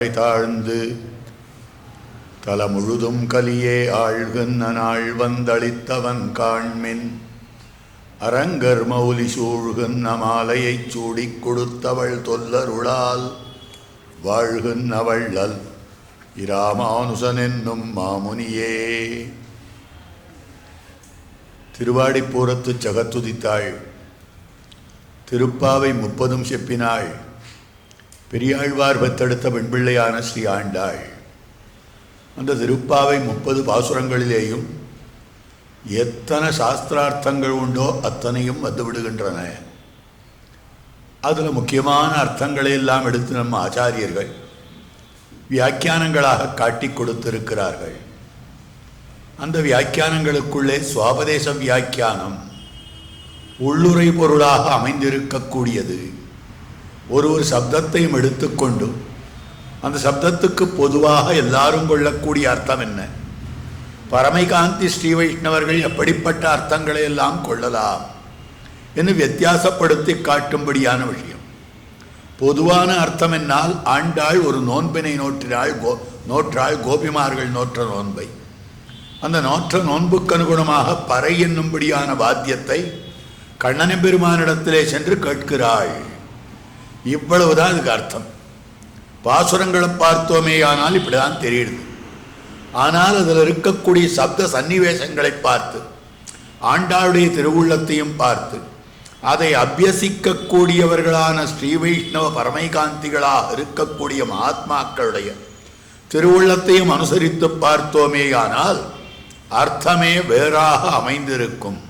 தாழ்ந்து தல முழுதும் கலியே ஆழ்கின்ற நாள் வந்தளித்தவன் காண்மின் அரங்கர் மௌலி சூழ்கின்ற மாலையைச் சூடிக் கொடுத்தவள் தொல்லருளால் வாழ்கின்ற வள்ளல் இராமானுசன் என்னும் மாமுனியே. திருவாடிப்பூரத்து ஜகத்துதித்தாள். திருப்பாவை 30 செப்பினாள். பெரியாழ்வார் பெத்தெடுத்த பெண்பிள்ளையான ஸ்ரீ ஆண்டாள். அந்த திருப்பாவை 30 பாசுரங்களிலேயும் எத்தனை சாஸ்திரார்த்தங்கள் உண்டோ அத்தனையும் வந்து விடுகின்றன. அதில் முக்கியமான அர்த்தங்களை எல்லாம் எடுத்து நம்ம ஆச்சாரியர்கள் வியாக்கியானங்களாக காட்டி கொடுத்திருக்கிறார்கள். அந்த வியாக்கியானங்களுக்குள்ளே சுவாபதேச வியாக்கியானம் உள்ளுரை பொருளாக அமைந்திருக்கக்கூடியது. ஒரு சப்தத்தையும் எடுத்துக்கொண்டு அந்த சப்தத்துக்கு பொதுவாக எல்லாரும் கொள்ளக்கூடிய அர்த்தம் என்ன, பரமைகாந்தி ஸ்ரீ வைஷ்ணவர்கள் எப்படிப்பட்ட அர்த்தங்களை எல்லாம் கொள்ளலாம் என்று வித்தியாசப்படுத்தி காட்டும்படியான விஷயம். பொதுவான அர்த்தம் என்னால் ஆண்டாள் ஒரு நோன்பினை நோற்றாள் கோபிமார்கள் நோற்ற நோன்பை. அந்த நோற்ற நோன்புக்கு அனுகுணமாக பறை என்னும்படியான வாத்தியத்தை கண்ணன் பெருமானிடத்திலே சென்று கேட்கிறாள். இவ்வளவுதான் இதுக்கு அர்த்தம். பாசுரங்களை பார்த்தோமே ஆனால் இப்படிதான் தெரியுது. ஆனால் அதில் இருக்கக்கூடிய சப்த சன்னிவேசங்களை பார்த்து ஆண்டாளுடைய திருவுள்ளத்தையும் பார்த்து அதை அபியசிக்கக்கூடியவர்களான ஸ்ரீ வைஷ்ணவ பரமைகாந்திகளாக இருக்கக்கூடிய மகாத்மாக்களுடைய திருவுள்ளத்தையும் அனுசரித்து பார்த்தோமேயானால் அர்த்தமே வேறாக அமைந்திருக்கும்.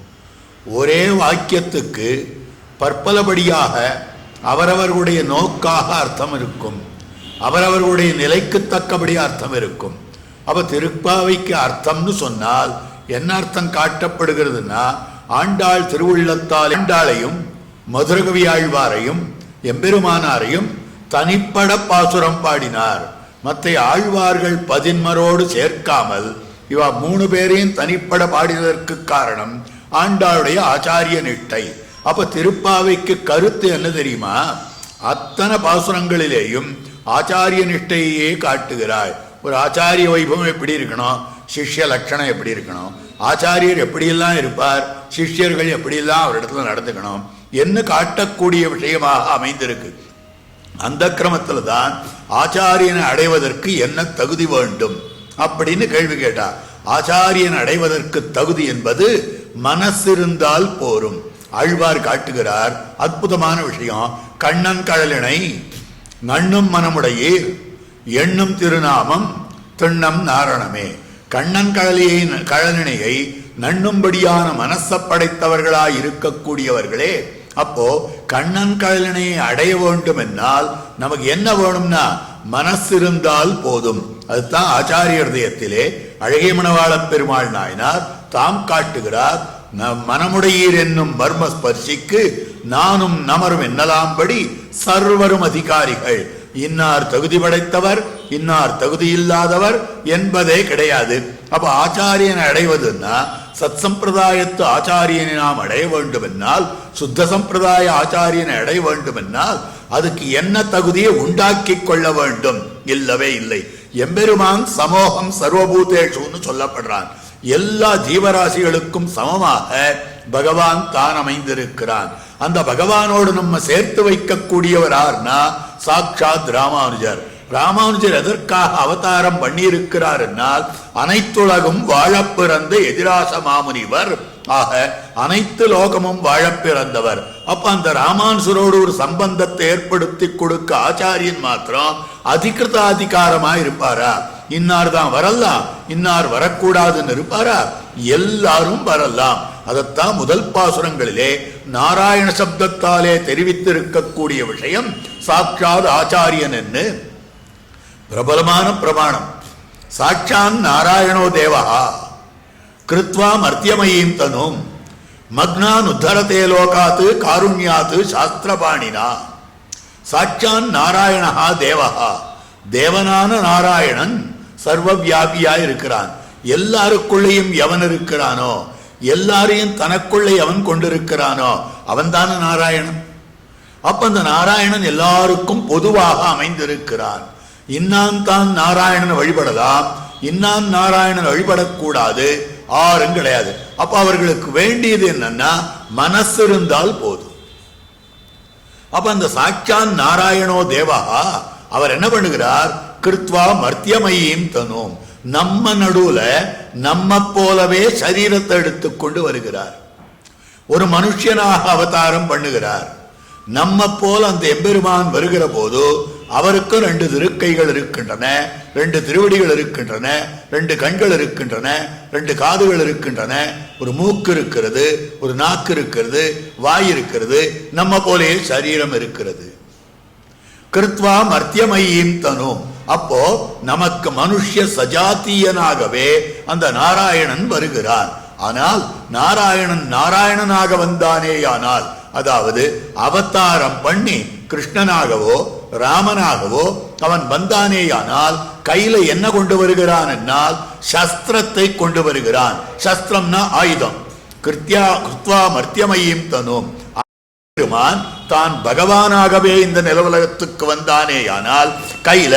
ஒரே வாக்கியத்துக்கு பற்பலபடியாக அவரவர்களுடைய நோக்காக அர்த்தம் இருக்கும், அவரவர்களுடைய நிலைக்கு தக்கபடி அர்த்தம் இருக்கும். அப்போ திருப்பாவைக்கு அர்த்தம்னு சொன்னால் என்ன அர்த்தம் காட்டப்படுகிறதுனா, ஆண்டாள் திருவுள்ளத்தால் ஆண்டாளையும் மதுரகவி ஆழ்வாரையும் எம்பெருமானாரையும் தனிப்பட பாசுரம் பாடினார். மற்ற ஆழ்வார்கள் 11 சேர்க்காமல் இவா 3 பேரையும் தனிப்பட பாடினதற்கு காரணம் ஆண்டாளுடைய ஆச்சாரிய நிஷ்டை. அப்ப திருப்பாவைக்கு கருத்து என்ன தெரியுமா, அத்தனை பாசுரங்களிலேயும் ஆச்சாரிய நிஷ்டையே காட்டுகிறாய். ஒரு ஆச்சாரிய வைபவம் எப்படி இருக்கணும், சிஷ்ய லட்சணம் எப்படி இருக்கணும், ஆச்சாரியர் எப்படியெல்லாம் இருப்பார், சிஷ்யர்கள் எப்படியெல்லாம் அவரிடத்துல நடந்துக்கணும் என்ன காட்டக்கூடிய விஷயமாக அமைந்திருக்கு. அந்த கிரமத்தில் தான் ஆச்சாரியனை அடைவதற்கு என்ன தகுதி வேண்டும் அப்படின்னு கேள்வி கேட்டார். ஆச்சாரியன் அடைவதற்கு தகுதி என்பது மனசிருந்தால் போரும். ஆழ்வார் காட்டுகிறார் அற்புதமான விஷயம். கண்ணன் கழலினை நண்ணும் மனமுடையீர் எண்ணும் திருநாமம் திண்ணம் நாரணமே. கண்ணன் கழலினையை நண்ணும்படியான மனச படைத்தவர்களாய் இருக்கக்கூடியவர்களே. அப்போ கண்ணன் கழலினையை அடைய வேண்டும் என்னால் நமக்கு என்ன வேணும்னா மனசு இருந்தால் போதும். அதுதான் ஆச்சாரிய ஹிருதயத்திலே அழகிய மணவாள பெருமாள் நாயனார் தாம் காட்டுகிறார். மனமுடையீர் என்னும் மர்ம ஸ்பர்சிக்கு நானும் நமரும் என்னலாம்படி சர்வரும் அதிகாரிகள். இன்னார் தகுதி படைத்தவர் இன்னார் தகுதி இல்லாதவர் என்பதே கிடையாது. அப்ப ஆச்சாரியனை அடைவதுன்னா சத் சம்பிரதாயத்து ஆச்சாரியனை நாம் அடைய வேண்டும் என்னால், சுத்த சம்பிரதாய ஆச்சாரியனை அடைய வேண்டும் என்னால் அதுக்கு என்ன தகுதியை உண்டாக்கி கொள்ள வேண்டும்? இல்லவே இல்லை. எம்பெருமான் சமோகம் சர்வபூதேஷுன்னு சொல்லப்படுறான். எல்லா ஜீவராசிகளுக்கும் சமமாக பகவான் தான் அமைந்திருக்கிறான். அந்த பகவானோடு நம்ம சேர்த்து வைக்கக்கூடியவரார்னா சாட்சாத் ராமானுஜர். ராமானுஜர் எதற்காக அவதாரம் பண்ணியிருக்கிறார் என்னால் அனைத்துலகும் வாழப் பிறந்த எதிராச மாமுனிவர் ஆக அனைத்து லோகமும் வாழப் பிறந்தவர். அப்ப அந்த ராமானுஜரோடு ஒரு சம்பந்தத்தை ஏற்படுத்தி கொடுக்க ஆச்சாரியன் மாத்திரம் அதிகிருதாதிகாரமா இருப்பாரா? இன்னார் தான் வரலாம் இன்னார் வரக்கூடாதுன்னு இருப்பாரா? எல்லாரும் வரலாம். அதைத்தான் முதல் பாசுரங்களிலே நாராயண சப்தத்தாலே தெரிவித்திருக்கக்கூடிய விஷயம் சாட்சாத் ஆச்சாரியன் என்று பிரபலமான பிரமாணம். சாட்சான் நாராயணோ தேவா கிருத்வா மர்த்தியமயீம் தனும் மக்னான் உத்தரதே லோகாத்து காருண்யாத்து சாஸ்திரபாணினா. சாட்சான் நாராயணா தேவா, தேவனான நாராயணன் சர்வ வியாபியாய் இருக்கிறான். எல்லாருக்குள்ளேயும் எவன் இருக்கிறானோ, எல்லாரையும் தனக்குள்ளே எவன் கொண்டிருக்கிறானோ அவன்தான நாராயணன். அப்ப அந்த நாராயணன் எல்லாருக்கும் பொதுவாக அமைந்திருக்கிறான். இன்னான் தான் நாராயணன் வழிபடலாம், இன்னான் நாராயணன் வழிபடக்கூடாது, ஆறும் கிடையாது. அப்ப அவர்களுக்கு வேண்டியது என்னன்னா மனசு இருந்தால் போதும். அப்ப அந்த சாட்சான் நாராயணோ தேவா அவர் என்ன பண்ணுகிறார், கிருத்வா மர்த்தியமயீம் தனோம், நம்ம நடுவுல நம்ம போலவே சரீரத்தை எடுத்துக்கொண்டு வருகிறார். ஒரு மனுஷனாக அவதாரம் பண்ணுகிறார். நம்ம போல அந்த எம்பெருமான் வருகிற போது அவருக்கு 2 திருக்கைகள் இருக்கின்றன, 2 திருவடிகள் இருக்கின்றன, 2 கண்கள் இருக்கின்றன, 2 காதுகள் இருக்கின்றன, ஒரு மூக்கு இருக்கிறது, ஒரு நாக்கு இருக்கிறது, வாய் இருக்கிறது, நம்ம போலே சரீரம் இருக்கிறது. கிருத்வா மர்த்தியமயீம் தனோம். அப்போ நமக்கு மனுஷ சஜாத்தியனாகவே அந்த நாராயணன் வருகிறான். ஆனால் நாராயணன் நாராயணனாக வந்தானேயானால், அதாவது அவதாரம் பண்ணி கிருஷ்ணனாகவோ ராமனாகவோ அவன் வந்தானேயானால் கையில என்ன கொண்டு வருகிறான் என்னால் சஸ்திரத்தை கொண்டு வருகிறான். சஸ்திரம்னா ஆயுதம். கிருத்வா மர்த்தியமயீம் தனோம். பெருமான் தான் பகவானாகவே இந்த நிலவுலகத்துக்கு வந்தானேயானால் கையில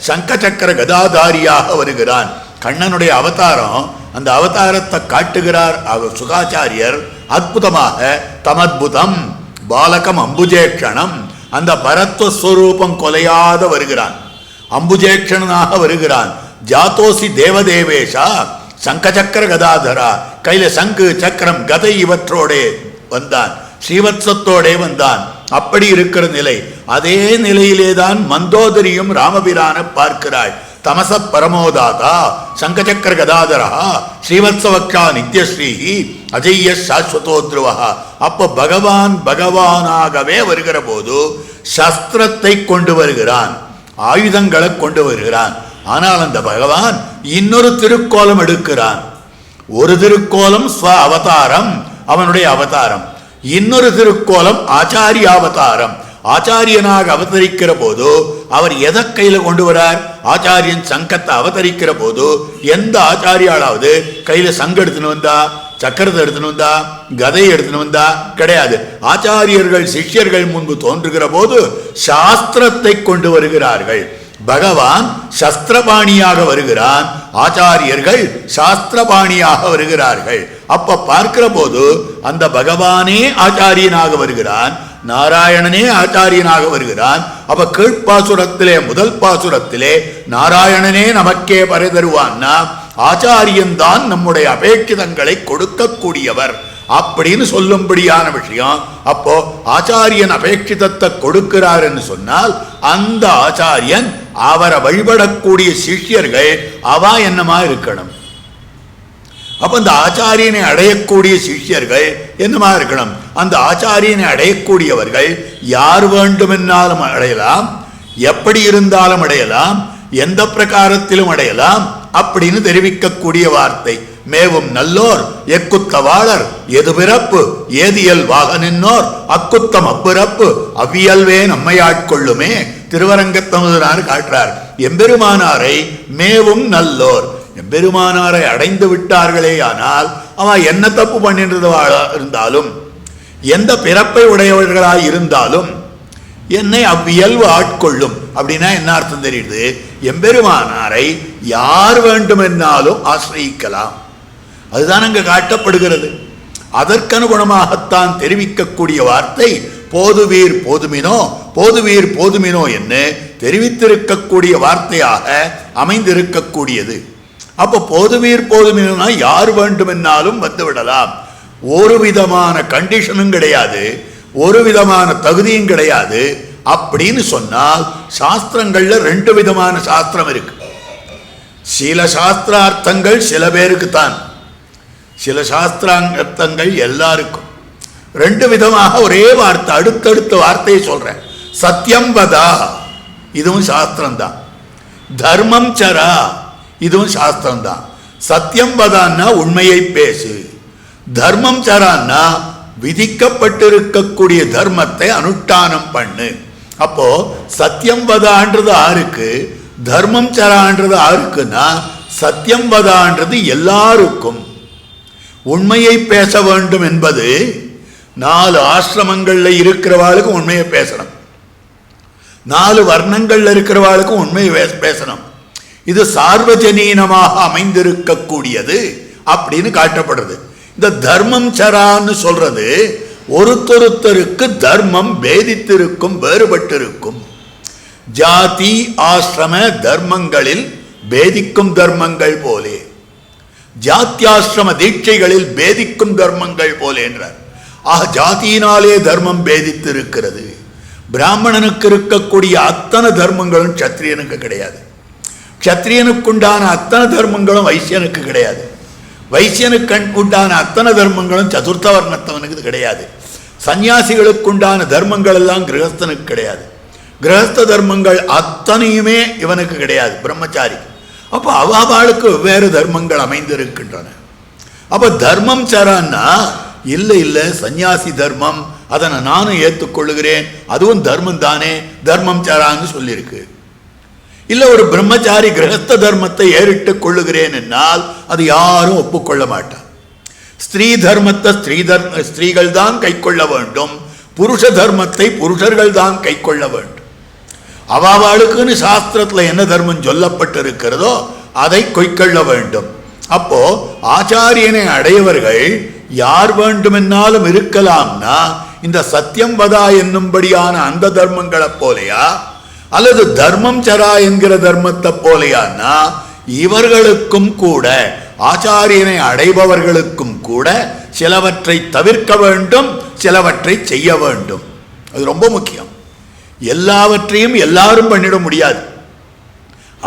சங்க சக்கர கதாதாரியாக வருகிறான். கண்ணனுடைய அவதாரம், அந்த அவதாரத்தை காட்டுகிறார் சுகாச்சாரியர் அற்புதமாக. தமத்புதம் பாலகம் அம்புஜேக்ஷணம், அந்த பரத்வஸ்வரூபம் கொலையாத வருகிறான், அம்புஜேக்ஷணனாக வருகிறான். ஜாதோசி தேவதேவேஷா சங்கசக்கர கதாதரா, கையில சங்கு சக்கரம் கதை இவற்றோடே வந்தான், ஸ்ரீவத்சத்தோடே வந்தான். அப்படி இருக்கிற நிலை, அதே நிலையிலேதான் மந்தோதரியும் ராமபிரான பார்க்கிறாள். தமச பரமோதாதா சங்கசக்கர கதாதரா ஸ்ரீவத்சவக்ஷா நித்யஸ்ரீஹி அஜய்ய சாஸ்வதோ த்ருவஹா. அப்ப பகவான் பகவானாகவே வருகிற போது சஸ்திரத்தை கொண்டு வருகிறான், ஆயுதங்களை கொண்டு வருகிறான். ஆனால் அந்த பகவான் இன்னொரு திருக்கோலம் எடுக்கிறான். ஒரு திருக்கோலம் ஸ்வ அவதாரம், அவனுடைய அவதாரம். இன்னொரு திருக்கோலம் ஆச்சாரிய அவதாரம். ஆச்சாரியனாக அவதரிக்கிற போது அவர் எதை கையில கொண்டு வரார், ஆச்சாரியன் சங்கத்தை அவதரிக்கிற போது எந்த ஆச்சாரியாலாவது கையில சங்க எடுத்துன்னு வந்தா, சக்கரத்தை எடுத்துன்னு வந்தா, கதை எடுத்துன்னு வந்தா? கிடையாது. ஆச்சாரியர்கள் சிஷ்யர்கள் முன்பு தோன்றுகிற போது சாஸ்திரத்தை கொண்டு வருகிறார்கள். பகவான் சஸ்திரபாணியாக வருகிறான், ஆச்சாரியர்கள் சாஸ்திரபாணியாக வருகிறார்கள். அப்ப பார்க்கிற போது அந்த பகவானே ஆச்சாரியனாக வருகிறான், நாராயணனே ஆச்சாரியனாக வருகிறான். அப்ப கீழ்ப்பாசுரத்திலே முதல் பாசுரத்திலே நாராயணனே நமக்கே பறை தருவான்னா ஆச்சாரியன் தான் நம்முடைய அபேட்சிதங்களை கொடுக்கக்கூடியவர் அப்படின்னு சொல்லும்படியான விஷயம். அப்போ ஆச்சாரியன் அபேட்சிதத்தை கொடுக்கிறார் என்று சொன்னால் அந்த ஆச்சாரியன் அவரை வழிபடக்கூடிய சிஷ்யர்கள் அவ என்னமா இருக்கணும். அப்ப அந்த ஆச்சாரியனை அடையக்கூடிய சிஷ்யர்கள் என்னமா இருக்கணும், அந்த ஆச்சாரியனை அடையக்கூடியவர்கள் யார் வேண்டுமென்னாலும் அடையலாம், எப்படி இருந்தாலும் அடையலாம், எந்த பிரகாரத்திலும் அடையலாம் அப்படின்னு தெரிவிக்கக்கூடிய வார்த்தை. மேவும் நல்லோர் எக்குத்தவாளர் எது பிறப்பு ஏதியல் வாகனின்னோர் அக்குத்தம் அப்பிறப்பு அவ்வியல்வே நம்மை ஆட்கொள்ளுமே. திருவரங்கத்தமுதனார் காட்டுறார். எம்பெருமானாரை மேவும் நல்லோர், எம்பெருமானாரை அடைந்து விட்டார்களே ஆனால் அவன் என்ன தப்பு பண்ணின்றதா இருந்தாலும், எந்த பிறப்பை உடையவர்களாய் இருந்தாலும் என்னை அவ்வியல்பு ஆட்கொள்ளும். அப்படின்னா என்ன அர்த்தம் தெரியுது, எம்பெருமானாரை யார் வேண்டுமென்னாலும் ஆசிரியிக்கலாம். அதுதான் அங்கு காட்டப்படுகிறது. அதற்கனுகுணமாகத்தான் தெரிவிக்கக்கூடிய வார்த்தை போதுவீர் போதுமினோ, போதுவீர் போதுமினோ என்று தெரிவித்திருக்கக்கூடிய வார்த்தையாக அமைந்திருக்கக்கூடியது. அப்ப போதுவீர் போதுமினோனா யார் வேண்டுமென்னாலும் வந்துவிடலாம். ஒரு விதமான கண்டிஷனும் கிடையாது, ஒரு விதமான தகுதியும் கிடையாது. அப்படின்னு சொன்னால் சாஸ்திரங்கள்ல 2 விதமான சாஸ்திரம் இருக்கு. சில சாஸ்திரார்த்தங்கள் சில பேருக்கு தான், சில சாஸ்திரார்த்தங்கள் எல்லாருக்கும். 2 விதமாக ஒரே வார்த்தை, அடுத்தடுத்த வார்த்தையை சொல்றேன். சத்தியம் வதா, இதுவும் சாஸ்திரம் தான். தர்மம் சரா, இதுவும் சாஸ்திரம் தான். சத்தியம் வதான்னா உண்மையை பேசு, தர்மம் சரான்னா விதிக்கப்பட்டிருக்கக்கூடிய தர்மத்தை அனுஷ்டானம் பண்ணு. அப்போ சத்தியம் வதான்றது ஆருக்கு, தர்மம் சரான்றது ஆருக்குன்னா சத்தியம் வதான்றது எல்லாருக்கும். உண்மையை பேச வேண்டும் என்பது 4 ஆசிரமங்கள்ல இருக்கிறவாளுக்கு உண்மையை பேசணும். 4 வர்ணங்கள்ல இருக்கிறவாளுக்கும் உண்மையை பேசணும். இது சார்வஜனீனமாக அமைந்திருக்கக்கூடியது அப்படின்னு காட்டப்படுறது. இந்த தர்மம் சரான்னு சொல்றது ஒருத்தருக்கு தர்மம் பேதித்திருக்கும், வேறுபட்டிருக்கும். ஜாதி ஆசிரம தர்மங்களில் பேதிக்கும் தர்மங்கள் போலே, ஜாத்தியாசிரம தீட்சைகளில் பேதிக்கும் தர்மங்கள் போலே என்றார். ஜாதியினாலே தர்மம் பேதித்திருக்கிறது. பிராமணனுக்கு இருக்கக்கூடிய அத்தனை தர்மங்களும் சத்திரியனுக்கு கிடையாது. சத்திரியனுக்குண்டான அத்தனை தர்மங்களும் வைசியனுக்கு கிடையாது. வைசியனுக்கு உண்டான அத்தனை தர்மங்களும் சதுர்த்த வர்ணத்தவனுக்கு கிடையாது. சன்னியாசிகளுக்குண்டான தர்மங்கள் எல்லாம் கிரகஸ்தனுக்கு கிடையாது. கிரகஸ்த தர்மங்கள் அத்தனையுமே இவனுக்கு கிடையாது, பிரம்மச்சாரி. அப்போ அவாளுக்கு வெவ்வேறு தர்மங்கள் அமைந்திருக்கின்றன. அப்போ தர்மம் சரான்னா இல்லை சன்னியாசி தர்மம், அதனை நானும் ஏற்றுக்கொள்ளுகிறேன், அதுவும் தர்மம் தானே, தர்மம் சரான்னு சொல்லியிருக்கு. இல்லை ஒரு பிரம்மச்சாரி கிரகஸ்த தர்மத்தை ஏறிட்டு கொள்ளுகிறேன் என்னால் அது யாரும் ஒப்புக்கொள்ள மாட்டார். ஸ்திரீ தர்மத்தை ஸ்திரீகள் தான் கை கொள்ள வேண்டும், புருஷ தர்மத்தை புருஷர்கள் தான் கை கொள்ள வேண்டும். அவாளுக்குன்னு சாஸ்திரத்தில் என்ன தர்மம் சொல்லப்பட்டிருக்கிறதோ அதை கொய்கொள்ள வேண்டும். அப்போ ஆச்சாரியனை அடையவர்கள் யார் வேண்டுமென்னாலும் இருக்கலாம்னா இந்த சத்தியம் வதா என்னும்படியான அந்த தர்மங்களை போலையா, அல்லது தர்மம் சரா என்கிற தர்மத்தை போலையானா இவர்களுக்கும் கூட, ஆச்சாரியனை அடைபவர்களுக்கும் கூட சிலவற்றை தவிர்க்க வேண்டும், சிலவற்றை செய்ய வேண்டும். அது ரொம்ப முக்கியம். எல்லாவற்றையும் எல்லாரும் பண்ணிட முடியாது.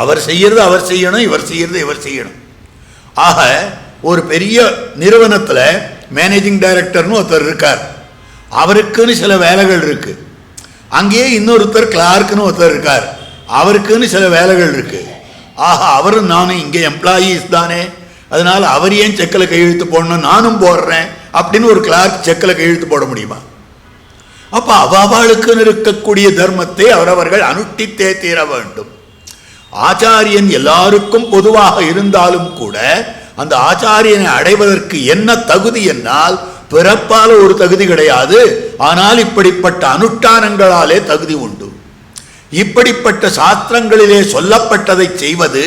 அவர் செய்யறது அவர் செய்யணும், இவர் செய்யறது இவர் செய்யணும். ஆக ஒரு பெரிய நிறுவனத்தில் மேனேஜிங் டைரக்டர்னு ஒருத்தர் இருக்கார். அவருக்குன்னு சில வேலைகள் இருக்கு. அங்கேயே இன்னொருத்தர் கிளார்க்குன்னு ஒருத்தர் இருக்கார், அவருக்குன்னு சில வேலைகள் இருக்கு. அவரும் நானும் இங்கே எம்ப்ளாயீஸ் தானே, அதனால அவர் ஏன் செக்கில் கையெழுத்து போடணும், நானும் போடுறேன் அப்படின்னு ஒரு கிளார்க் செக்கில் கையெழுத்து போட முடியுமா? அப்போ அவாளுக்குன்னு இருக்கக்கூடிய தர்மத்தை அவரவர்கள் அனுஷ்டித்தே தீர வேண்டும். ஆச்சாரியன் எல்லாருக்கும் பொதுவாக இருந்தாலும் கூட அந்த ஆச்சாரியனை அடைவதற்கு என்ன தகுதி என்னால் பிறப்பால ஒரு தகுதி கிடையாது. ஆனால் இப்படிப்பட்ட அனுஷ்டானங்களாலே தகுதி உண்டு. இப்படிப்பட்ட சாஸ்திரங்களிலே சொல்லப்பட்டதை செய்வது,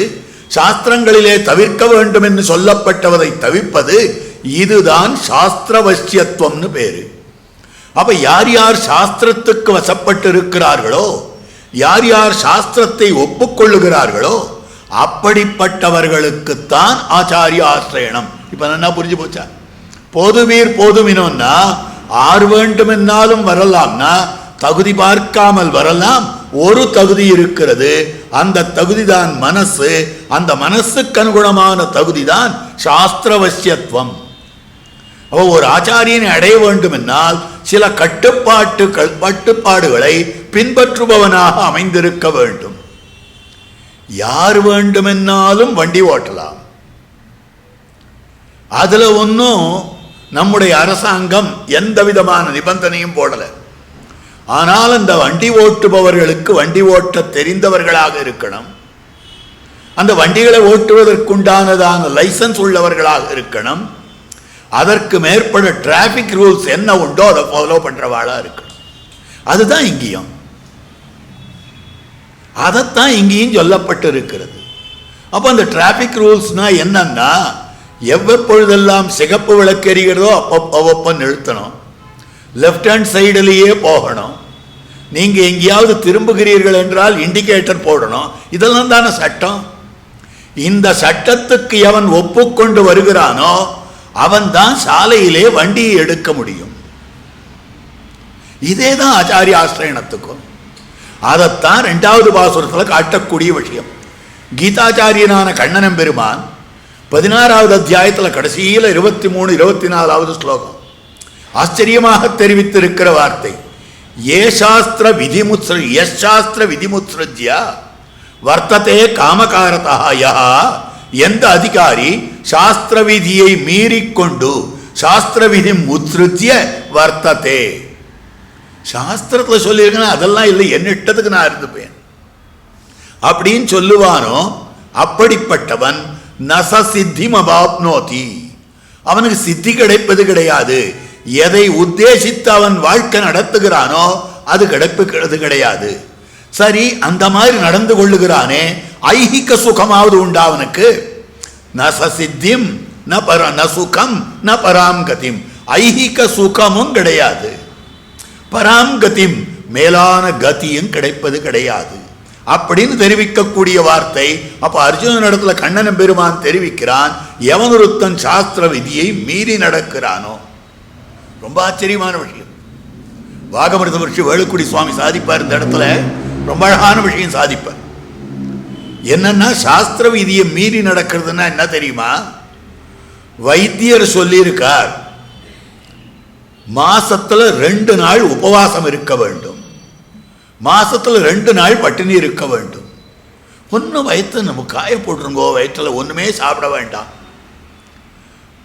சாஸ்திரங்களிலே தவிர்க்க வேண்டும் என்று சொல்லப்பட்டவதை தவிர்ப்பது, இதுதான் சாஸ்திரவசியத்துவம்னு பேரு. அப்ப யார் யார் சாஸ்திரத்துக்கு வசப்பட்டு இருக்கிறார்களோ, யார் யார் சாஸ்திரத்தை ஒப்புக்கொள்ளுகிறார்களோ அப்படிப்பட்டவர்களுக்குத்தான் ஆச்சாரிய ஆசிரியனம். இப்ப என்ன புரிஞ்சு போச்சா? போதுவீர் போதுமினோன்னா ஆறு வேண்டுமென்னாலும் வரலாம்னா தகுதி பார்க்காமல் வரலாம். ஒரு தகுதி இருக்கிறது, அந்த தகுதி தான் மனசு. அந்த மனசுக்கு அனுகுணமான தகுதி தான் சாஸ்திரவசியத்துவம். ஒரு ஆச்சாரியனை அடைய வேண்டும் என்னால் சில கட்டுப்பாடுகளை பின்பற்றுபவனாக அமைந்திருக்க வேண்டும். யார் வேண்டுமென்னாலும் வண்டி ஓட்டலாம். அதுல ஒன்றும் நம்முடைய அரசாங்கம் எந்த விதமான நிபந்தனையும் போடல. ஆனால் அந்த வண்டி ஓட்டுபவர்களுக்கு வண்டி ஓட்ட தெரிந்தவர்களாக இருக்கணும். அந்த வண்டிகளை ஓட்டுவதற்குண்டானதான லைசன்ஸ் உள்ளவர்களாக இருக்கணும். அதற்கு மேற்பட டிராபிக் ரூல்ஸ் என்ன உண்டோ அதை ஃபாலோ பண்றவாளா இருக்கணும். அதுதான் இங்கேயும், அதைத்தான் இங்கேயும் சொல்லப்பட்டு இருக்கிறது. அப்போ அந்த டிராபிக் ரூல்ஸ்னா என்னன்னா, எவ்வப்பொழுதெல்லாம் சிகப்பு விளக்கு எரிகிறதோ அப்பப்போ நிறுத்தணும், லெஃப்ட் ஹேண்ட் சைடிலேயே போகணும், நீங்க எங்கேயாவது திரும்புகிறீர்கள் என்றால் இண்டிகேட்டர் போடணும். இதெல்லாம் தானே சட்டம். இந்த சட்டத்துக்கு எவன் ஒப்புக்கொண்டு வருகிறானோ அவன் தான் சாலையிலே வண்டியை எடுக்க முடியும். இதேதான் ஆச்சாரிய ஆசிரியனத்துக்கும். அதைத்தான் 2வது பாசுரத்தில் காட்டக்கூடிய விஷயம். கீதாச்சாரியனான கண்ணனம் பெருமான் 16வது அத்தியாயத்தில் கடைசியில் 23, 24வது ஸ்லோகம் ஆச்சரியமாக தெரிவித்திருக்கிற வார்த்தை, ஏ சாஸ்திர விதிமுத்ஸ்ருஜ்யா வர்த்ததே காமகாரதா யா. எந்த அதிகாரி சாஸ்திர விதியை மீறிக்கொண்டு சாஸ்திர விதி முத்ருஜ்ய வர்த்ததே, சாஸ்திரத்தில் சொல்லியிருக்கேன் அதெல்லாம் இல்லை, என்ன இட்டத்துக்கு நான் இருந்துப்பேன் அப்படின்னு சொல்லுவானோ அப்படிப்பட்டவன் நச சித்திம் அபாப்னோதி, அவனுக்கு சித்தி கிடைப்பது கிடையாது. எதை உத்தேசித்து அவன் வாழ்க்கை நடத்துகிறானோ அது கிடைப்பது கிடையாது. சரி, அந்த மாதிரி நடந்து கொள்ளுகிறானே, ஐஹிக சுகமாவது உண்டா அவனுக்கு? ந சசித்திம் ந சுகம் ந பராம் கதிம். ஐஹிக சுகமும் கிடையாது, பராம் கதிம் மேலான கதியும் கிடைப்பது கிடையாது அப்படின்னு தெரிவிக்கக்கூடிய வார்த்தை. அப்ப அர்ஜுனன் இடத்துல கண்ணன் பெருமான் தெரிவிக்கிறான், எவனொருத்தன் சாஸ்திர விதியை மீறி நடக்கிறானோ. ரொம்ப ஆச்சரியமான விஷயம். வாகமருத ரிஷி வேலுக்குடி சுவாமி சாதிப்பார் இந்த இடத்துல, ரொம்ப அழகான விஷயம் சாதிப்பார். என்னன்னா, சாஸ்திர விதியை மீறி நடக்கிறதுன்னா என்ன தெரியுமா? வைத்தியர் சொல்லியிருக்கார், மாசத்துல 2 நாள் உபவாசம் இருக்க வேண்டும், மாசத்துல 2 நாள் பட்டினி இருக்க வேண்டும். ஒன்றும் வயிற்று நம்ம காய போட்டுருங்கோ, வயிற்றில் ஒன்றுமே சாப்பிட வேண்டாம்,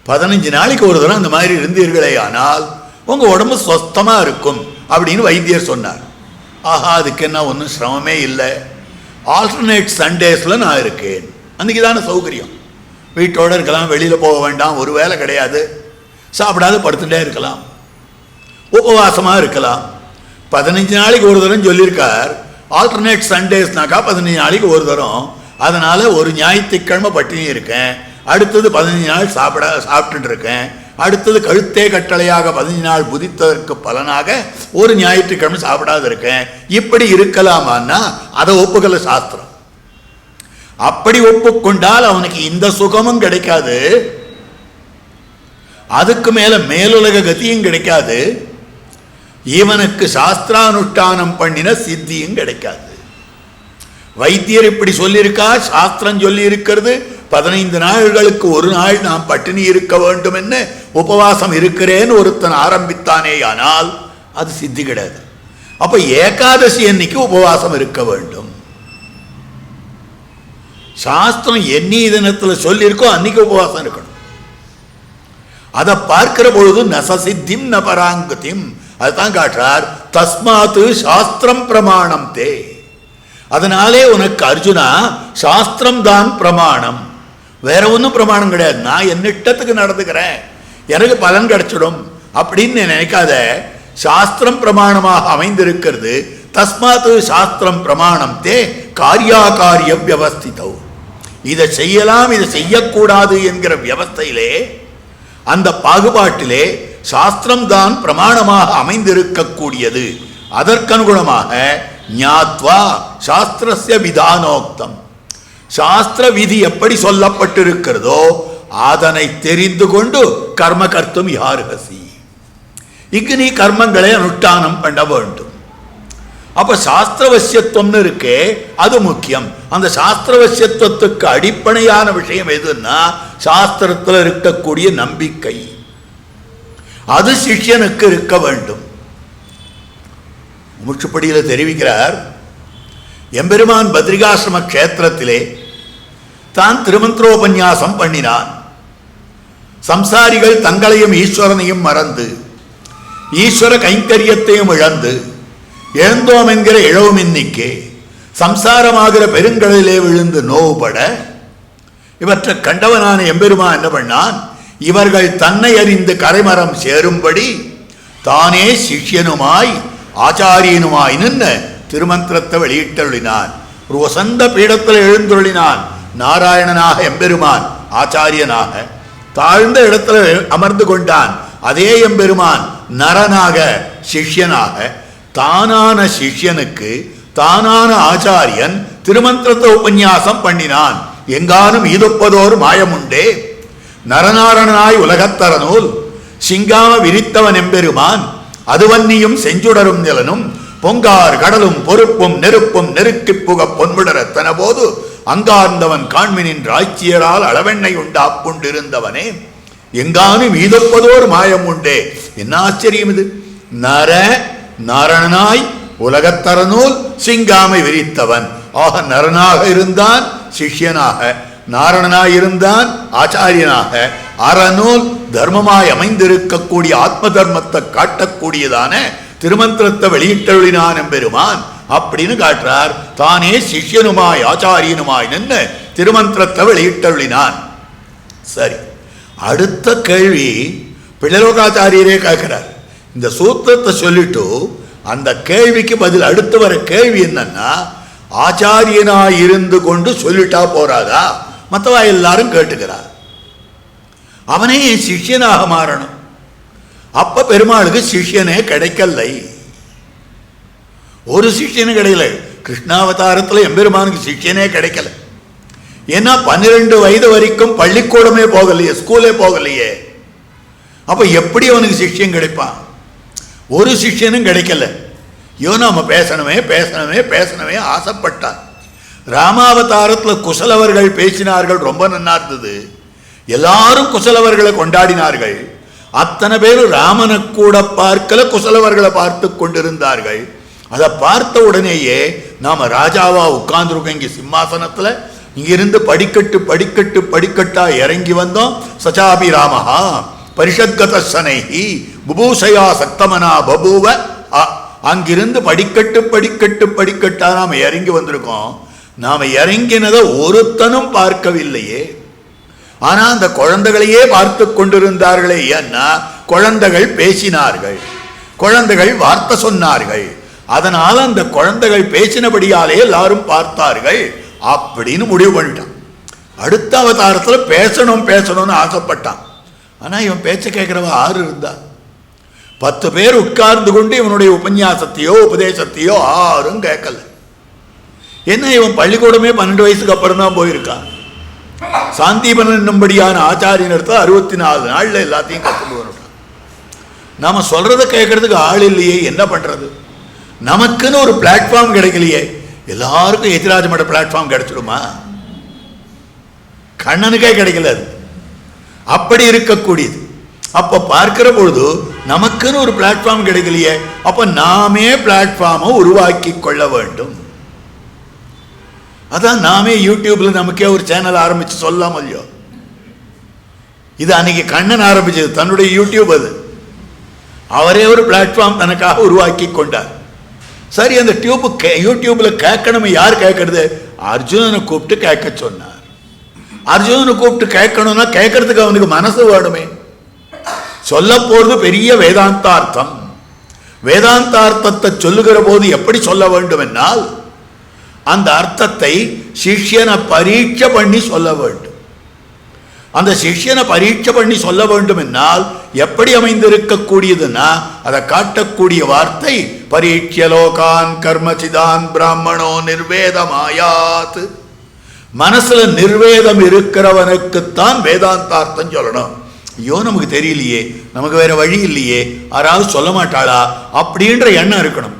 15 நாளைக்கு ஒரு தடவை அந்த மாதிரி இருந்தீர்களே ஆனால் உங்கள் உடம்பு சொஸ்தமாக இருக்கும் அப்படின்னு வைத்தியர் சொன்னார். ஆஹா, அதுக்கு என்ன ஒன்றும் சிரமமே இல்லை, ஆல்டர்னேட் சண்டேஸில் நான் இருக்கேன், அன்றைக்கி தானே சௌகரியம், வீட்டோடு இருக்கலாம், வெளியில் போக வேண்டாம், ஒரு வேலை கிடையாது, சாப்பிடாது படுத்துட்டே இருக்கலாம், உபவாசமாக இருக்கலாம். 15 நாளைக்கு ஒரு தரம் சொல்லியிருக்கார். ஆல்டர்னேட் சண்டேஸ்னாக்கா 15 நாளைக்கு ஒரு தரம். அதனால் ஒரு ஞாயிற்றுக்கிழமை பட்டினி இருக்கேன், அடுத்தது 15 நாள் சாப்பிட்டுட்டு இருக்கேன், அடுத்தது கழுத்தே கட்டளையாக 15 நாள் புதித்ததற்கு பலனாக ஒரு ஞாயிற்றுக்கிழமை சாப்பிடாது இருக்கேன். இப்படி இருக்கலாமான்னா அதை ஒப்புக்கல சாஸ்திரம். அப்படி ஒப்புக்கொண்டால் அவனுக்கு இந்த சுகமும் கிடைக்காது, அதுக்கு மேல மேலுலக கதியும் கிடைக்காது, இவனுக்கு சாஸ்திரானுஷ்டானம் பண்ணின சித்தியும் கிடைக்காது. வைத்தியர் இப்படி சொல்லியிருக்கா, சாஸ்திரம் சொல்லி இருக்கிறது 15 நாள்களுக்கு ஒரு நாள் நாம் பட்டினி இருக்க வேண்டும் என்ன உபவாசம் இருக்கிறேன்னு ஒருத்தன் ஆரம்பித்தானே, ஆனால் அது சித்தி கிடையாது. அப்ப ஏகாதசி அன்னைக்கு உபவாசம் இருக்க வேண்டும். சாஸ்திரம் என்னி தினத்தில் சொல்லியிருக்கோ அன்னைக்கு உபவாசம் இருக்கணும். அதை பார்க்கிற பொழுது நசசித்திம் ந பராங்கதிம், அதுதான் காட்டுறார். தஸ்மாத்து சாஸ்திரம் பிரமாணம் தே. அதனாலே உனக்கு அர்ஜுனா சாஸ்திரம் தான் பிரமாணம், வேற ஒன்றும் பிரமாணம் கிடையாது. நான் என்ன இஷ்டத்துக்கு நடந்துக்கிறேன், எனக்கு பலன் கிடைச்சிடும் அப்படின்னு நினைக்காத. சாஸ்திரம் பிரமாணமாக அமைந்திருக்கிறது. தஸ்மாத்து சாஸ்திரம் பிரமாணம் தே காரியாகாரிய வியவஸ்திதோ. இதை செய்யலாம் இதை செய்யக்கூடாது என்கிற வியவஸ்தையிலே, அந்த பாகுபாட்டிலே சாஸ்திரம் தான் பிரமாணமாக அமைந்திருக்கக்கூடியது. அதற்கனுகுணமாக ஞாத்வா சாஸ்திரஸ்ய விதானோக்தம், சாஸ்திர விதி எப்படி சொல்லப்பட்டிருக்கிறதோ அதனை தெரிந்து கொண்டு கர்ம கர்த்தும் யாருகசி. இங்கு நீ கர்மங்களை அனுஷ்டானம் பண்ண வேண்டும். அப்ப சாஸ்திரவசியத்துவம்னு இருக்கே அது முக்கியம். அந்த சாஸ்திரவசியத்துவத்துக்கு அடிப்படையான விஷயம் எதுன்னா சாஸ்திரத்தில் இருக்கக்கூடிய நம்பிக்கை, அது சிஷ்யனுக்கு இருக்க வேண்டும். முற்றுப்படியில் தெரிவிக்கிறார், எம்பெருமான் பத்ரிகாசிரம கஷேத்திரத்திலே தான் திருமந்திரோபன்யாசம் பண்ணினான். சம்சாரிகள் தங்களையும் ஈஸ்வரனையும் மறந்து ஈஸ்வர கைங்கரியத்தையும் எழுந்தோம் என்கிற இழவுமின்னிக்கே சம்சாரமாகிற பெருங்கடலிலே விழுந்து நோவுபட இவற்றை கண்டவனான எம்பெருமான் என்ன பண்ணான், இவர்கள் தன்னை அறிந்து கரைமரம் சேரும்படி தானே சிஷ்யனுமாய் ஆச்சாரியனுமாய் நின்று திருமந்திரத்தை வெளியிட்டருளினான். ஒரு வசந்த பீடத்தில் எழுந்துள்ளினான். நாராயணனாக எம்பெருமான் ஆச்சாரியனாக தாழ்ந்த இடத்துல அமர்ந்து கொண்டான். அதே எம்பெருமான் நரனாக சிஷ்யனாக, தானான சிஷ்யனுக்கு தானான ஆச்சாரியன் திருமந்திரத்தை உபன்யாசம் பண்ணினான். எங்கானும் ஈதுப்பதோர் மாயமுண்டே, நரநாரணனாய் உலகத்தரநூல் சிங்காம விரித்தவன் எம்பெருமான், அதுவன்னியும் செஞ்சுடரும் நிலனும் பொங்கார் கடலும் பொறுப்பும் நெருப்பும் நெருக்கி புக பொன்விடரத்தன போது அங்கார்ந்தவன் காண்மினின் ராய்ச்சியரால் அளவெண்ணை உண்டாப்புண்டிருந்தவனே, எங்கானும் ஈதப்பதோர் மாயம் உண்டே. என்ன ஆச்சரியம் இது! நர நாரணனாய் உலகத்தரநூல் சிங்காமை விரித்தவன். ஆக நரனாக இருந்தான் சிஷ்யனாக, நாரணனாய் இருந்தான் ஆச்சாரியனாக, அறநூல் தர்மமாய் அமைந்திருக்கக்கூடிய ஆத்ம தர்மத்தை காட்டக்கூடியதான திருமந்திரத்தை வெளியிட்டருளினான் எம்பெருமான் அப்படின்னு காட்டுறார். தானே சிஷ்யனுமாய் ஆச்சாரியனுமாய் நின்று திருமந்திரத்தை வெளியிட்டருளினான். சரி, அடுத்த கேள்வி பிள்ளலோகாச்சாரியரே கேட்கிறார். இந்த சூத்திரத்தை சொல்லிட்டு அந்த கேள்விக்கு பதில் அடுத்து வர கேள்வி என்னன்னா, ஆச்சாரியனாய் இருந்து கொண்டு சொல்லிட்டா போறாதா, மற்றவா எல்லாரும் கேட்டுக்கிறார், அவனே என் சிஷ்யனாக மாறணும். அப்ப பெருமாளுக்கு சிஷ்யனே கிடைக்கலை, ஒரு சிஷ்யனும் கிடைக்கல. கிருஷ்ணாவதாரத்தில் எம்பெருமானுக்கு சிஷ்யனே கிடைக்கல. ஏன்னா 12 வயது வரைக்கும் பள்ளிக்கூடமே போகலையே, ஸ்கூலே போகலையே. அப்ப எப்படி அவனுக்கு சிஷ்யன் கிடைப்பான்? ஒரு சிஷ்யனும் கிடைக்கல. நாம பேசணுமே பேசணுமே பேசணுமே ஆசைப்பட்டான். ராமாவதாரத்தில் குசலவர்கள் பேசினார்கள், ரொம்ப நன்னா இருந்தது. எல்லாரும் குசலவர்களை கொண்டாடினார்கள். அத்தனை பேரும் ராமனை கூட பார்க்கல, குசலவர்களை பார்த்து கொண்டிருந்தார்கள். அதை பார்த்த உடனேயே நாம ராஜாவா உட்கார்ந்துருக்கோம் இங்க சிம்மாசனத்துல. இங்கிருந்து படிக்கட்டு படிக்கட்டு படிக்கட்டா இறங்கி வந்தோம். சச்சாபி ராமஹா பரிஷத்கத சனைஹி புபூசையா சக்தமனா பபூவ. அங்கிருந்து படிக்கட்டு படிக்கட்டு படிக்கட்டா நாம இறங்கி வந்திருக்கோம். நாம இறங்கினதை ஒருத்தனும் பார்க்கவில்லையே. ஆனா அந்த குழந்தைகளையே பார்த்து கொண்டிருந்தார்களே. ஏன்னா குழந்தைகள் பேசினார்கள், குழந்தைகள் வார்த்தை சொன்னார்கள். அதனால அந்த குழந்தைகள் பேசினபடியாலே எல்லாரும் பார்த்தார்கள் அப்படின்னு முடிவு பண்ணிட்டான். அடுத்த அவதாரத்தில் பேசணும் பேசணும்னு ஆசைப்பட்டான். ஆனா இவன் பேச்ச கேட்கிறவ 6 இருந்தா. 10 பேர் உட்கார்ந்து கொண்டு இவனுடைய உபன்யாசத்தையோ உபதேசத்தையோ யாரும் கேட்கல. என்ன, இவன் பள்ளிக்கூடமே 12 வயசுக்கு அப்புறம் தான் போயிருக்கான். சாந்தீபன் என்னும்படியான ஆச்சாரியன் எடுத்தா 64 நாள்ல எல்லாத்தையும் கற்றுட்டு வந்துட்டான். நாம சொல்றதை கேட்கறதுக்கு ஆள் இல்லையே, என்ன பண்றது? நமக்குன்னு ஒரு பிளாட்ஃபார்ம் கிடைக்கலையே. எல்லாருக்கும் எதிராஜ மட பிளாட்ஃபார்ம் கிடைச்சிடுமா? கண்ணனுக்கே கிடைக்கல. அது அப்படி இருக்கக்கூடியது. அப்ப பார்க்கிற பொழுது நமக்குன்னு ஒரு பிளாட்ஃபார்ம் கிடைக்கலையே. அப்ப நாமே பிளாட்ஃபார்மை உருவாக்கி கொள்ள வேண்டும். அதான் நாமே யூடியூப்ல நமக்கே ஒரு சேனல் ஆரம்பிச்சு சொல்லலாம் இல்லையோ. இது அன்னைக்கு கண்ணன் ஆரம்பிச்சது, தன்னுடைய யூடியூப். அது அவரே ஒரு பிளாட்ஃபார்ம் தனக்காக உருவாக்கி கொண்டார். சரி, அந்த யூடியூப்ல கேட்கணும். யார் கேட்கறது? அர்ஜுனனை கூப்பிட்டு கேட்க சொன்னார். அர்ஜுனனை கூப்பிட்டு கேட்கணும்னா கேட்கறதுக்கு அவனுக்கு மனசு வேணுமே. சொல்ல போறது பெரிய வேதாந்தார்த்தம். வேதாந்தார்த்தத்தை சொல்லுகிற போது எப்படி சொல்ல வேண்டும் என்னால், அந்த அர்த்தத்தை சிஷ்யனை பரீட்சை பண்ணி சொல்ல வேண்டும். அந்த சிஷ்யனை பரீட்சை பண்ணி சொல்ல வேண்டும் என்னால் எப்படி அமைந்திருக்கக்கூடியதுன்னா, அதை காட்டக்கூடிய வார்த்தை பரீட்சை லோகான் கர்மசிதான் பிராமணோ நிர்வேதமாயாத். மனசுல நிர்வேதம் இருக்கிறவனுக்குத்தான் வேதாந்தார்த்தம் சொல்லணும். ஐயோ நமக்கு தெரியலையே, நமக்கு வேற வழி இல்லையே, யாராவது சொல்ல மாட்டாளா அப்படின்ற எண்ணம் இருக்கணும்.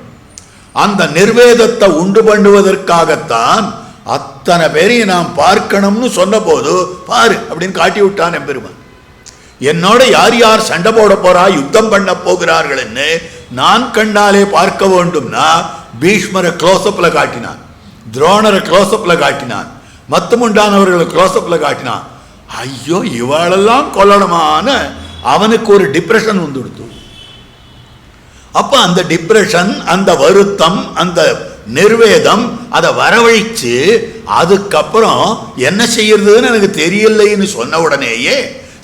அந்த நிர்வேதத்தை உண்டு பண்ணுவதற்காகத்தான் அத்தனை பேரையும் நாம் பார்க்கணும்னு சொன்ன போது பாரு அப்படின்னு காட்டி விட்டான் எம்பெருமான். என்னோட யார் யார் சண்டை போட போறா, யுத்தம் பண்ண போகிறார்கள் என்று நான் கண்டாலே பார்க்க வேண்டும்னா பீஷ்மரை க்ளோஸ்அப்ல காட்டினான், துரோணரை க்ளோஸ்அப்ல காட்டினான், மத்துமுண்டானவர்களை க்ளோஸ்அப்ல காட்டினான். ஐயோ இவாளெல்லாம் கொல்லணுமான அவனுக்கு ஒரு டிப்ரெஷன் வந்துடுத்து. அப்ப அந்த டிப்ரெஷன், அந்த வருத்தம், அந்த நிர்வேதம் அதை வரவழைச்சு அதுக்கப்புறம் என்ன செய்யறதுன்னு எனக்கு தெரியலைன்னு சொன்ன உடனேயே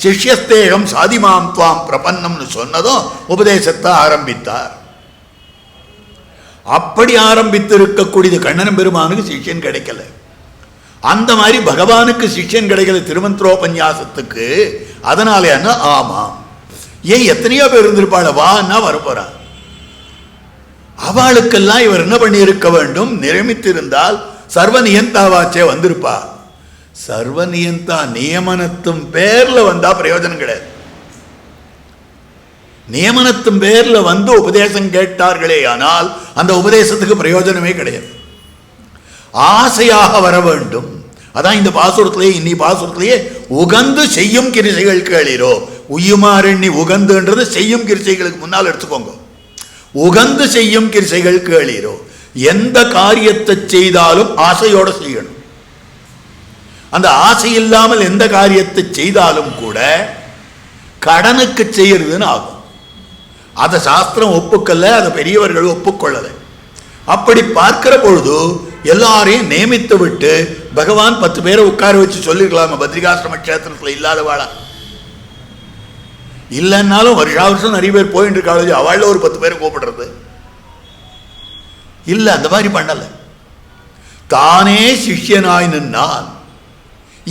சிஷ்யஸ்தேகம் சாதிமாம் துவாம் பிரபன்னம்னு சொன்னதும் உபதேசத்தை ஆரம்பித்தார். அப்படி ஆரம்பித்து இருக்கக்கூடியது கண்ணன் பெருமானுக்கு சிஷ்யன் கிடைக்கல. அந்த மாதிரி பகவானுக்கு சிஷ்யன் கிடைக்கல திருமந்திரோபன்யாசத்துக்கு. அதனால என்ன, ஆமா ஏன் எத்தனையோ பேர் இருந்திருப்பாள், வான்னா வரப்போறா. அவளுக்கெல்லாம் இவர் என்ன பண்ணி இருக்க வேண்டும், நியமித்திருந்தால் சர்வநியந்தாவாச்சே வந்திருப்பா. சர்வநியந்தா நியமனத்தும் பேர்ல வந்தா பிரயோஜனம் கிடையாது. நியமனத்தும் பேர்ல வந்து உபதேசம் கேட்டார்களே ஆனால் அந்த உபதேசத்துக்கு பிரயோஜனமே கிடையாது. ஆசையாக வர வேண்டும். அதான் இந்த பாசுரத்திலேயே, இன்னி பாசுரத்திலேயே உகந்து செய்யும் கிரிசைகள் கேளீரோ. உய்யுமாறெண்ணி உகந்துன்றது செய்யும் கிரிசைகளுக்கு முன்னால் எடுத்துக்கோங்க. உகந்து செய்யும் கிரிசைகள் கேளீரோ. எந்த காரியத்தை செய்தாலும் ஆசையோட செய்யணும். அந்த ஆசை இல்லாமல் எந்த காரியத்தை செய்தாலும் கூட கடனுக்கு செய்யறதுன்னு ஆகும். அதை சாஸ்திரம் ஒப்புக்கல்ல, அதை பெரியவர்கள் ஒப்புக்கொள்ளலை. அப்படி பார்க்கிற பொழுது எல்லாரையும் நியமித்து விட்டு பகவான் 10 பேரை உட்கார வச்சு சொல்லிருக்கலாமா, பத்ரிகாசிரம கஷேத்திரத்தில் இல்லாதவாளா? இல்லைன்னாலும் வருஷா வருஷம் நிறைய பேர் போயிட்டு இருக்காளு, அவள் ஒரு 10 பேரை கூப்பிடுறது. இல்லை, அந்த மாதிரி பண்ணல. தானே சிஷ்யனாய் நின்னான்.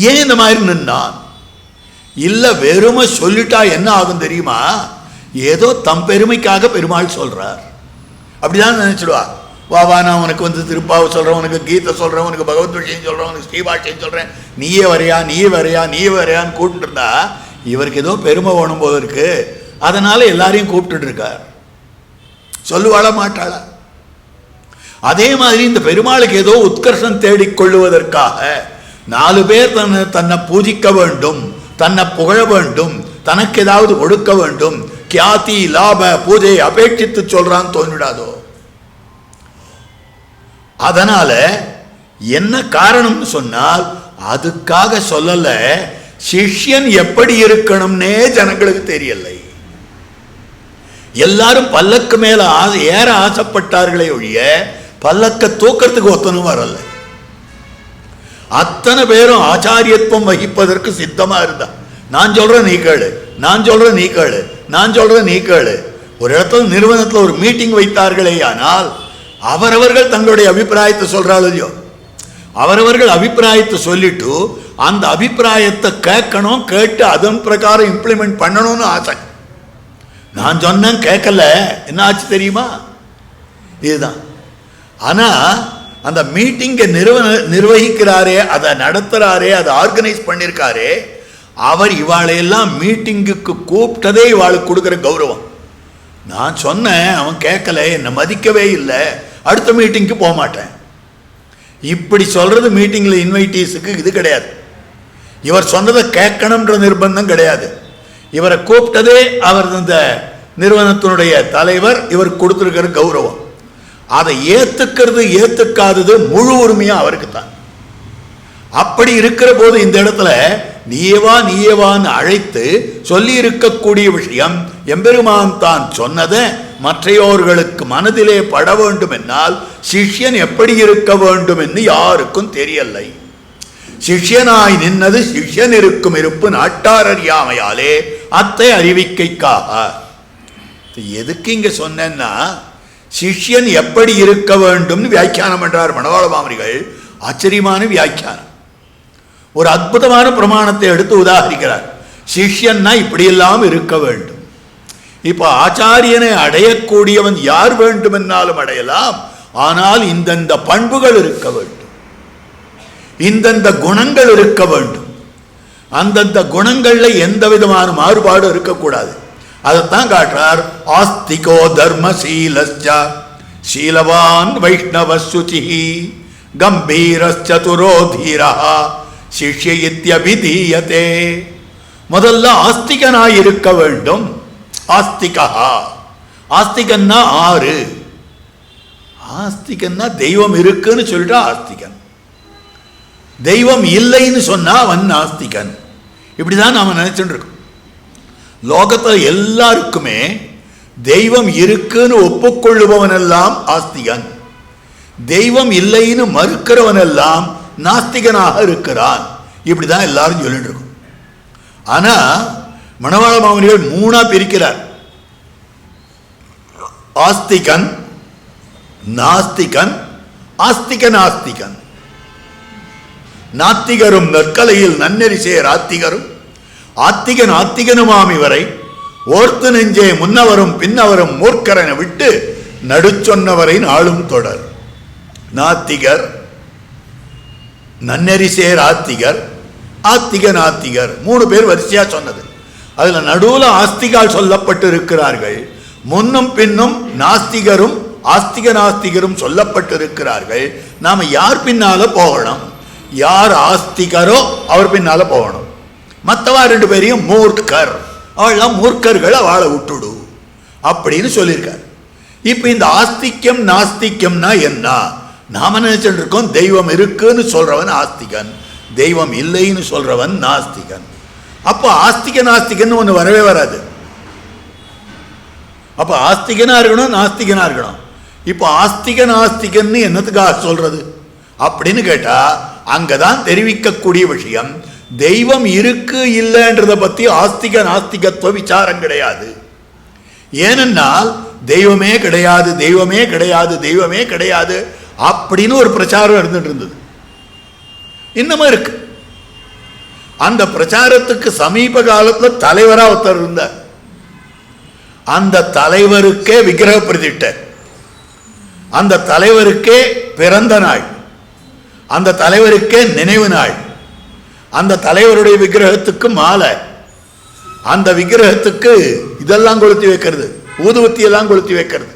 ஏன் இந்த மாதிரி நின்னான்? இல்லை, வெறுமை சொல்லிட்டா என்ன ஆகும் தெரியுமா? ஏதோ தம் பெருமைக்காக பெருமாள் சொல்றார் அப்படிதான் நினைச்சிடுவா. வா நான் உனக்கு திருப்பாவை சொல்கிறேன், உனக்கு கீதை சொல்கிறேன், உனக்கு பகவத் விஷயம் சொல்கிறேன், உனக்கு ஸ்ரீபாஷ்யம் சொல்கிறேன், நீயே வரையான்னு கூப்பிட்டு இருந்தா இவருக்கு ஏதோ பெருமை வேணும் போது இருக்கு. அதனால எல்லாரையும் கூப்பிட்டு இருக்கார். சொல்லுவாளா மாட்டாளா? அதே மாதிரி இந்த பெருமாளுக்கு ஏதோ உத்கர்ஷம் தேடிக்கொள்ளுவதற்காக 4 பேர் தன்னை பூஜிக்க வேண்டும், தன்னை புகழ வேண்டும், தனக்கு ஏதாவது கொடுக்க வேண்டும், கியாதி லாப பூஜை அபேட்சித்து சொல்றான்னு தோன்றிடாதோ? அதனால என்ன காரணம்னு சொன்னால் அதுக்காக சொல்லல. சிஷ்யன் எப்படி இருக்கணும்னே ஜனங்களுக்கு தெரியலை. எல்லாரும் பல்லக்கு மேல ஏற ஆசைப்பட்டார்களே ஒழிய பல்லக்க தூக்கிறதுக்கு ஒத்தனும் வரல. அத்தனை பேரும் ஆச்சாரியத்துவம் வகிப்பதற்கு சித்தமா இருந்தா, நான் சொல்றேன் நீ கேளு, நான் சொல்றேன் நீ கேளு, நான் சொல்றேன் நீ கேளு. ஒரு இடத்துல நிறுவனத்தில் ஒரு மீட்டிங் வைத்தார்களே, ஆனால் அவரவர்கள் தங்களுடைய அபிப்பிராயத்தை சொல்றாள் இல்லையோ, அவரவர்கள் அபிப்பிராயத்தை சொல்லிட்டு அந்த அபிப்பிராயத்தை கேட்கணும், கேட்டு அதன் பிரகாரம் இம்ப்ளிமெண்ட் பண்ணணும்னு ஆசை. நான் சொன்னேன் கேட்கல, என்ன ஆச்சு தெரியுமா? இதுதான். ஆனா அந்த மீட்டிங்கை நிர்வகிக்கிறாரே, அதை நடத்துறாரே, அதை ஆர்கனைஸ் பண்ணிருக்காரே, அவர் இவாளையெல்லாம் மீட்டிங்குக்கு கூப்பிட்டதே இவாளுக்கு கொடுக்குற கௌரவம். நான் சொன்னேன், அவன் கேட்கல, என்னை மதிக்கவே இல்லை, அடுத்த மீட்டிங்க்கு போக மாட்டேன். இப்படி சொல்றது மீட்டிங்ல இன்வைட்டீஸுக்கு இது கிடையாது. இவர் சொன்னதை கேட்கணும்ன்ற நிர்பந்தம் கிடையாது. இவரை கூப்பிட்டதே அவர் இந்த நிறுவனத்தினுடைய தலைவர், இவர் கொடுத்திருக்கிற கௌரவம். அதை ஏத்துக்கிறது ஏத்துக்காதது முழு உரிமையா அவருக்கு தான். அப்படி இருக்கிற போது இந்த இடத்துல நீயேவான்னு அழைத்து சொல்லி இருக்கக்கூடிய விஷயம் எம்பெருமான் தான் சொன்னதை மற்றையோர்களுக்கு மனதிலே பட வேண்டும் என்னால் சிஷ்யன் எப்படி இருக்க வேண்டும் என்று யாருக்கும் தெரியலை. சிஷ்யனாய் நின்னது சிஷ்யன் இருக்கும் இருப்பு நாட்டார் அறியாமையாலே அத்தை அறிவிக்கைக்காக. எதுக்கு இங்க சொன்னா, சிஷ்யன் எப்படி இருக்க வேண்டும் வியாக்கியானம் என்றார் மணவாள மாமனிகள். ஆச்சரியமான வியாக்கியானம். ஒரு அற்புதமான பிரமாணத்தை எடுத்து உதாகரிக்கிறார். சிஷ்யன்னா இப்படியெல்லாம் இருக்க வேண்டும். இப்ப ஆச்சாரியனை அடையக்கூடியவன் யார் வேண்டும் என்னாலும் அடையலாம். ஆனால் இந்தந்த பண்புகள் இருக்க வேண்டும், இந்தந்த குணங்கள் இருக்க வேண்டும். அந்தந்த குணங்கள்ல எந்த விதமான மாறுபாடு இருக்கக்கூடாது. அதைத்தான் காட்டுறார். ஆஸ்திகோ தர்மசீலஸ்ச சீலவான் வைஷ்ணவ சுச்சி கம்பீரஸ்சதுரோ தீரஹ சிஷ்ய இத்யபிதீயதே. முதல்ல ஆஸ்திகனாய் இருக்க வேண்டும். ஆஸ்திகா, ஆஸ்திகன்னா 6. ஆஸ்திகன்னா தெய்வம் இருக்குன்னு சொல்லிட்டா ஆஸ்திகன். தெய்வம் இல்லைன்னு சொன்னா அவன் நாஸ்திகன். இப்படிதான் நாம நினைச்சுட்டு இருக்கோம். லோகத்தில் எல்லாருக்குமே தெய்வம் இருக்குன்னு ஒப்புக்கொள்ளுபவன் எல்லாம் ஆஸ்திகன், தெய்வம் இல்லைன்னு மறுக்கிறவன் எல்லாம் நாஸ்திகனாக இருக்கிறான். இப்படிதான் எல்லாரும் சொல்லிட்டு இருக்கும். ஆனா மணவாள மாமனிகள் 3ஆ பிரிக்கிறார். ஆஸ்திகன், நாஸ்திகன், ஆஸ்திக நாஸ்திகன். நாத்திகரும் நற்கலையில் நன்னெறி சேர் ஆத்திகரும் ஆத்திகன் ஆத்திகனுமாமி வரை ஓர்த்து நெஞ்சே முன்னவரும் பின்னவரும் மூர்க்கரனை விட்டு நடுச்சொன்னவரை நாளும் தொடர். நாத்திகர், நன்னெறி சேர் ஆத்திகர், ஆத்திக நாத்திகர் 3 பேர் வரிசையா சொன்னது. அதுல நடுவுல ஆஸ்திகால் சொல்லப்பட்டு இருக்கிறார்கள். முன்னும் பின்னும் நாஸ்திகரும் ஆஸ்திக நாஸ்திகரும் சொல்லப்பட்டு இருக்கிறார்கள். நாம யார் பின்னால போகணும்? யார் ஆஸ்திகரோ அவர் பின்னால போகணும். மற்றவா 2 பேரையும் மூர்க்கர், அவள்லாம் மூர்க்கர்கள், அவளை விட்டுடு அப்படின்னு சொல்லியிருக்கார். இப்ப இந்த ஆஸ்திக்கம் நாஸ்திக்கம்னா என்ன? நாம நினைச்சுட்டு இருக்கோம் தெய்வம் இருக்குன்னு சொல்றவன் ஆஸ்திகன், தெய்வம் இல்லைன்னு சொல்றவன் நாஸ்திகன். அப்ப ஆஸ்திக நாஸ்திகன் ஒண்ணு வரவே வராது. அப்ப ஆஸ்திகனா இருக்கணும், நாஸ்திகனா இருக்கணும். இப்ப ஆஸ்திக நாஸ்திகன்னு என்னத்துக்காக சொல்றது அப்படின்னு கேட்டா, அங்கதான் தெரிவிக்கக்கூடிய விஷயம் தெய்வம் இருக்கு இல்லைன்றத பத்தி ஆஸ்திக நாஸ்திகத்துவ விசாரம் கிடையாது. ஏனென்றால் தெய்வமே கிடையாது, தெய்வமே கிடையாது, தெய்வமே கிடையாது அப்படின்னு ஒரு பிரச்சாரம் இருந்துட்டு இருந்தது. இன்னமும் இருக்கு. அந்த பிரச்சாரத்துக்கு சமீப காலத்தில் தலைவரா ஒருத்தர் இருந்தார். அந்த தலைவருக்கே விக்கிரக பிரதிஷ்டை, அந்த தலைவருக்கே பிறந்த நாள், அந்த தலைவருக்கே நினைவு நாள், அந்த தலைவருடைய விக்கிரகத்துக்கு மாலை, அந்த விக்கிரகத்துக்கு இதெல்லாம் கொளுத்தி வைக்கிறது, ஊதுபத்தி எல்லாம் கொளுத்தி வைக்கிறது,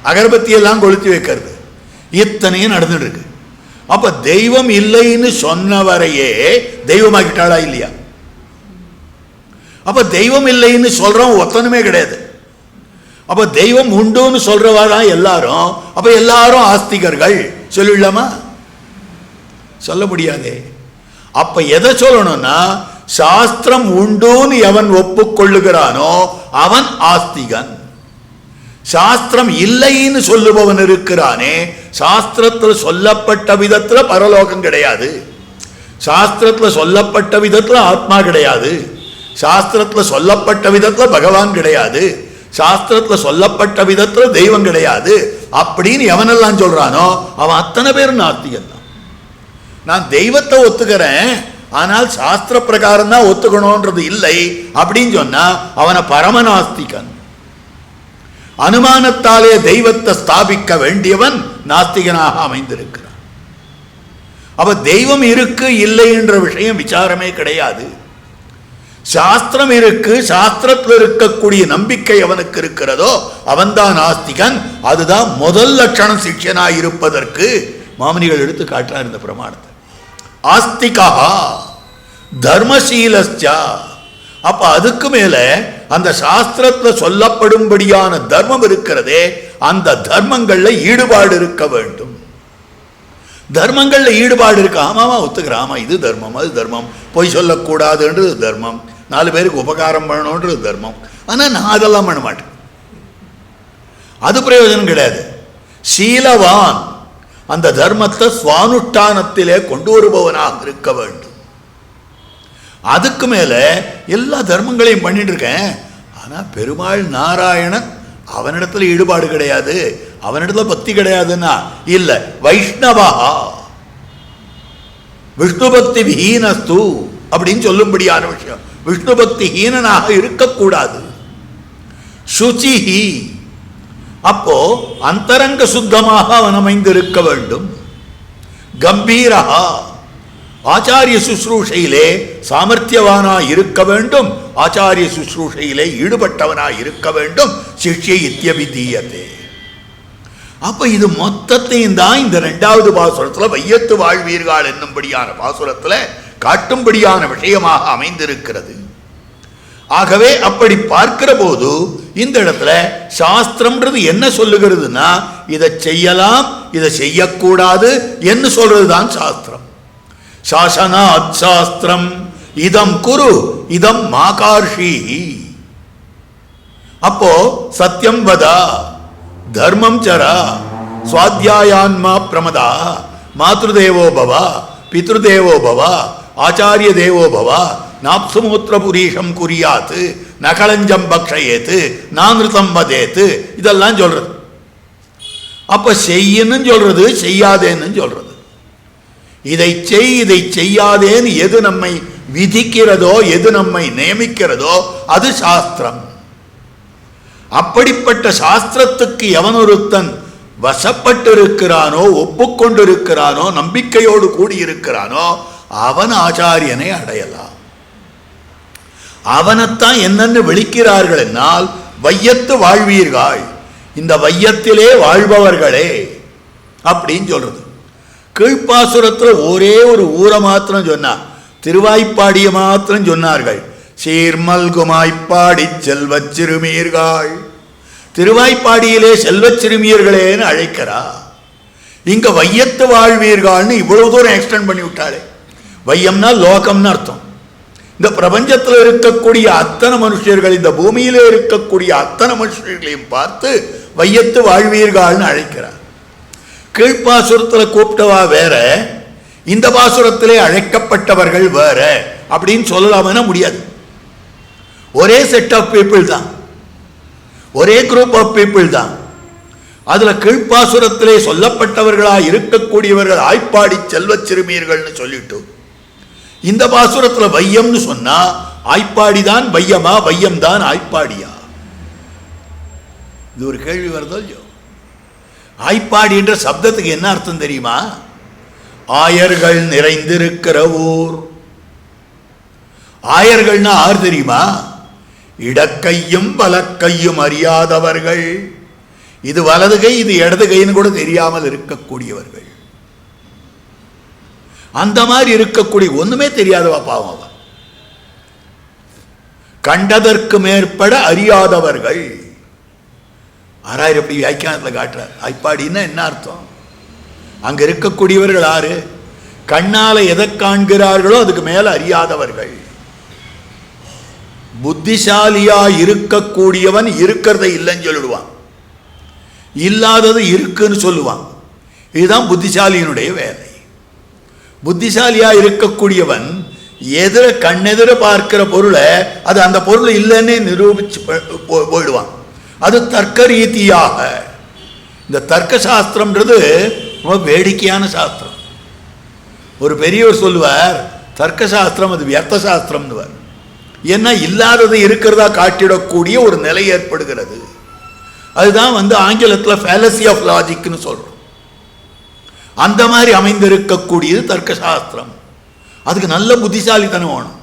அகர்பத்தி எல்லாம் கொளுத்தி வைக்கிறது, இத்தனையும் நடந்துட்டு இருக்கு. அப்ப தெய்வம் இல்லைன்னு சொன்னவரையே தெய்வமாக்கிட்டாளா இல்லையா? அப்ப தெய்வம் இல்லைன்னு சொல்றோம் ஒத்தனுமே கிடையாது. அப்ப தெய்வம் உண்டுன்னு சொல்றவாதான் எல்லாரும். அப்ப எல்லாரும் ஆஸ்திகர்கள் சொல்லிடலாமா? சொல்ல முடியாதே. அப்ப எதை சொல்லணும்னா, சாஸ்திரம் உண்டுன்னு எவன் ஒப்புக்கொள்ளுகிறானோ அவன் ஆஸ்திகன். சாஸ்திரம் இல்லைன்னு சொல்லுபவன் இருக்கிறானே, சாஸ்திரத்தில் சொல்லப்பட்ட விதத்துல பரலோகம் கிடையாது, சாஸ்திரத்தில் சொல்லப்பட்ட விதத்துல ஆத்மா கிடையாது, சாஸ்திரத்தில் சொல்லப்பட்ட விதத்துல பகவான் கிடையாது, சாஸ்திரத்தில் சொல்லப்பட்ட விதத்துல தெய்வம் கிடையாது அப்படின்னு எவனெல்லாம் சொல்றானோ அவன் அத்தனை பேரும் நாஸ்திகன் தான். நான் தெய்வத்தை ஒத்துக்கிறேன், ஆனால் சாஸ்திர பிரகாரம் தான் ஒத்துக்கணும்ன்றது இல்லை அப்படின்னு சொன்னா அவனை பரமநாஸ்திகன். அனுமானத்தாலே தெய்வத்தை ஸ்தாபிக்க வேண்டியவன் நாஸ்திகனாக அமைந்திருக்கிறான். அப்ப தெய்வம் இருக்கு இல்லை என்ற விஷயம் விசாரமே கிடையாது. சாஸ்திரம் இருக்கு, சாஸ்திரத்தில் இருக்கக்கூடிய நம்பிக்கை அவனுக்கு இருக்கிறதோ அவன்தான் நாஸ்திகன். அதுதான் முதல் லட்சணம் சிஷ்யனாய் இருப்பதற்கு மாமனிகள் எடுத்து காட்டுறார் இந்த பிரமாணத்தை. ஆஸ்திகா தர்மசீலஸ்சா. அப்ப அதுக்கு மேல அந்த சாஸ்திரத்தில் சொல்லப்படும்படியான தர்மம் இருக்கிறதே, அந்த தர்மங்கள்ல ஈடுபாடு இருக்க வேண்டும். தர்மங்கள்ல ஈடுபாடு இருக்கு. ஆமாமா ஒத்துக்கிறேன், ஆமா இது தர்மம், அது தர்மம், பொய் சொல்லக்கூடாதுன்றது தர்மம், 4 பேருக்கு உபகாரம் பண்ணணுன்றது தர்மம். ஆனா நான் அதெல்லாம் பண்ண மாட்டேன், அது பிரயோஜனம் கிடையாது. சீலவான் அந்த தர்மத்தை சுவானுஷ்டானத்திலே கொண்டு வருபவனாக இருக்க வேண்டும். அதுக்கு மேல எல்லா தர்மங்களையும் பண்ணிட்டு இருக்கேன், ஆனா பெருமாள் நாராயணன் அவனிடத்துல ஈடுபாடு கிடையாது, அவனிடத்துல பக்தி கிடையாதுன்னா இல்ல. வைஷ்ணவா விஷ்ணு பக்தி விஹீனஸ்து அப்படின்னு சொல்லும்படியான விஷயம். விஷ்ணு பக்தி ஹீனனாக இருக்கக்கூடாது. சுச்சிஹி, அப்போ அந்தரங்க சுத்தமாக அவன் அமைந்திருக்க வேண்டும். கம்பீரா, ஆச்சாரிய சுশ্রூஷையிலே சாமர்த்தியவானாய் இருக்க வேண்டும், ஆச்சாரிய சுশ্রூஷையிலே ஈடுபட்டவனாய் இருக்க வேண்டும். சிஷ்ய இத்யபிதீயதே. அப்ப இது மொத்தத்தையும் தான் இந்த 2வது பாசுரத்துல வையத்து வாழ்வீர்கள் என்னும்படியான பாசுரத்துல காட்டும்படியான விஷயமாக அமைந்திருக்கிறது. ஆகவே அப்படி பார்க்கிற போது இந்த இடத்துல சாஸ்திரம்ன்றது என்ன சொல்லுகிறதுனா, இதை செய்யலாம் இதை செய்யக்கூடாது என்று சொல்றதுதான் சாஸ்திரம். சாசனாத் சாஸ்திரம் இதம் குரு இதம் மாகார்ஷி. அப்போ சத்தியம் வதா, தர்மம் சரா, சுவாத்தியாயான்மா பிரமதா, மாத்ருதேவோ பவ, பித்ருதேவோ பவ, ஆச்சாரிய தேவோ பவ, நாப்சுமூத்திர புரீஷம் குறியாத்து, நகலஞ்சம் பக்ஷயேத்து, நானிருத்தம் வதேத்து, இதெல்லாம் சொல்றது. அப்ப செய்யன்னு சொல்றது, செய்யாதேன்னு சொல்றது. இதை செய் இதை செய்யாதேன்னு எது நம்மை விதிக்கிறதோ, எது நம்மை நியமிக்கிறதோ அது சாஸ்திரம். அப்படிப்பட்ட சாஸ்திரத்துக்கு எவனொருத்தன் வசப்பட்டிருக்கிறானோ, ஒப்புக்கொண்டிருக்கிறானோ, நம்பிக்கையோடு கூடியிருக்கிறானோ அவன் ஆச்சாரியனை அடையலாம். அவனைத்தான் என்னன்னு விളിக்கிறார்கள் என்னால் வையத்து வாழ்வீர்கள், இந்த வையத்திலே வாழ்பவர்களே அப்படின்னு சொல்றது. கீழ்ப்பாசுரத்தில் ஒரே ஒரு ஊரை மாத்திரம் சொன்னார், திருவாய்ப்பாடிய மாத்திரம் சொன்னார்கள். சீர்மல்குமாய்ப்பாடி செல்வச் சிறுமியர்கள், திருவாய்ப்பாடியிலே செல்வச் சிறுமியர்களேன்னு அழைக்கிறா. இங்க வையத்து வாழ்வீர்கள்னு இவ்வளவு தூரம் எக்ஸ்டெண்ட் பண்ணி விட்டாளே. வையம்னா லோகம்னு அர்த்தம். இந்த பிரபஞ்சத்தில் இருக்கக்கூடிய அத்தனை மனுஷர்கள், இந்த பூமியிலே இருக்கக்கூடிய அத்தனை மனுஷர்களையும் பார்த்து வையத்து வாழ்வீர்கள்னு அழைக்கிறார். கீழ்ப்பாசுரத்தில் கூப்பிட்டவா வேற, இந்த பாசுரத்திலே அழைக்கப்பட்டவர்கள் வேற அப்படின்னு சொல்லலாம்னா முடியாது. ஒரே செட் ஆஃப் பீப்புள் தான், ஒரே குரூப் ஆஃப் பீப்புள் தான். அதுல கீழ்ப்பாசுரத்திலே சொல்லப்பட்டவர்களா இருக்கக்கூடியவர்கள் ஆய்ப்பாடி செல்வச் சிறுமியர்கள்னு சொல்லிட்டு, இந்த பாசுரத்துல வையம்னு சொன்னா ஆய்ப்பாடி தான் வையமா, வையம் தான் ஆய்ப்பாடியா? இது ஒரு கேள்வி வருதோ இல்லையோ? ஆய்ப்பாடி என்ற சப்தத்துக்கு என்ன அர்த்தம் தெரியுமா? ஆயர்கள் நிறைந்திருக்கிற ஊர். ஆயர்கள்னா ஆறு தெரியுமா? இடக்கையும் வலக்கையும் அறியாதவர்கள். இது வலது கை, இது இடது கைன்னு கூட தெரியாமல் இருக்கக்கூடியவர்கள். அந்த மாதிரி இருக்கக்கூடிய ஒண்ணுமே தெரியாதவா பாவம் அவ. கண்டதற்கு மேற்பட அறியாதவர்கள். ஆறாயிரம் எப்படி வியாக்கியானத்தில் காட்டுறார். ஆய்ப்பாடின்னா என்ன அர்த்தம்? அங்க இருக்கக்கூடியவர்கள் ஆறு? கண்ணால எதை காண்கிறார்களோ அதுக்கு மேல அறியாதவர்கள். புத்திசாலியா இருக்கக்கூடியவன் இருக்கிறதை இல்லைன்னு சொல்லிடுவான், இல்லாதது இருக்குன்னு சொல்லுவான். இதுதான் புத்திசாலியினுடைய வேலை. புத்திசாலியா இருக்கக்கூடியவன் எதிர கண்ணெதிர பார்க்கிற பொருளை அது அந்த பொருள் இல்லைன்னு நிரூபிச்சு போயிடுவான். அது தர்க்க ரீதியாக. இந்த தர்க்க சாஸ்திரம்ன்றது ரொம்ப வேடிக்கையான சாஸ்திரம். ஒரு பெரியவர் சொல்லுவார், தர்க்க சாஸ்திரம் அது வியர்த்த சாஸ்திரம்னுவார். ஏன்னா இல்லாதது இருக்கிறதா காட்டிடக்கூடிய ஒரு நிலை ஏற்படுகிறது. அதுதான் ஆங்கிலத்தில் ஃபேலசி ஆஃப் லாஜிக்னு சொல்றோம். அந்த மாதிரி அமைந்திருக்கக்கூடியது தர்க்க சாஸ்திரம். அதுக்கு நல்ல புத்திசாலித்தனம் வேணும்.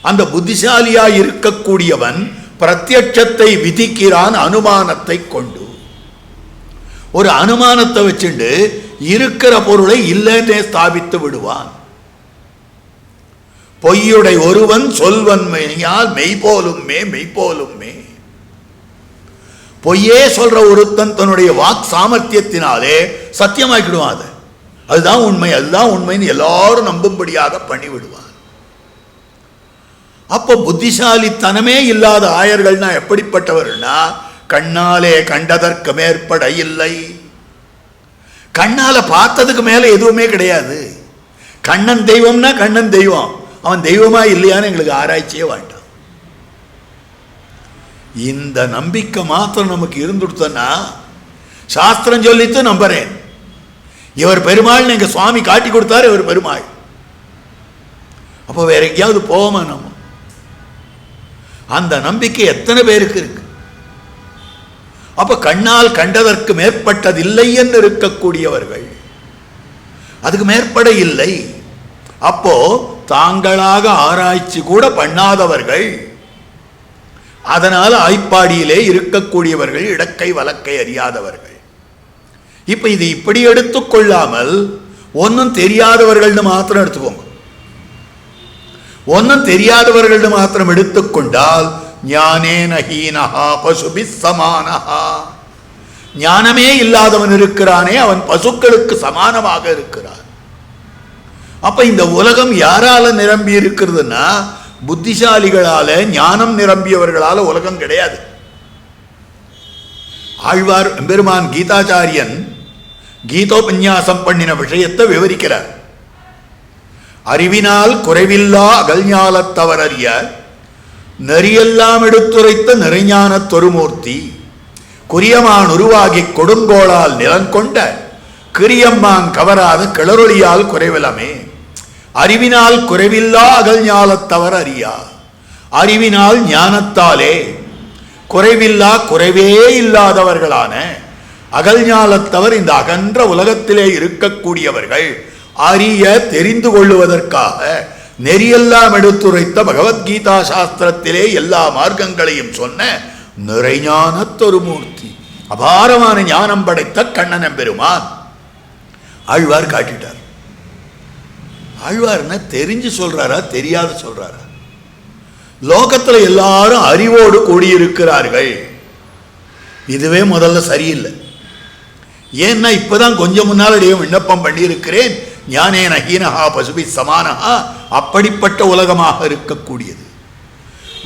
அந்த புத்திசாலியா இருக்கக்கூடியவன் பிரத்யட்சத்தை விதிக்கிறான் அனுமானத்தை கொண்டு. ஒரு அனுமானத்தை வச்சுண்டு இருக்கிற பொருளை இல்லைன்னே ஸ்தாபித்து விடுவான். பொய்யுடை ஒருவன் சொல்வன் மெய்போலுமே மெய்போலுமே. பொய்யே சொல்ற ஒருத்தன் தன்னுடைய வாக் சாமர்த்தியத்தினாலே சத்தியமாக்கிடுவான். அதுதான் உண்மை, அதுதான் உண்மைன்னு எல்லாரும் நம்பும்படியாக பண்ணிவிடுவான். அப்போ புத்திசாலித்தனமே இல்லாத ஆயர்கள்னா எப்படிப்பட்டவர்கள்னா, கண்ணாலே கண்டதற்கு மேற்பட இல்லை. கண்ணால பார்த்ததுக்கு மேல எதுவுமே கிடையாது. கண்ணன் தெய்வம்னா கண்ணன் தெய்வம், அவன் தெய்வமா இல்லையான்னு எங்களுக்கு ஆராய்ச்சியே வேண்டாம். இந்த நம்பிக்கை மாத்திரம் நமக்கு இருந்துடுத்தோன்னா, சாஸ்திரம் சொல்லித்து நம்புறேன், இவர் பெருமாள் எங்க சுவாமி காட்டி கொடுத்தாரு, இவர் பெருமாள். அப்போ வேற எங்கேயாவது போவோமா நம்ம? அந்த நம்பிக்கை எத்தனை பேருக்கு இருக்கு? அப்ப கண்ணால் கண்டதற்கு மேற்பட்டதில்லை என்று இருக்கக்கூடியவர்கள், அதுக்கு மேற்பட இல்லை. அப்போ தாங்களாக ஆராய்ச்சி கூட பண்ணாதவர்கள், அதனால ஆய்ப்பாடியிலே இருக்கக்கூடியவர்கள் இடக்கை வலக்கை அறியாதவர்கள். இப்ப இது இப்படி எடுத்துக்கொள்ளாமல் ஒன்னும் தெரியாதவர்கள்னு மாத்திரம் எடுத்துக்கோங்க. ஒன்னும் தெரியாதவர்கள் மாத்திரம் எடுத்துக்கொண்டால் ஞானேன ஹீனஹா பசுபி சமானஹா. ஞானமே இல்லாதவன் இருக்கிறானே, அவன் பசுக்களுக்கு சமானமாக இருக்கிறான். அப்ப இந்த உலகம் யாரால நிரம்பி இருக்கிறதுன்னா, புத்திசாலிகளால, ஞானம் நிரம்பியவர்களால உலகம் கிடையாது. ஆழ்வார் பெருமான் கீதாச்சாரியன் கீதோபன்யாசம் பண்ணின விஷயத்தை விவரிக்கிறார். அறிவினால் குறைவில்லா அகல்ஞாலத்தவர் அறிய நெறியெல்லாம் எடுத்துரைத்த நிறைஞான தொருமூர்த்தி குறியமான் உருவாகி கொடுங்கோளால் நிலங்கொண்ட கிரியம்மான் கவராத கிளறொளியால் குறைவிலமே. அறிவினால் குறைவில்லா அகல்ஞாலத்தவர் அறியா. அறிவினால் ஞானத்தாலே குறைவில்லா குறைவே இல்லாதவர்களான அகல்ஞாலத்தவர் இந்த அகன்ற உலகத்திலே இருக்கக்கூடியவர்கள் அறிய தெரிந்து கொள்ளுவதற்காக நெறியெல்லாம் எடுத்துரைத்த பகவத்கீதா சாஸ்திரத்திலே எல்லா மார்க்கங்களையும் சொன்ன நிறைஞானத்தொரு மூர்த்தி, அபாரமான ஞானம் படைத்த கண்ணன் பெருமான் ஆழ்வார் காட்டிட்டார். ஆழ்வார்னா தெரிஞ்சு சொல்றாரா தெரியாத சொல்றாரா? லோகத்துல எல்லாரும் அறிவோடு கூடியிருக்கிறார்கள். இதுவே முதல்ல சரியில்லை. ஏன்னா இப்பதான் கொஞ்சம் முன்னாலேயே விண்ணப்பம் பண்ணி இருக்கிறேன், ஞானேன ஹீனஹா பசுபி சமானஹா. அப்படிப்பட்ட உலகமாக இருக்கக்கூடியது.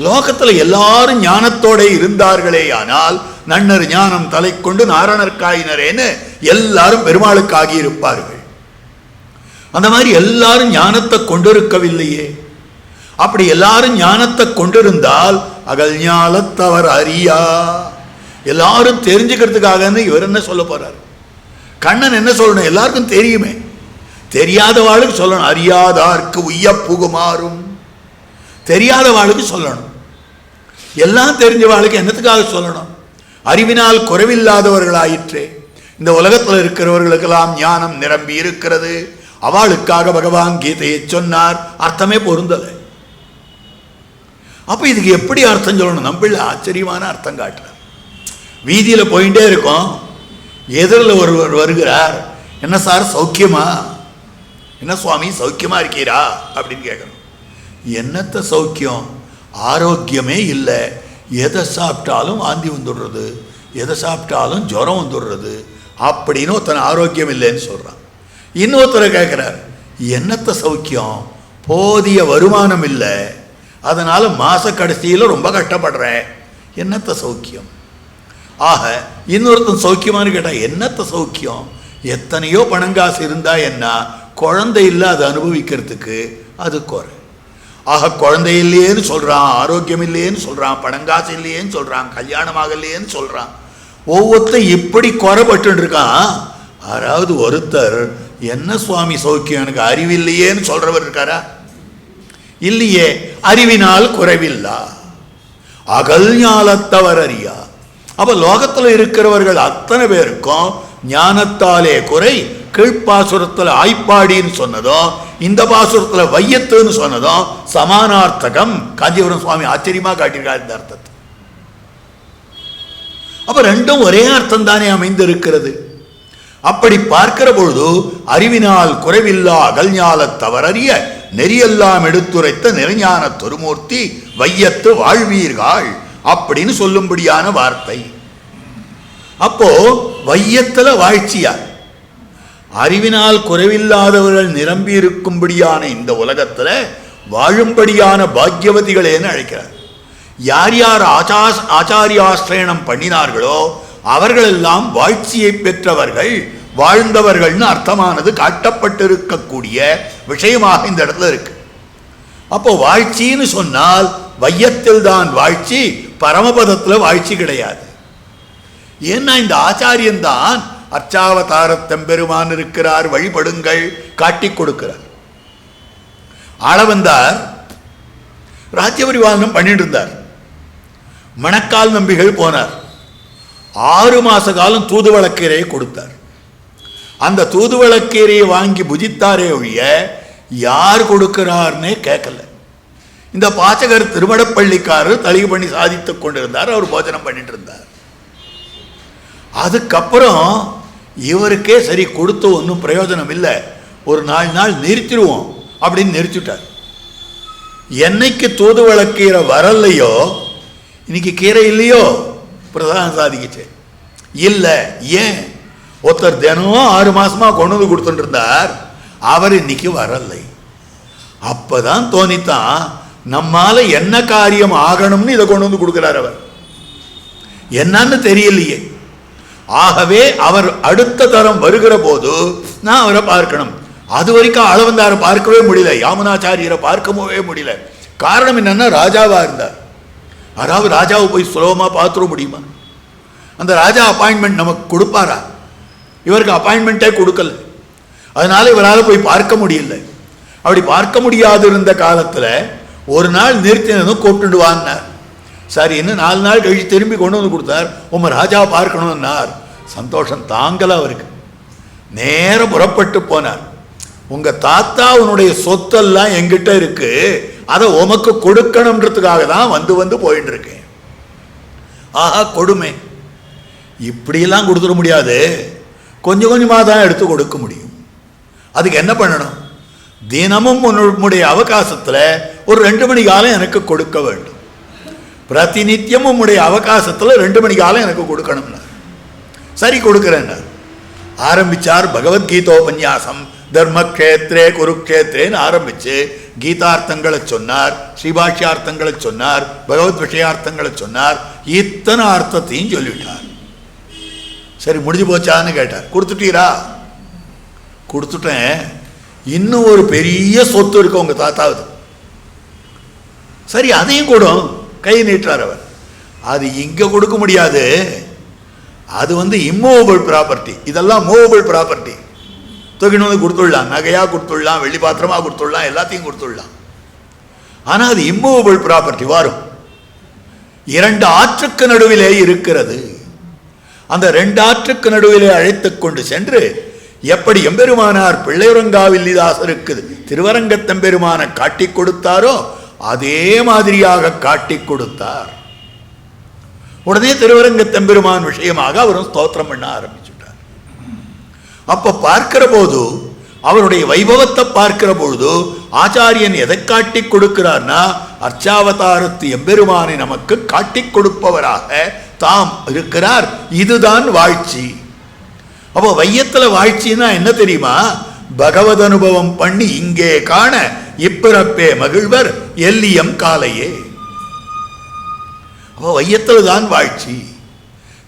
லோகத்துல எல்லாரும் ஞானத்தோட இருந்தார்களே, ஆனால் நன்னர் ஞானம் தலை கொண்டு நாரணர் காயினரேன்னு எல்லாரும் பெருமாளுக்காகி இருப்பார்கள். அந்த மாதிரி எல்லாரும் ஞானத்தை கொண்டிருக்கவில்லையே. அப்படி எல்லாரும் ஞானத்தை கொண்டிருந்தால் அகல் ஞாலத்தவர் அறியா. எல்லாரும் தெரிஞ்சுக்கிறதுக்காகன்னு இவர் என்ன சொல்ல போறார்? கண்ணன் என்ன சொல்லணும்? எல்லாருக்கும் தெரியுமே, தெரியாதவாளுக்கு சொல்லணும். அறியாதார்க்கு உய்ய புகுமாறும், தெரியாதவாளுக்கு சொல்லணும். எல்லாம் தெரிஞ்சவாளுக்கு என்னத்துக்காக சொல்லணும்? அறிவினால் குறைவில்லாதவர்களாயிற்றே. இந்த உலகத்தில் இருக்கிறவர்களுக்கெல்லாம் ஞானம் நிரம்பி இருக்கிறது, அவளுக்காக பகவான் கீதையை சொன்னார். அர்த்தமே பொருந்தலை. அப்ப இதுக்கு எப்படி அர்த்தம் சொல்லணும்? நம்மள ஆச்சரியமான அர்த்தம் காட்டுறார். வீதியில போயிட்டே இருக்கோம், எதிரில் ஒருவர் வருகிறார். என்ன சார் சௌக்கியமா? என்ன சுவாமி சௌக்கியமா இருக்கீரா அப்படின்னு கேட்கணும். என்னத்த சௌக்கியம்? ஆரோக்கியமே இல்லை. எதை சாப்பிட்டாலும் வாந்தி வந்துடுறது, எதை சாப்பிட்டாலும் ஜுரம் வந்துடுறது அப்படின்னு ஒருத்தன் ஆரோக்கியம் இல்லைன்னு சொல்றான். இன்னொருத்தரை கேட்கிறார், என்னத்த சௌக்கியம்? போதிய வருமானம் இல்லை, அதனால மாச கடைசியில் ரொம்ப கஷ்டப்படுறேன். என்னத்த சௌக்கியம்? ஆக இன்னொருத்தன் சௌக்கியமானு கேட்டா என்னத்த சௌக்கியம்? எத்தனையோ பணங்காசு இருந்தா என்ன, குழந்தை இல்லை அதை அனுபவிக்கிறதுக்கு அது குறை. ஆக குழந்தை இல்லையேன்னு சொல்றான், ஆரோக்கியம் இல்லையேன்னு சொல்றான், பணங்காசு இல்லையேன்னு சொல்றான், கல்யாணம் ஆகலையேன்னு சொல்றான். ஒவ்வொருத்தர் இப்படி குறைபட்டு இருக்கான். யாராவது ஒருத்தர் என்ன சுவாமி சௌக்கியம், எனக்கு அறிவில்லையேன்னு சொல்றவர் இருக்காரா? இல்லையே. அறிவினால் குறைவில்லா, அகல் ஞானத்தவர் அறியா. அப்ப லோகத்துல இருக்கிறவர்கள் அத்தனை பேருக்கும் ஞானத்தாலே குறை. கீழ்ப்பாசுரத்துல ஆய்ப்பாடின்னு சொன்னதும் இந்த பாசுரத்துல வையத்துன்னு சொன்னதும் சமானார்த்தகம். காஞ்சிபுரம் சுவாமி ஆச்சரியமா காட்டியிருக்கார் இந்த அர்த்தத்தை. அப்ப ரெண்டும் ஒரே அர்த்தம் தானே அமைந்திருக்கிறது. அப்படி பார்க்கிற பொழுது அறிவினால் குறைவில்லா அகல்ஞாலத்தவர் அறிய நெறியெல்லாம் எடுத்துரைத்த நிறைஞான தொருமூர்த்தி வையத்து வாழ்வீர்கள் அப்படின்னு சொல்லும்படியான வார்த்தை. அப்போ வையத்துல வாழ்ச்சியா, அறிவினால் குறைவில்லாதவர்கள் நிரம்பி இருக்கும்படியான இந்த உலகத்துல வாழும்படியான பாக்யவதிகளேன்னு அழைக்கிறார். யார் யார் ஆச்சாரியாஸ்ரயணம் பண்ணினார்களோ அவர்களெல்லாம் வாழ்ச்சியை பெற்றவர்கள், வாழ்ந்தவர்கள்னு அர்த்தமானது காட்டப்பட்டிருக்கக்கூடிய விஷயமாக இந்த இடத்துல இருக்கு. அப்போ வாழ்ச்சின்னு சொன்னால் வையத்தில் தான் வாழ்ச்சி, பரமபதத்துல வாழ்ச்சி கிடையாது. ஏன்னா இந்த ஆச்சாரியன் தான் அர்ச்சாவதாரத்தெம்பெருமான் இருக்கிறார், வழிபடுங்கள் காட்டி கொடுக்கிறார். ஆளவந்தார் ராஜ்ய பரிபாலனம் பண்ணிட்டு இருந்தார். மணக்கால் நம்பிகள் போனார். 6 மாச காலம் தூதுவளக்கீரையை கொடுத்தார். அந்த தூதுவளக்கீரையை வாங்கி புஜித்தாரே ஒழிய யார் கொடுக்கிறார்னே கேட்கல. இந்த பாச்சகர் திருமடப்பள்ளிக்காரர் தளிகை பண்ணி சாதித்துக் கொண்டிருந்தார். அவர் போஜனம் பண்ணிட்டு இருந்தார். அதுக்கப்புறம் இவருக்கே சரி கொடுத்து ஒன்றும் பிரயோஜனம் இல்லை, ஒரு 4 நாள் நிறுத்திடுவோம் அப்படின்னு நிறுத்திட்டார். என்னைக்கு தூதுவளக்கீரை வரலையோ, இன்னைக்கு கீரை இல்லையோ, பிரதானம் சாதிக்கிச்சு இல்லை. ஏன்? ஒருத்தர் தினம் 6 மாசமா கொண்டு வந்து கொடுத்துட்டு இருந்தார், அவர் இன்னைக்கு வரலை. அப்பதான் தோணித்தான், நம்மால என்ன காரியம் ஆகணும்னு இதை கொண்டு வந்து கொடுக்கிறார். அவர் என்னன்னு தெரியலையே. ஆகவே அவர் அடுத்த தரம் வருகிற போது நான் அவரை பார்க்கணும். அது வரைக்கும் ஆளவந்தாரை பார்க்கவே முடியல, யாமுனாச்சாரியரை பார்க்கவே முடியல. காரணம் என்னன்னா ராஜாவா இருந்தார். அதாவது ராஜாவை போய் சுலபமா பார்த்துட முடியுமா? அந்த ராஜா அப்பாயின்மெண்ட் நமக்கு கொடுப்பாரா? இவருக்கு அப்பாயின்மெண்ட்டே கொடுக்கல. அதனால இவரால் போய் பார்க்க முடியல. அப்படி பார்க்க முடியாது இருந்த காலத்துல ஒரு நாள் நிறுத்தினதும் கூப்பிட்டு வாங்கினார். சரி, இன்னும் 4 நாள் கழிச்சு திரும்பி கொண்டு வந்து கொடுத்தார். உங்க ராஜாவை பார்க்கணும்னார். சந்தோஷம் தாங்கல அவருக்கு. நேரம் புறப்பட்டு போனார். உங்க தாத்தா உன்னுடைய சொத்தெல்லாம் எங்கிட்ட இருக்கு, அதை உமக்கு கொடுக்கணும்ன்றதுக்காக தான் வந்து வந்து போயிட்டு இருக்கேன். ஆஹா கொடுமை, இப்படியெல்லாம் கொடுத்துட முடியாது, கொஞ்சம் கொஞ்சமாக தான் எடுத்து கொடுக்க முடியும். அதுக்கு என்ன பண்ணணும்? தினமும் உன்னுடைய அவகாசத்தில் ஒரு 2 மணி காலம் எனக்கு கொடுக்க வேண்டும். பிரதிநித்தியம் உன்னுடைய அவகாசத்தில் 2 மணி காலம் எனக்கு கொடுக்கணும்னா சரி கொடுக்குறேன். ஆரம்பிச்சார் பகவத்கீதோபன்யாசம். தர்மக்ஷேத்ரே குருக்ஷேத்ரேன்னு ஆரம்பிச்சு கீதார்த்தங்களை சொன்னார், ஸ்ரீபாஷ்யார்த்தங்களை சொன்னார், பகவத் விஷயார்த்தங்களை சொன்னார். இத்தனை அர்த்தத்தையும் சொல்லிவிட்டார். சரி முடிஞ்சு போச்சான்னு கேட்டார். கொடுத்துட்டீரா? கொடுத்துட்டேன். இன்னும் ஒரு பெரிய சொத்து இருக்கு உங்க தாத்தாவது. சரி அதையும் கொடும். கை நீட்டார் அவர். அது இங்க கொடுக்க முடியாது, அது இம்மூவபிள் ப்ராப்பர்ட்டி. இதெல்லாம் மூவபிள் ப்ராப்பர்ட்டி. தூக்கிட்டு வந்து கொடுத்துடலாம், நகையாக கொடுத்துடலாம், வெள்ளி பாத்திரமாக கொடுத்துடலாம், எல்லாத்தையும் கொடுத்துடலாம். ஆனால் அது இம்மூவபிள் ப்ராப்பர்ட்டி வரும். 2 ஆற்றுக்கு நடுவிலே இருக்கிறது. அந்த 2 ஆற்றுக்கு நடுவிலே அழைத்து கொண்டு சென்று எப்படி எம்பெருமானார் பிள்ளையுறங்காவில்லிதாசருக்கு திருவரங்கத்தெம்பெருமான காட்டி கொடுத்தாரோ அதே மாதிரியாக காட்டி கொடுத்தார். உடனே திருவரங்கத்தெம்பெருமான் விஷயமாக அவரும் ஸ்தோத்திரம் பண்ண ஆரம்பிச்சுட்டார். அப்ப பார்க்கிற போது அவருடைய வைபவத்தை பார்க்கிற பொழுது ஆச்சாரியன் எதை காட்டி கொடுக்கிறார்னா அர்ச்சாவதாரத்து எம்பெருமானை நமக்கு காட்டி கொடுப்பவராக தாம் இருக்கிறார். இதுதான் வாழ்ச்சி. அப்போ வையத்துல வாழ்ச்சின்னா என்ன தெரியுமா? பகவத் அனுபவம் பண்ணி இங்கே காண இப்பிறப்பே மகிழ்வர் எல்லியம் காலையே. அப்போ வையத்தில் தான் வாழ்ச்சி.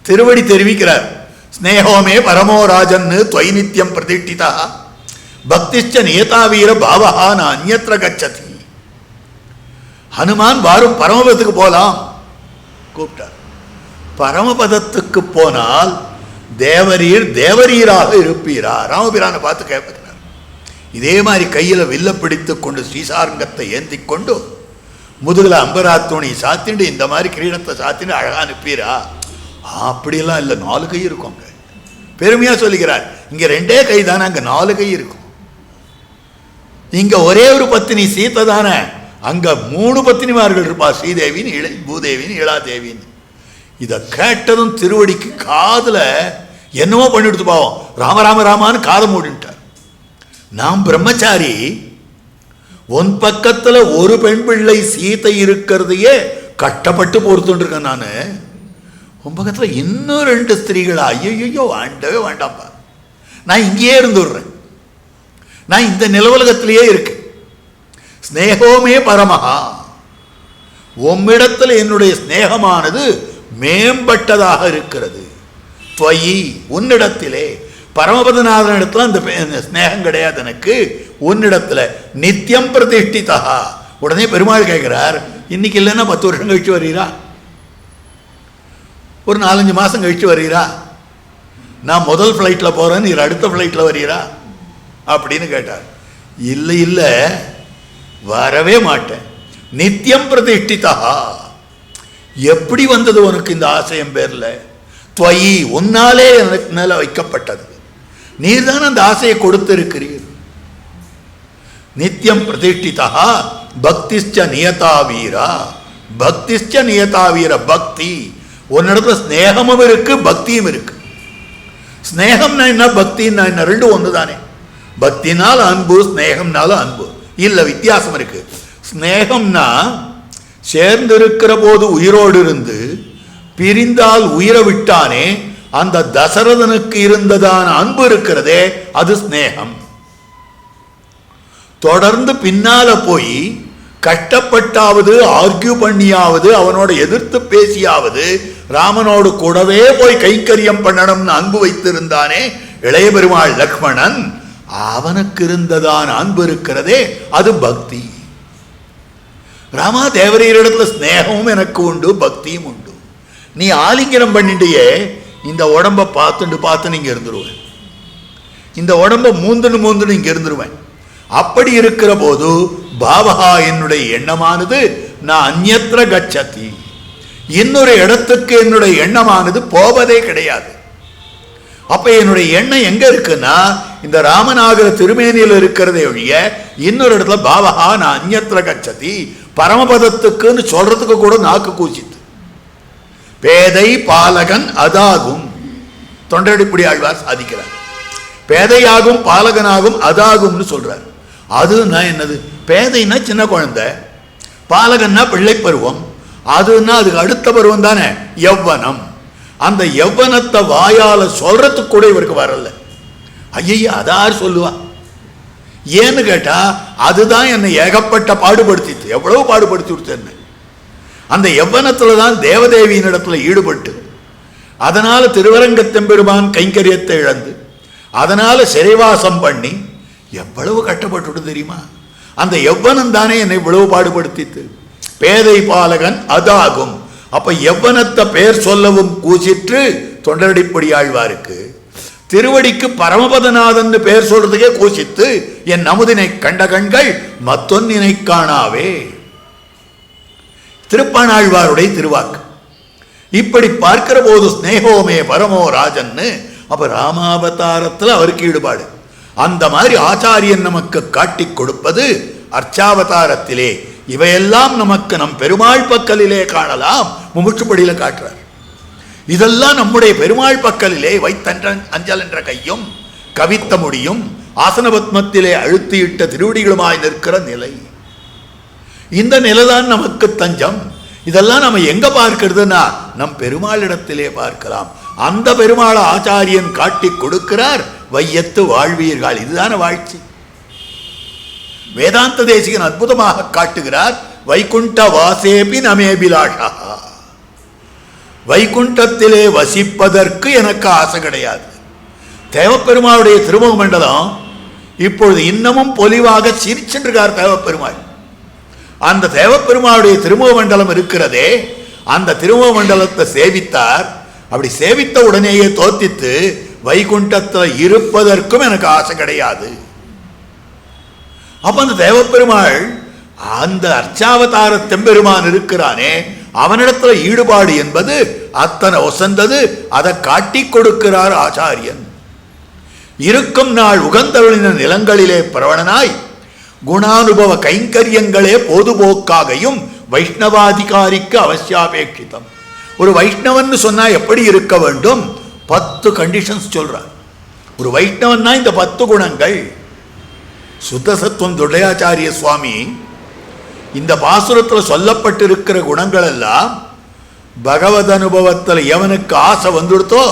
திருவடி தெரிவிக்கிறார், ஸ்னேகோமே பரமோராஜன் துவை நித்தியம் பிரதிஷ்டிதா பக்திச்ச நியதாவீர பாவஹா ந அந்யத்ர கச்சதி. ஹனுமான் வாரும் பரமபதத்துக்கு போலாம் கூப்பிட்டார். பரமபதத்துக்கு போனால் தேவரீர் தேவரீராக இருப்பீரா? ராமபிரானை பார்த்து கேட்கிறார். இதே மாதிரி கையில் வில்ல பிடித்து கொண்டு ஸ்ரீசாரங்கத்தை ஏந்தி கொண்டு முதுகில் அம்பராத்துணி சாத்திண்டு இந்த மாதிரி கிரீடத்தை சாத்திண்டு அழகா அனுப்பீரா? அப்படியெல்லாம் இல்லை, 4 கை இருக்கும் அங்க. பெருமையா சொல்லுகிறார், இங்க 2 கை தானே, அங்க 4 கை இருக்கும். இங்க ஒரே ஒரு பத்தினி சீத்தை தானே, அங்க 3 பத்தினிமார்கள் இருப்பா, ஸ்ரீதேவின்னு பூதேவின்னு இளாதேவின்னு. இதை கேட்டதும் திருவடிக்கு காதுல என்னமோ பண்ணிடுத்து பாவம். ராம ராம ராமான்னு காதை மூடிட்டார். நாம் பிரம்மச்சாரி, உன் பக்கத்துல ஒரு பெண் பிள்ளை சீத்தை இருக்கிறதையே கட்டப்பட்டு பொறுத்துட்டு இருக்கேன் நான். உன் பக்கத்துல இன்னும் 2 ஸ்திரீகளா? ஐயோ வேண்டவே வேண்டாம்ப்பா, நான் இங்கேயே இருந்துடுறேன், நான் இந்த நிலவுலகத்திலேயே இருக்கு. ஸ்னேகோமே பரமஹா, உம்மிடத்தில் என்னுடைய ஸ்னேகமானது மேம்பட்டதாக இருக்கிறது. துவயி, உன்னிடத்திலே. பரமபதநாதனிடத்துல அந்த ஸ்னேகம் கிடையாது எனக்கு, உன்னிடத்துல நித்தியம் பிரதிஷ்டிதா. உடனே பெருமாள் கேட்கிறார், இன்னைக்கு இல்லைன்னா 10 வருஷம் கழிச்சு வரீரா? ஒரு 4-5 மாசம் கழிச்சு வரீரா? நான் முதல் ஃப்ளைட்ல போறேன், நீர் அடுத்த ஃப்ளைட்ல வரீரா அப்படின்னு கேட்டார். இல்லை இல்லை, வரவே மாட்டேன். நித்தியம் பிரதிஷ்டிதா. எப்படி வந்தது உனக்கு இந்த ஆசையம் பேர்ல? துவயி, உன்னாலே எனக்கு மேல வைக்கப்பட்டது. நீர் தான் அந்த ஆசையை கொடுத்திருக்கிறீர். நித்தியம் பிரதிஷ்டிதா பக்திஷ்ட நியதாவீரா. பக்திஷ்ட நியதாவீர, பக்தி உன்னிடத்துல ஸ்னேகமும் இருக்கு பக்தியும் இருக்கு. ஸ்னேகம்னா என்ன, பக்தின்னா என்ன? 2 ஒன்று தானே. பக்தினால் அன்பு, ஸ்னேகம்னாலும் அன்பு. இல்லை, வித்தியாசம் இருக்கு. ஸ்னேகம்னா சேர்ந்திருக்கிற போது உயிரோடு இருந்து பிரிந்தால் உயிரை விட்டானே, அந்த தசரதனுக்கு இருந்ததான அன்பு இருக்கிறதே, அது ஸ்னேகம். தொடர்ந்து பின்னால போய் கஷ்டப்பட்டாவது ஆர்கியூ பண்ணியாவது அவனோட எதிர்த்து பேசியாவது ராமனோடு கூடவே போய் கைங்கரியம் பண்ணணும்னு அன்பு வைத்திருந்தானே இளைய பெருமாள் லக்ஷ்மணன், அவனுக்கு இருந்ததான அன்பு இருக்கிறதே, அது பக்தி. ராமா, தேவரீரிடத்துல ஸ்னேகமும் எனக்கு உண்டு, பக்தியும் உண்டு. நீ ஆலிங்கனம் பண்ணிட்டியே, இந்த உடம்ப பார்த்து இங்க இருந்துருவேன், இந்த உடம்ப மூந்துன்னு இங்க இருந்துருவேன். அப்படி இருக்கிற போது பாவகா, என்னுடைய எண்ணமானது நான் அந்யத்ர கச்சதி, இன்னொரு இடத்துக்கு என்னுடைய எண்ணமானது போவதே கிடையாது. அப்ப என்னுடைய எண்ணம் எங்க இருக்குன்னா இந்த ராமநாகர திருமேனியில் இருக்கிறதே ஒழிய இன்னொரு இடத்துல பாவகா நான் அந்யத்ர கச்சதி, பரமபதத்துக்குன்னு சொல்றதுக்கு கூட நாக்கு கூச்சித்து. பேதை பாலகன் அதாகும், தொண்டடிப்புடி ஆழ்வார் சாதிக்கிறார். பேதையாகும் பாலகனாகும் அதாகும்னு சொல்றார். அதுன்னா என்னது? பேதைன்னா சின்ன குழந்தை, பாலகன்னா பிள்ளை பருவம், அதுன்னா அதுக்கு அடுத்த பருவம் தானே யௌவனம். அந்த யௌவனத்தை வாயால சொல்றதுக்கு கூட இவருக்கு வரல. ஐயா, அதார் சொல்லுவா? ஏன்னு கேட்டா, அதுதான் என்னை ஏகப்பட்ட பாடுபடுத்திட்டு, எவ்வளவு பாடுபடுத்தி கொடுத்தேன்னு. அந்த யௌவனத்துல தான் தேவதேவியின் இடத்துல ஈடுபட்டு, அதனால திருவரங்கத்தெம்பெருமான் கைங்கரியத்தை இழந்து, அதனால சிறைவாசம் பண்ணி எவ்வளவு கஷ்டப்பட்டு தெரியுமா? அந்த யௌவனம் தானே என்னை இவ்வளவு பாடுபடுத்திட்டு. பேதை பாலகன் அதாகும். அப்ப யௌவனத்தை பேர் சொல்லவும் கூச்சிற்று, தொண்டரடிப்பொடி ஆழ்வாருக்கு திருவடிக்கு பரமபதநாதன் பெயர் சொல்றதுக்கே கோஷித்து என் அமுதினை கண்ட கண்கள் மத்தொன்னினை காணாவே. திருப்பாணாழ்வாருடைய திருவாக்கு. இப்படி பார்க்கிற போது ஸ்னேகோமே பரமோ ராஜன்னு, அப்ப ராமாவதாரத்தில் அவருக்கு ஈடுபாடு. அந்த மாதிரி ஆச்சாரியன் நமக்கு காட்டி கொடுப்பது அர்ச்சாவதாரத்திலே. இவையெல்லாம் நமக்கு நம் பெருமாள் பக்கலிலே காணலாம். முமுட்சுப்படியில காட்டுறார். இதெல்லாம் நம்முடைய பெருமாள் பக்கலிலே வைத்தன்ற அஞ்சல் என்ற கையும் கவித்த முடியும் ஆசனபத்மத்திலே அழுத்தியிட்ட திருவடிகளுமாய் நிற்கிற நிலை. இந்த நிலைதான் நமக்கு தஞ்சம். இதெல்லாம் நம்ம எங்க பார்க்கிறதுனா நம் பெருமாளிடத்திலே பார்க்கலாம். அந்த பெருமாள் ஆச்சாரியன் காட்டி கொடுக்கிறார். வையத்து வாழ்வீர்கள், இதுதான வாழ்ச்சி. வேதாந்த தேசிகன் அற்புதமாக காட்டுகிறார். வைகுண்ட வாசேபி நமேபிலாஷா, வைகுண்டத்திலே வசிப்பதற்கு எனக்கு ஆசை கிடையாது. தேவப்பெருமாளுடைய திருமுக மண்டலம் இப்பொழுது இன்னமும் பொலிவாக சிரிச்சென்றிருக்கார் தேவப்பெருமாள். அந்த தேவப்பெருமாளுடைய திருமுக மண்டலம் இருக்கிறதே, அந்த திருமுக மண்டலத்தை சேவித்தார். அப்படி சேவித்த உடனேயே தோத்தித்து வைகுண்டத்தில் இருப்பதற்கும் எனக்கு ஆசை கிடையாது. அப்ப அந்த தேவப்பெருமாள் அந்த அர்ச்சாவதார தெம்பெருமான் இருக்கிறானே, அவனிடத்துல ஈடுபாடு என்பது அத்தனை ஒசந்தது. அதை காட்டி கொடுக்கிறார் ஆச்சாரியன். இருக்கும் நாள் உகந்தருளின நிலங்களிலே பிரவணனாய் குணானுபவ கைங்கரியங்களே பொதுபோக்காகையும் வைஷ்ணவாதிகாரிக்கு அவசியாபேட்சிதம். ஒரு வைஷ்ணவன் சொன்னா எப்படி இருக்க வேண்டும்? 10 கண்டிஷன்ஸ் சொல்றார். ஒரு வைஷ்ணவன்னா இந்த 10 குணங்கள். சுத்தசத்துவம் துடையாச்சாரிய சுவாமி இந்த பாசுரத்தில் சொல்லப்பட்டிருக்கிற குணங்கள் எல்லாம் பகவத் அனுபவத்தில் எவனுக்கு ஆசை வந்துடுத்தோ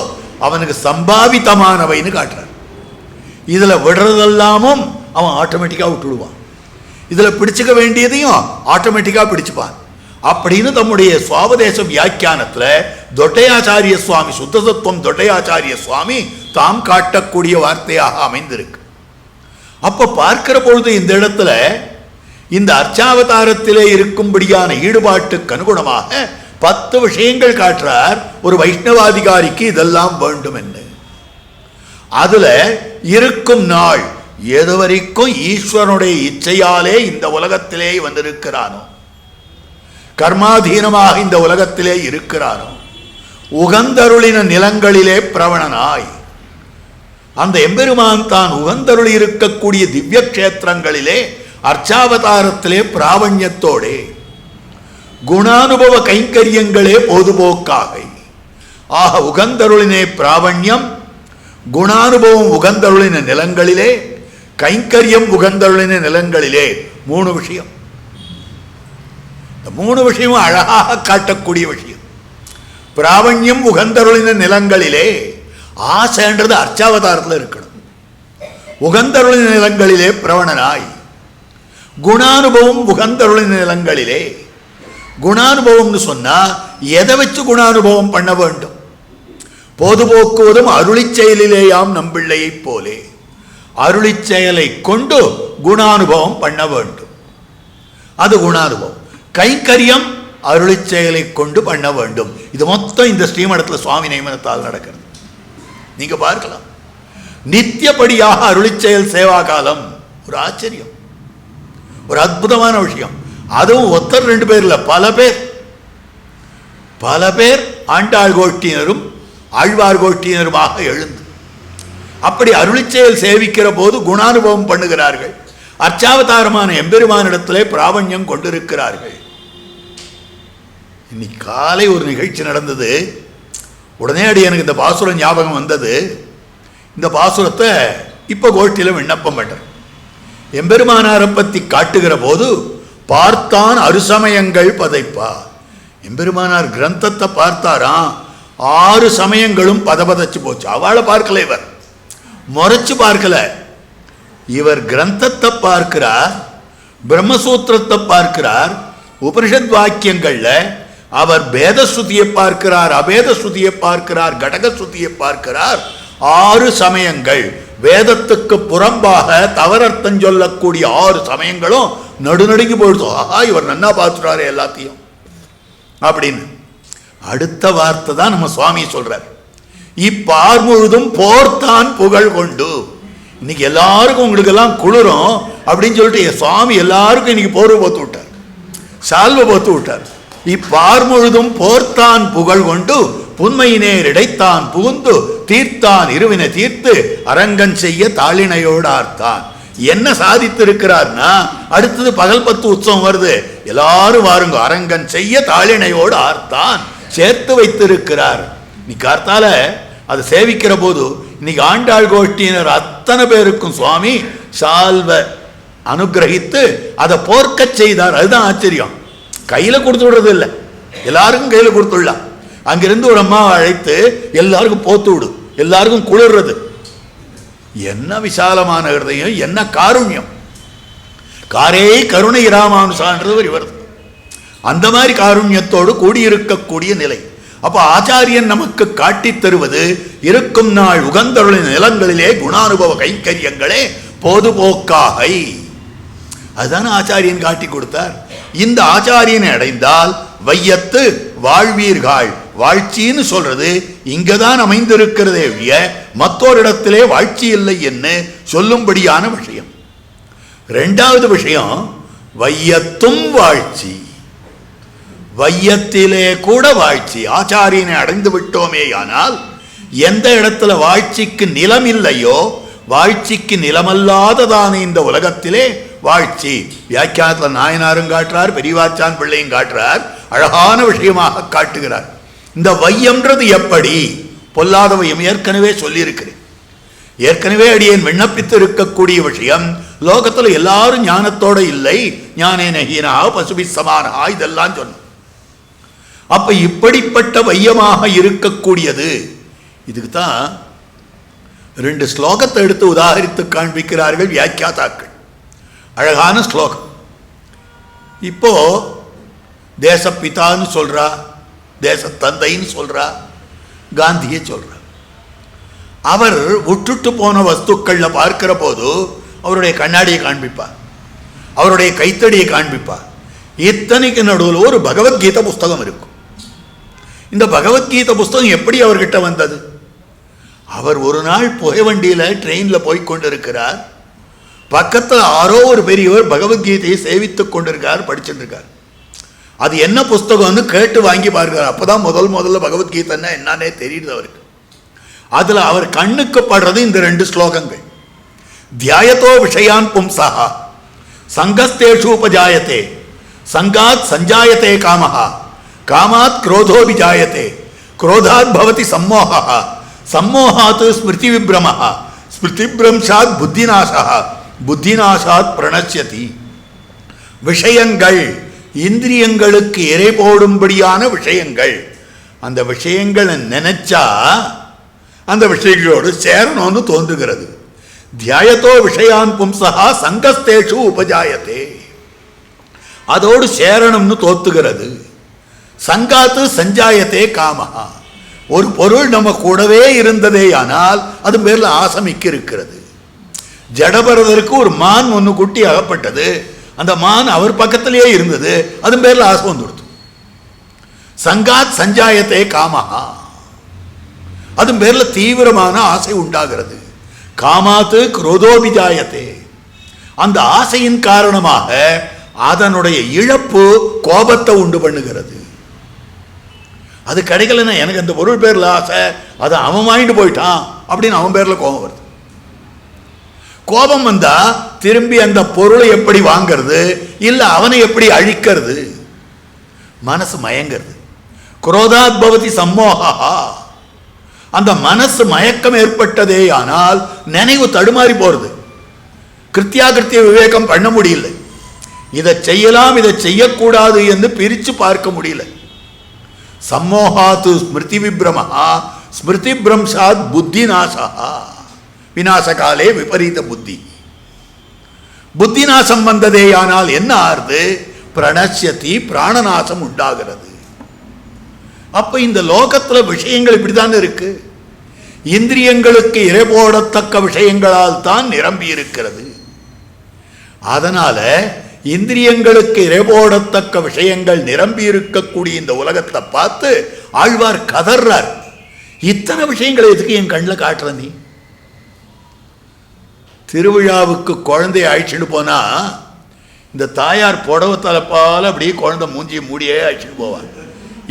அவனுக்கு சம்பாவிதமானவைன்னு காட்டுறார். இதுல விடுறதெல்லாமும் அவன் ஆட்டோமேட்டிக்கா விட்டுடுவான். இதுல பிடிச்சுக்க வேண்டியதையும் ஆட்டோமேட்டிக்கா பிடிச்சுப்பான். அப்படின்னு தம்முடைய சுவாவதேச வியாக்கியானத்துல தொட்டையாச்சாரிய சுவாமி, சுத்தசத்துவம் தொட்டையாச்சாரிய சுவாமி தாம் காட்டக்கூடிய வார்த்தையாக அமைந்திருக்கு. அப்ப பார்க்கிற பொழுது இந்த இடத்துல இந்த அர்ச்சாவதாரத்திலே இருக்கும்படியான ஈடுபாட்டுக்கு அனுகுணமாக 10 விஷயங்கள் காட்டுறார். ஒரு வைஷ்ணவாதிகாரிக்கு இதெல்லாம் வேண்டும் என்று. அதுல இருக்கும் நாள் எது வரைக்கும் ஈஸ்வரனுடைய இச்சையாலே இந்த உலகத்திலே வந்திருக்கிறானோ, கர்மாதீனமாக இந்த உலகத்திலே இருக்கிறானோ, உகந்தருளின நிலங்களிலே பிரவணனாய் அந்த எம்பெருமான் தான் உகந்தருளி இருக்கக்கூடிய திவ்ய கஷேத்திரங்களிலே அர்ச்சாவதாரத்திலே பிராவண்யத்தோடே குணானுபவ கைங்கரியங்களே பொதுபோக்காக ஆக உகந்தருளினே பிராவண்யம், குணானுபவம் உகந்தருளின நிலங்களிலே, கைங்கரியம் உகந்தருளின நிலங்களிலே 3 விஷயம். இந்த 3 விஷயமும் அழகாக காட்டக்கூடிய விஷயம். பிராவண்யம் உகந்தருளின நிலங்களிலே, ஆசைன்றது அர்ச்சாவதாரத்தில் இருக்கணும். உகந்தருளின நிலங்களிலே பிரவணனாய் குணானுபவம் உகந்தருளின நிலங்களிலே. குணானுபவம்னு சொன்னா எதை வச்சு குணானுபவம் பண்ண வேண்டும்? பொதுபோக்குவதும் அருளிச் செயலிலேயாம் நம்பிள்ளையை போலே அருளிச் செயலை கொண்டு குணானுபவம் பண்ண வேண்டும். அது குணானுபவம். கைங்கரியம் அருளிச் செயலை கொண்டு பண்ண வேண்டும். இது மொத்தம் இந்த ஸ்ரீமடத்தில் சுவாமி நியமனத்தால் நடக்கிறது. நீங்க பார்க்கலாம். நித்தியப்படியாக அருளிச் செயல் சேவா காலம் ஒரு ஆச்சரியம், ஒரு அற்புதமான விஷயம். அதுவும் ஒருத்தர் 2 பேர் இல்ல, பல பேர் ஆண்டாள் கோஷ்டியினரும் ஆழ்வார் கோஷ்டியினருமாக எழுந்து அப்படி அருளிச்செயல் சேவிக்கிற போது குணானுபவம் பண்ணுகிறார்கள். அர்ச்சாவதாரமான எம்பெருமானிடத்திலே பிராவண்யம் கொண்டிருக்கிறார்கள். இன்னைக்கு காலை ஒரு நிகழ்ச்சி நடந்தது. உடனே அடி எனக்கு இந்த பாசுரம் ஞாபகம் வந்தது. இந்த பாசுரத்தை இப்ப கோஷ்டியில விண்ணப்பம் பண்றேன். எம்பெருமானாரை பற்றி காட்டுகிற போது பார்த்தான் அருசமயங்கள் பதைப்பா. எம்பெருமானார் கிரந்தத்தை பார்த்தாராம். 6 சமயங்களும் பதபதச்சு போச்சு. அவளை பார்க்கல, இவர் முறைச்சு பார்க்கல. இவர் கிரந்தத்தை பார்க்கிறார், பிரம்மசூத்திரத்தை பார்க்கிறார், உபனிஷத் வாக்கியங்கள்ல அவர் பேத ஸ்ருதியை பார்க்கிறார், அபேத ஸ்ருதியை பார்க்கிறார், கடக ஸ்ருதியை பார்க்கிறார். 6 சமயங்கள் வேதத்துக்கு புறம்பாக தவறர்த்தம் சொல்லக்கூடிய 6 சமயங்களும் நடுநடுங்கி போயிடுச்சு. ஆஹா, இவர் நன்னா பார்த்துட்டாரு எல்லாத்தையும் அப்படின்னு. அடுத்த வார்த்தை தான் நம்ம சுவாமி சொல்றார். இப்பார் முழுதும் போர்த்தான் புகழ் கொண்டு. இன்னைக்கு எல்லாருக்கும் உங்களுக்கு எல்லாம் குளிரும் அப்படின்னு சொல்லிட்டு சுவாமி எல்லாருக்கும் இன்னைக்கு போர்வை போத்து விட்டார், சால்வை போத்து விட்டார். இப்பார் முழுதும் போர்த்தான் புகழ் கொண்டு புன்மையினேர் இடைத்தான் புகுந்து தீர்த்தான் இருவினை தீர்த்து அரங்கன் செய்ய தாளினையோடு ஆர்த்தான். என்ன சாதித்து இருக்கிறார்னா, அடுத்தது பகல் 10 உற்சவம் வருது, எல்லாரும் வாருங்க, அரங்கன் செய்ய தாளினையோடு ஆர்த்தான் சேர்த்து வைத்திருக்கிறார். நீ கார்த்தால அதை சேவிக்கிற போது இன்னைக்கு ஆண்டாள் கோஷ்டியினர் அத்தனை பேருக்கும் சுவாமி சால்வ அனுகிரகித்து அதை போர்க்க செய்தார். அதுதான் ஆச்சரியம். கையில கொடுத்து விடுறது இல்லை, எல்லாருக்கும் கையில கொடுத்துடலாம். அங்கிருந்து ஒரு அம்மாவை அழைத்து எல்லாருக்கும் போத்து விடு, எல்லாருக்கும் குளிர்றது. என்ன விசாலமான ஹிருதயம், என்ன காருண்யம். காரே கருணை ராமானுசான்றது இவர். அந்த மாதிரி காருண்யத்தோடு கூடியிருக்கக்கூடிய நிலை. அப்ப ஆச்சாரியன் நமக்கு காட்டி தருவது இருக்கும் நாள் உகந்தருளின் நிலங்களிலே குணானுபவ கைங்கரியங்களே பொதுபோக்காகை. அதுதான் ஆச்சாரியன் காட்டி கொடுத்தார். இந்த ஆச்சாரியனை அடைந்தால் வையத்து வாழ்வீர்கள். வாழ்ச்சின்னு சொல்றது இங்கதான் அமைந்திருக்கிறதே மற்றொரு இடத்திலே வாழ்ச்சி இல்லை என்று சொல்லும்படியான விஷயம். இரண்டாவது விஷயம், வையத்தும் வாழ்ச்சி. வையத்திலே கூட வாழ்ச்சி. ஆச்சாரியனை அடைந்து விட்டோமே ஆனால் எந்த இடத்துல வாழ்ச்சிக்கு நிலம் இல்லையோ, வாழ்ச்சிக்கு நிலமல்லாததான இந்த உலகத்திலே வாழ்ச்சி. வியாக்கியானத்தில் நாயனாரும் காட்டுறார், பெரியவாச்சான் பிள்ளையும் காட்டுறார், அழகான விஷயமாக காட்டுகிறார். இந்த வையம்ன்றது எப்படி? பொல்லாத வையம் ஏற்கனவே சொல்லியிருக்கிறேன். ஏற்கனவே அடியேன் விண்ணப்பித்து இருக்கக்கூடிய விஷயம். லோகத்துல எல்லாரும் ஞானத்தோட இல்லை, ஞானே நகீனா பசுபி சமானா இதெல்லாம் சொன்ன. அப்ப இப்படிப்பட்ட வையமாக இருக்கக்கூடியது. இதுக்கு தான் 2 ஸ்லோகத்தை எடுத்து உதாகரித்து காண்பிக்கிறார்கள் வியாக்கியாதாக்கள். அழகான ஸ்லோகம். இப்போ தேசப்பிதான்னு சொல்றா, தேச தந்தைன்னு சொல்றா, காந்தியை சொல்றா. அவர் விட்டுட்டு போன வஸ்துக்கள்ல பார்க்கிற போது அவருடைய கண்ணாடியை காண்பிப்பார், அவருடைய கைத்தடியை காண்பிப்பார். இத்தனைக்கு நடுவில் ஒரு பகவத்கீதை புஸ்தகம் இருக்கும். இந்த பகவத்கீதை புஸ்தகம் எப்படி அவர்கிட்ட வந்தது? அவர் ஒரு நாள் புகைவண்டியில ட்ரெயின்ல போய்கொண்டிருக்கிறார். பக்கத்தில் யாரோ ஒரு பெரியவர் பகவத்கீதையை சேவித்துக் கொண்டிருக்கார், படிச்சுட்டு இருக்கார். அது என்ன புஸ்தகம்னு கேட்டு வாங்கி பார்க்கிறார். அப்பதான் முதல்ல பகவத்கீதைன்னா என்னன்னே தெரியுது அவருக்கு. அதுல அவர் கண்ணுக்கு படுறது இந்த 2 ஸ்லோகங்கள். தியாயத்தோ விஷயான் பும்சா சங்கஸ்தேஷு உபஜாயத்தே சங்காத் சஞ்சாயத்தே காமஹா காமாத் குரோதோபிஜாயத்தே குரோதாத் பவதி சம்மோஹா சம்மோஹாத் ஸ்மிருதி விப்ரமஹா ஸ்மிருதிப்ரம்சாத் புத்திநாசா புத்திநாசாத் பிரணஷ்யதி. விஷயங்கள், இந்திரியங்களுக்கு இறை போடும்படியான விஷயங்கள். அந்த விஷயங்களை நினைச்சா அந்த விஷயங்களோடு சேரணும்னு தோன்றுகிறது. தியாயத்தோ விஷயான் பும்சா சங்கஸ்தேஷு உபஜாயத்தே, அதோடு சேரணும்னு தோத்துகிறது. சங்காத்து சஞ்சாயத்தே காமஹா, ஒரு பொருள் நம்ம கூடவே இருந்ததே ஆனால் அது மேல ஆசமிக்கு இருக்கிறது. ஜடபரதருக்கு ஒரு மான் ஒன்று குட்டி அகப்பட்டது. அந்த மான் அவர் பக்கத்திலேயே இருந்தது, அது பேர்ல ஆசை வந்துடுது. சங்காத் சஞ்சாயத்தே காமஹா, அது பேர்ல தீவிரமான ஆசை உண்டாகிறது. காமாத்து குரோதோபிஜாயத்தே, அந்த ஆசையின் காரணமாக அதனுடைய இழப்பு கோபத்தை உண்டு பண்ணுகிறது. அது கிடைக்கலன்னா எனக்கு அந்த பொருள் பேர்ல ஆசை, அதை அவன் வாங்கிட்டு போயிட்டான் அப்படின்னு அவன் பேர்ல கோபம் வருது. கோபம் வந்தா திரும்பி அந்த பொருளை எப்படி வாங்கிறது, இல்ல அவனை எப்படி அழிக்கிறது? மனசு மயங்கிறது. குரோதாத் பவதி சம்மோகா, அந்த மனசு மயக்கம் ஏற்பட்டதே ஆனால் நினைவு தடுமாறி போறது. கிருத்தியாகிருத்திய விவேகம் பண்ண முடியல. இதை செய்யலாம் இதை செய்யக்கூடாது என்று பிரிச்சு பார்க்க முடியல. சம்மோகாத்து ஸ்மிருதி விப்ரமஹா ஸ்மிருதி பிரம்சாத் புத்தி நாசா விநாசகாலே விபரீத புத்தி. புத்தி நாசம் வந்ததே ஆனால் என்ன ஆறுது? பிரணஷ்யதி, பிராணநாசம் உண்டாகிறது. அப்ப இந்த லோகத்துல விஷயங்கள் இப்படிதான் இருக்கு. இந்திரியங்களுக்கு இறை போடத்தக்க விஷயங்களால் தான் நிரம்பி இருக்கிறது. அதனால இந்திரியங்களுக்கு இறை போடத்தக்க விஷயங்கள் நிரம்பி இருக்கக்கூடிய இந்த உலகத்தை பார்த்து ஆழ்வார் கதர்றார். இத்தனை விஷயங்களை எதுக்கு என் கண்ணில் காட்டுற நீ? திருவிழாவுக்கு குழந்தைய அழைச்சிட்டு போனா இந்த தாயார் புடவை தலைப்பால் அப்படியே குழந்தை மூஞ்சி மூடியே அழைச்சிட்டு போவாங்க.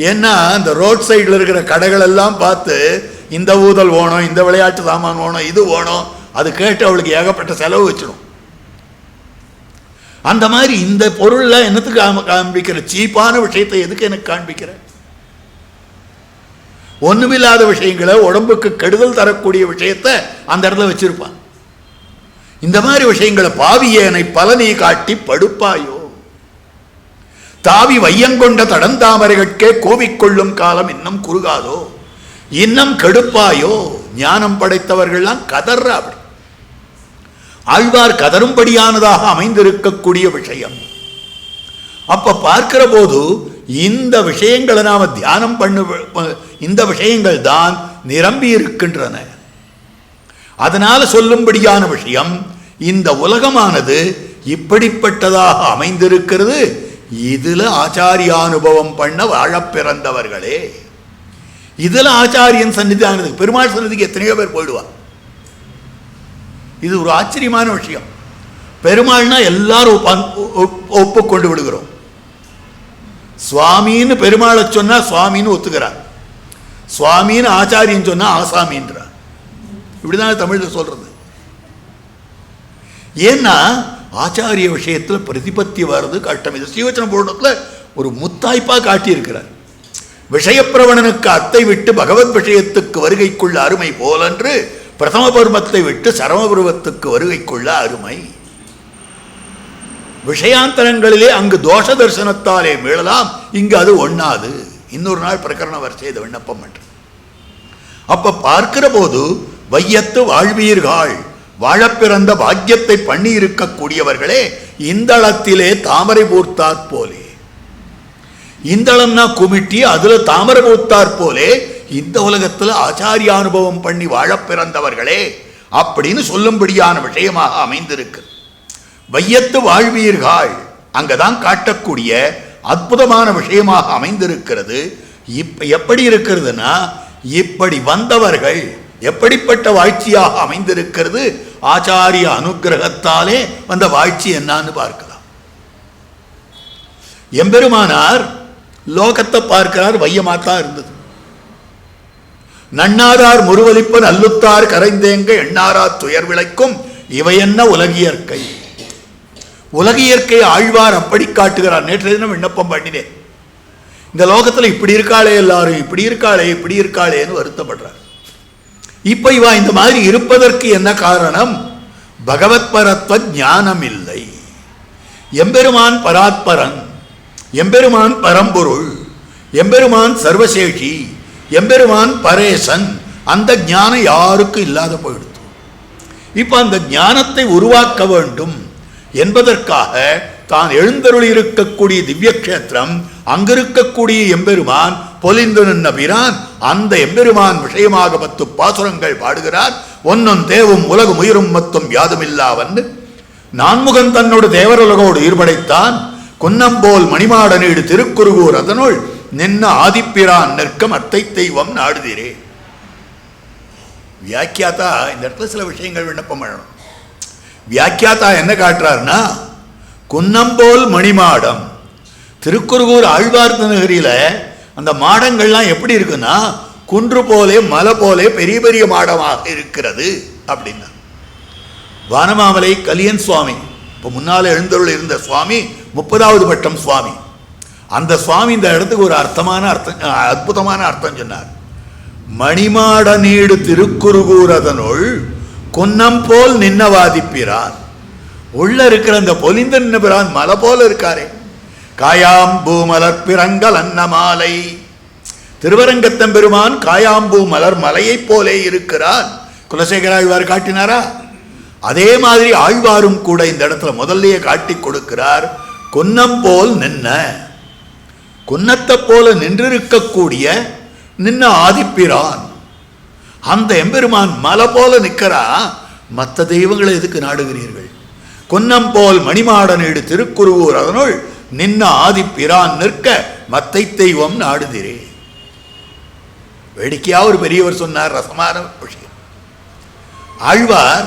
ஏன்னா இந்த ரோட் சைடில் இருக்கிற கடைகள் எல்லாம் பார்த்து இந்த ஊதல் வேணும், இந்த விளையாட்டு சாமான் வேணும், இது வேணும், அது கேட்டு அவளுக்கு ஏகப்பட்ட செலவு வச்சிடும். அந்த மாதிரி இந்த பொருள்லாம் என்னத்துக்கு காண்பிக்கிற? சீப்பான விஷயத்தை எதுக்கு எனக்கு காண்பிக்கிற? ஒண்ணுமில்லாத விஷயங்களை, உடம்புக்கு கெடுதல் தரக்கூடிய விஷயத்தை அந்த இடத்துல வச்சிருப்பான். இந்த மாதிரி விஷயங்களை பாவியேனை பலனை காட்டி படுப்பாயோ, தாவி வையங்கொண்ட தடந்தாமரைகட்கே கோவிக்கொள்ளும் காலம் இன்னும் குறுகாதோ, இன்னும் கெடுப்பாயோ. ஞானம் படைத்தவர்கள்லாம் கதற. அப்படி ஆழ்வார் கதரும்படியானதாக அமைந்திருக்கக்கூடிய விஷயம். அப்ப பார்க்கிற போது இந்த விஷயங்களை நாம தியானம் இந்த விஷயங்கள் தான் நிரம்பி இருக்கின்றன. அதனால சொல்லும்படியான விஷயம், இந்த உலகமானது இப்படிப்பட்டதாக அமைந்திருக்கிறது. இதுல ஆச்சாரியானுபவம் பண்ண வாழ பிறந்தவர்களே. இதுல ஆச்சாரியன் சன்னிதானத்துக்கு, பெருமாள் சன்னிதிக்கு எத்தனையோ பேர் போயிடுவார். இது ஒரு ஆச்சரியமான விஷயம். பெருமாள்னா எல்லாரும் ஒப்புக்கொண்டு விடுகிறோம். சுவாமின்னு பெருமாளை சொன்னா சுவாமின்னு ஒத்துக்கிறார், சுவாமின்னு ஆச்சாரியன் சொன்னா ஆசாமின்றார். இப்படிதான் தமிழ்ல சொல்றது. ஏன்னா ஆச்சாரிய விஷயத்துல பிரதிபத்தி வர்றது கஷ்டம். இது ஸ்ரீவச்சன பூரணத்துல ஒரு முத்தாய்ப்பா காட்டியிருக்கிறார். விஷயப்பிரவணனுக்கு அத்தை விட்டு பகவத் விஷயத்துக்கு வருகைக்குள்ள அருமை போலன்று பிரதம பருவத்தை விட்டு சரமபருவத்துக்கு வருகைக்குள்ள அருமை. விஷயாந்தரங்களிலே அங்கு தோஷ தரிசனத்தாலே மீளலாம், இங்கு அது ஒண்ணாது. இன்னொரு நாள் பிரகரண வரிசை இதை விண்ணப்பம் பண்ற. அப்ப பார்க்கிற போது வையத்து வாழ்வீர்கள், வாழப்பிறந்த பாக்கியத்தை பண்ணி இருக்கக்கூடியவர்களே, இந்தளத்திலே தாமரை பூர்த்தாற் போலே. இந்தளம்னா குமிட்டி, அதுல தாமரை பூர்த்தாற் போலே இந்த உலகத்துல ஆச்சாரியானுபவம் பண்ணி வாழ பிறந்தவர்களே அப்படின்னு சொல்லும்படியான விஷயமாக அமைந்திருக்கு. வையத்து வாழ்வீர்கள் அங்கதான் காட்டக்கூடிய அற்புதமான விஷயமாக அமைந்திருக்கிறது. எப்படி இருக்கிறதுனா, இப்படி வந்தவர்கள் எப்படிப்பட்ட வாழ்ச்சியாக அமைந்திருக்கிறது? ஆச்சாரிய அனுகிரகத்தாலே வந்த வாழ்ச்சி என்னன்னு பார்க்கலாம். எம்பெருமானார் லோகத்தை பார்க்கிறார், வையமாத்தான் இருந்தது. நன்னாரார் முருவலிப்பன் அல்லுத்தார் கரைந்தேங்க எண்ணாரா துயர் விளைக்கும் இவை என்ன உலகியற்கை. உலகியற்கை ஆழ்வார் அப்படி காட்டுகிறார். நேற்று தினம் விண்ணப்பம் பண்ணினேன். இந்த லோகத்தில் இப்படி இருக்காளே, எல்லாரும் இப்படி இருக்காளே இப்படி இருக்காளேன்னு வருத்தப்படுறார். இப்ப இவா இந்த மாதிரி இருப்பதற்கு என்ன காரணம்? பகவத் பரத்வ ஞானம் இல்லை. எம்பெருமான் பராத்பரன், எம்பெருமான் பரம்பொருள், எம்பெருமான் சர்வசேஷி, எம்பெருமான் பரேசன். அந்த ஞானம் யாருக்கும் இல்லாத போயிடுது. இப்ப அந்த ஞானத்தை உருவாக்க வேண்டும் என்பதற்காக தான் எழுந்தருள் இருக்கக்கூடிய திவ்ய கஷேத்திரம், அங்கிருக்கக்கூடிய எம்பெருமான் பொலிந்து நின்ற பிரான், அந்த எம்பெருமான் விஷயமாக 10 பாசுரங்கள் பாடுகிறார். ஒன்னும் தேவும் உலகம் உயிரும் மத்தும் யாதுமில்லாவன் நான்முகன் தன்னோடு தேவருலகோடு ஈர்படைத்தான், குன்னம்போல் மணிமாட நீடு திருக்குறுகூர் அதனுள் நின்ன ஆதிப்பிரான் நிற்கும் அத்தை தெய்வம் நாடுதீரே. வியாக்கியாத்தா இந்த இடத்துல சில விஷயங்கள் விண்ணப்பம் பண்ணணும். வியாக்கியாத்தா என்ன காட்டுறாருன்னா, குன்னம்போல் மணிமாடம், திருக்குறுகூர் ஆழ்வார்த்த நகரில அந்த மாடங்கள்லாம் எப்படி இருக்குன்னா, குன்று போலே மலை போலே பெரிய பெரிய மாடமாக இருக்கிறது அப்படின்னா. வானமாமலை கலியன் சுவாமி, இப்போ முன்னாலே எழுந்தருள் இருந்த சுவாமி 30வது பட்டம் சுவாமி, அந்த சுவாமி இந்த இடத்துக்கு ஒரு அற்புதமான அர்த்தம் சொன்னார். மணிமாட நீடு திருக்குறுகூர் அதனுள் குன்னம் போல் நின்னவாதிப்பிரான். உள்ள இருக்கிற அந்த பொலிந்த நின்ன பிரான் மலை போல இருக்காரே. காயாம்பூ மலர் பிறங்கல் அன்னமாலை, திருவரங்கத்தம்பெருமான் காயாம்பூ மலர் மலையை போலே இருக்கிறான். குலசேகர ஆழ்வார் காட்டினாரா? அதே மாதிரி ஆழ்வாரும் கூட இந்த இடத்துல முதல்லயே காட்டி கொடுக்கிறார். குன்னம் போல் நின்ன, குன்னத்தை போல நின்றிருக்கக்கூடிய நின்ன ஆதிப்பிரான், அந்த எம்பெருமான் மலை போல நிற்கிறா. மற்ற தெய்வங்களை எதுக்கு நாடுகிறீர்கள்? குன்னம் போல் மணிமாட நீடு திருக்குறுகூர் அதனுள் நின்ன ஆதிப்பிரான் நிற்க மத்தை தெய்வம் நாடுதிரே. வேடிக்கையா ஒரு பெரியவர் சொன்னார், ரசமான விஷயம். ஆழ்வார்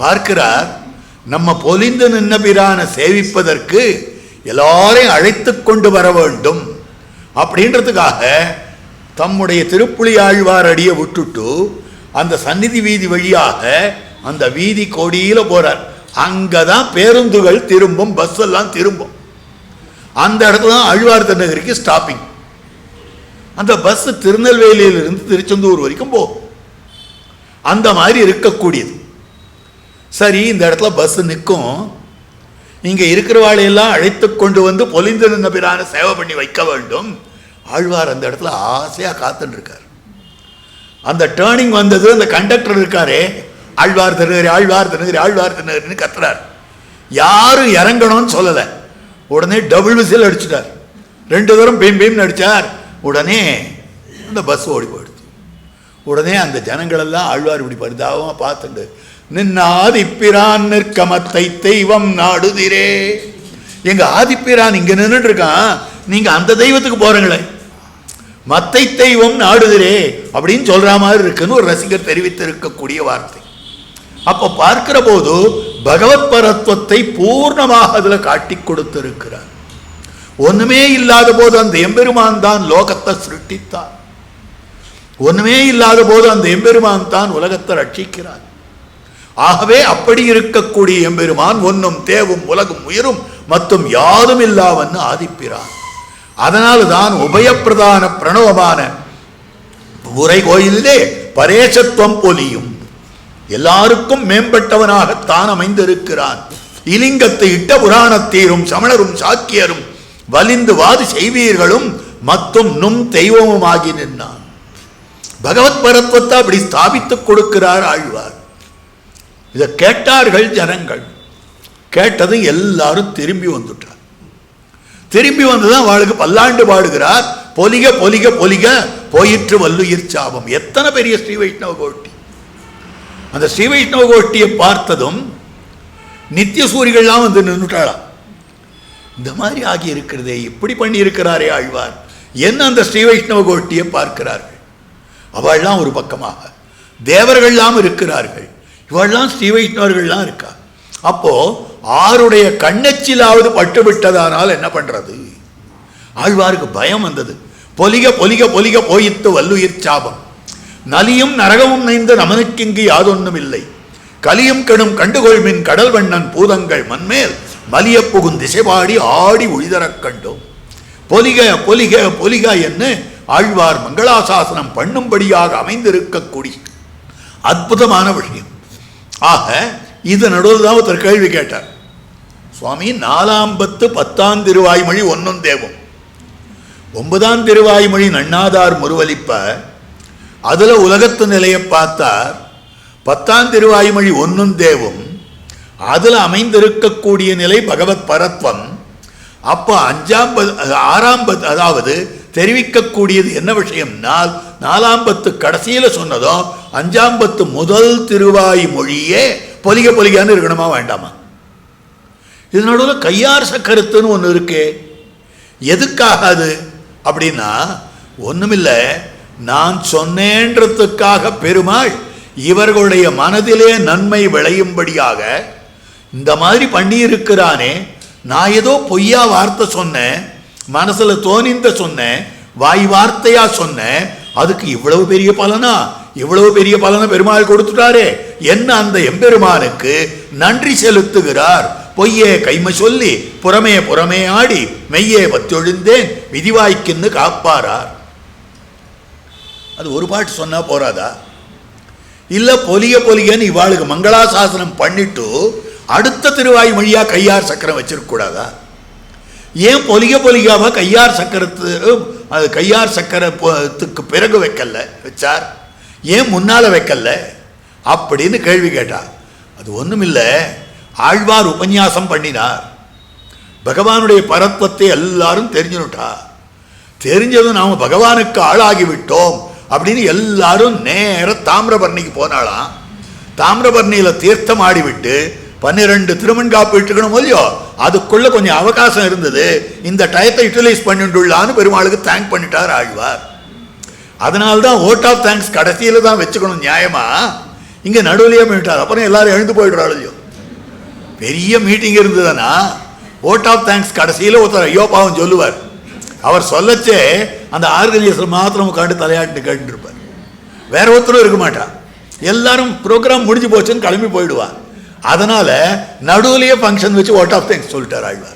பார்க்கிறார், நம்ம பொலிந்து நின்ன பிரான சேவிப்பதற்கு எல்லாரையும் அழைத்து கொண்டு வர வேண்டும் அப்படின்றதுக்காக தம்முடைய திருப்புலி ஆழ்வார் அடியை விட்டுட்டு அந்த சந்நிதி வீதி வழியாக அந்த வீதி கோடியில போறார். அங்கதான் பேருந்துகள் திரும்பும், பஸ் எல்லாம் திரும்பும். அந்த இடத்துல தான் ஆழ்வார் திருநகரிக்கு ஸ்டாப்பிங். அந்த பஸ் திருநெல்வேலியிலிருந்து திருச்செந்தூர் வரைக்கும் போகும். அந்த மாதிரி இருக்கக்கூடியது. சரி, இந்த இடத்துல பஸ் நிற்கும். இங்க இருக்கிறவாளையெல்லாம் அழைத்து கொண்டு வந்து பொலிந்து நின்ன பிரான சேவை பண்ணி வைக்க வேண்டும். ஆழ்வார் அந்த இடத்துல ஆசையா காத்துட்டு இருக்கார். அந்த டேர்னிங் வந்தது. அந்த கண்டக்டர் இருக்காரே, ஆழ்வார் திருநகரி, ஆழ்வார் திருநகரி, ஆழ்வார் திருநகரின்னு கத்துறார். யாரும் இறங்கணும்னு சொல்லலை. உடனே டபுள் விசில் அடிச்சுட்டார். 2 தரம் பேம் பேம்னு அடிச்சார். உடனே அந்த பஸ் ஓடி போயிடுது. உடனே அந்த ஜனங்களெல்லாம் ஆழ்வார் இப்படி பரிதாபமா பார்த்துட்டு, நின்ன ஆதிப்பிரான் நிற்கமத்தை தெய்வம் நாடுதிரே, எங்க ஆதிப்பிரான் இங்க நின்றுட்டு இருக்கான், நீங்க அந்த தெய்வத்துக்கு போறீங்களே, மத்தை தெய்வம் நாடுதிரே அப்படின்னு சொல்ற மாதிரி இருக்குன்னு ஒரு ரசிகர் தெரிவித்திருக்கக்கூடிய வார்த்தை. அப்ப பார்க்கிற போது பகவத் பரத்வத்தை பூர்ணமாக அதுல காட்டி கொடுத்திருக்கிறார். ஒண்ணுமே இல்லாத போது அந்த எம்பெருமான் தான் லோகத்தை சிருஷ்டித்தார். ஒண்ணுமே இல்லாத போது அந்த எம்பெருமான் தான் உலகத்தை ரட்சிக்கிறார். ஆகவே அப்படி இருக்கக்கூடிய எம்பெருமான் ஒன்னும் தேவும் உலகும் உயிரும் மற்றும் யாரும் இல்லாவன்னு ஆதிப்பிரான். அதனால தான் உபயப்பிரதான பிரணவமான உரை கோயிலே பரேசத்துவம் பொலியும், எல்லாருக்கும் மேம்பட்டவனாகத்தான் அமைந்திருக்கிறான். இலிங்கத்தை இட்ட புராணத்தீரும் சமணரும் சாக்கியரும் வலிந்து வாது செய்வீர்களும் மற்றும் நும் தெய்வமும் ஆகி நின்றான். பகவத் பரத்வத்தை அப்படி ஸ்தாபித்துக் கொடுக்கிறார் ஆழ்வார். இதை கேட்டார்கள் ஜனங்கள். கேட்டதும் எல்லாரும் திரும்பி வந்துட்டார். திரும்பி வந்துதான் அவளுக்கு பல்லாண்டு பாடுகிறார். பொலிக பொலிக பொலிக போயிற்று வல்லுயிர் சாபம். எத்தனை பெரிய ஸ்ரீ வைஷ்ணவ கோஷ்டி! அந்த ஸ்ரீ வைஷ்ணவ கோஷ்டியை பார்த்ததும் நித்திய சூரிகள்லாம் வந்து நின்றுட்டாளாம். இந்த மாதிரி ஆகி இருக்கிறதே, இப்படி பண்ணி இருக்கிறாரே ஆழ்வார் என்ன அந்த ஸ்ரீ வைஷ்ணவ கோஷ்டியை பார்க்கிறார்கள். அவள்லாம் ஒரு பக்கமாக, தேவர்கள்லாம் இருக்கிறார்கள், இவள்லாம் ஸ்ரீ வைஷ்ணவர்கள்லாம் இருக்கா. அப்போ ஆருடைய கண்ணச்சிலாவது பட்டு விட்டதானால் என்ன பண்றது? ஆழ்வாருக்கு பயம் வந்தது. பொலிக பொலிக பொலிக போயித்து வல்லுயிர் சாபம், நலியும் நரகமும் நைந்த நமனுக்கு இங்கு யாதொன்னும் இல்லை, கலியும் கெடும் கண்டுகொள்மின் கடல் வண்ணன் பூதங்கள் மண்மேல் மலிய புகும் திசைபாடி ஆடி ஒளிதரக் கண்டோம். பொலிக பொலிக பொலிக என்ன ஆழ்வார் மங்களாசாசனம் பண்ணும்படியாக அமைந்திருக்கக்கூடிய அற்புதமான விஷயம். ஆக இது நடுவில் தான் ஒருத்தர் கேள்வி கேட்டார். சுவாமி, 4ஆம் பத்து 10ஆம் திருவாய்மொழி ஒன்னும் தேவும், 9ஆம் திருவாய்மொழி நன்னாதார் முருவலிப்ப அதுல உலகத்து நிலையை பார்த்தார். 10ஆம் திருவாய்மொழி ஒன்னும் தேவும் அதுல அமைந்திருக்கக்கூடிய நிலை பகவத் பரத்வம். அப்போ 6ஆம் பத்து அதாவது தெரிவிக்கக்கூடியது என்ன விஷயம்? 4ஆம் பத்து கடைசியில சொன்னதோ 5ஆம் பத்து முதல் திருவாய்மொழியே பொலிக பொலிகான்னு இருக்கணுமா வேண்டாமா? இது நடுவில் கையார் சக்கரத்துன்னு ஒன்று இருக்கே, எதுக்காக அது அப்படின்னா ஒண்ணுமில்லை, நான் சொன்னேன்றதுக்காக பெருமாள் இவர்களுடைய மனதிலே நன்மை விளையும்படியாக இந்த மாதிரி பண்ணியிருக்கிறானே. நான் ஏதோ பொய்யா வார்த்தை சொன்னேன், மனசுல தோணிந்த சொன்னேன், வாய் வார்த்தையா சொன்னேன், அதுக்கு இவ்வளவு பெரிய பலனா? இவ்வளவு பெரிய பலனை பெருமாள் கொடுத்துட்டாரே என்ன அந்த எம்பெருமானுக்கு நன்றி செலுத்துகிறார். பொய்யே கைமை சொல்லி புறமே புறமே ஆடி மெய்யே பத்தொழுந்தேன் விதிவாய்க்குன்னு காப்பாரார். அது ஒரு பாட்டு சொன்னா போறாதா? இல்ல பொலிக பொலிகன்னு இவாளுக்கு மங்களாசாசனம் பண்ணிட்டு அடுத்த திருவாய்மொழியா கையார் சக்கரம் வச்சிருக்க கூடாதா? ஏன் பொலிக பொலிகாவா கையார் சக்கரத்து அது கையார் சக்கரத்துக்கு பிறகு வைக்கல வச்சார்? ஏன் முன்னால வைக்கல அப்படின்னு கேள்வி கேட்டார். அது ஒண்ணுமில்லை, ஆழ்வார் உபன்யாசம் பண்ணினார், பகவானுடைய பரத்வத்தை எல்லாரும் தெரிஞ்சுட்டா. தெரிஞ்சதும் நாம பகவானுக்கு ஆளாகிவிட்டோம் அப்படின்னு எல்லாரும் நேர தாமிரபரணிக்கு போனாலாம். தாமிரபரணியில தீர்த்தம் ஆடிவிட்டு 12 திருமண்காப்பு இட்டுக்கணும் இல்லையோ, அதுக்குள்ள கொஞ்சம் அவகாசம் இருந்தது, இந்த டயத்தை யூட்டிலைஸ் பண்ணிட்டுள்ளான்னு பெருமாளுக்கு தேங்க் பண்ணிட்டார் ஆழ்வார். அதனால்தான் ஓட் ஆஃப் தேங்க்ஸ் கடைசியில் தான் வச்சுக்கணும் நியாயமா. இங்கே நடுவிலேயே பண்ணிட்டார், அப்புறம் எல்லாரும் எழுந்து போயிடுறாள். பெரிய மீட்டிங் இருந்ததுன்னா ஓட் ஆஃப் தேங்க்ஸ் கடைசியில் ஒருத்தர் ஐயோ பாவம் சொல்லுவார். அவர் சொல்லச்சே அந்த ஆர்கனைசர் மாத்திரம் உட்காந்து தலையாட்டு கேட்டுருப்பார், வேற ஒருத்தரும் இருக்க மாட்டார். எல்லாரும் ப்ரோக்ராம் முடிஞ்சு போச்சுன்னு கிளம்பி போயிடுவார். அதனால நடுவிலேயே ஃபங்க்ஷன் வச்சு ஓட் ஆஃப் தேங்க்ஸ் சொல்லிட்டார் ஆழ்வார்.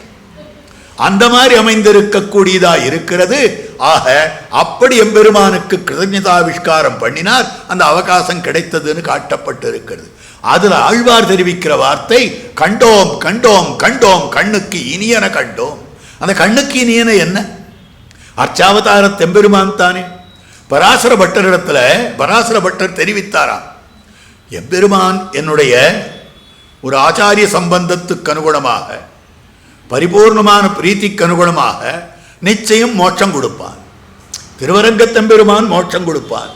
அந்த மாதிரி அமைந்திருக்கக்கூடியதா இருக்கிறது. ஆக அப்படி எம்பெருமானுக்கு கிருதஞதாவிஷ்காரம் பண்ணினார், அந்த அவகாசம் கிடைத்ததுன்னு காட்டப்பட்டு இருக்கிறது. அதுல ஆழ்வார் தெரிவிக்கிற வார்த்தை கண்டோம் கண்டோம் கண்டோம், கண்ணுக்கு இனியன கண்டோம். அந்த கண்ணுக்கு இனியன என்ன? அர்ச்சாவதார தெம்பெருமான் தானே. பராசர பட்டரிடத்துல பராசர பட்டர் தெரிவித்தாராம், எம்பெருமான் என்னுடைய ஒரு ஆச்சாரிய சம்பந்தத்துக்கு அனுகுணமாக, பரிபூர்ணமான பிரீத்திக்கு அனுகுணமாக நிச்சயம் மோட்சம் கொடுப்பான். திருவரங்கத்தெம்பெருமான் மோட்சம் கொடுப்பான்.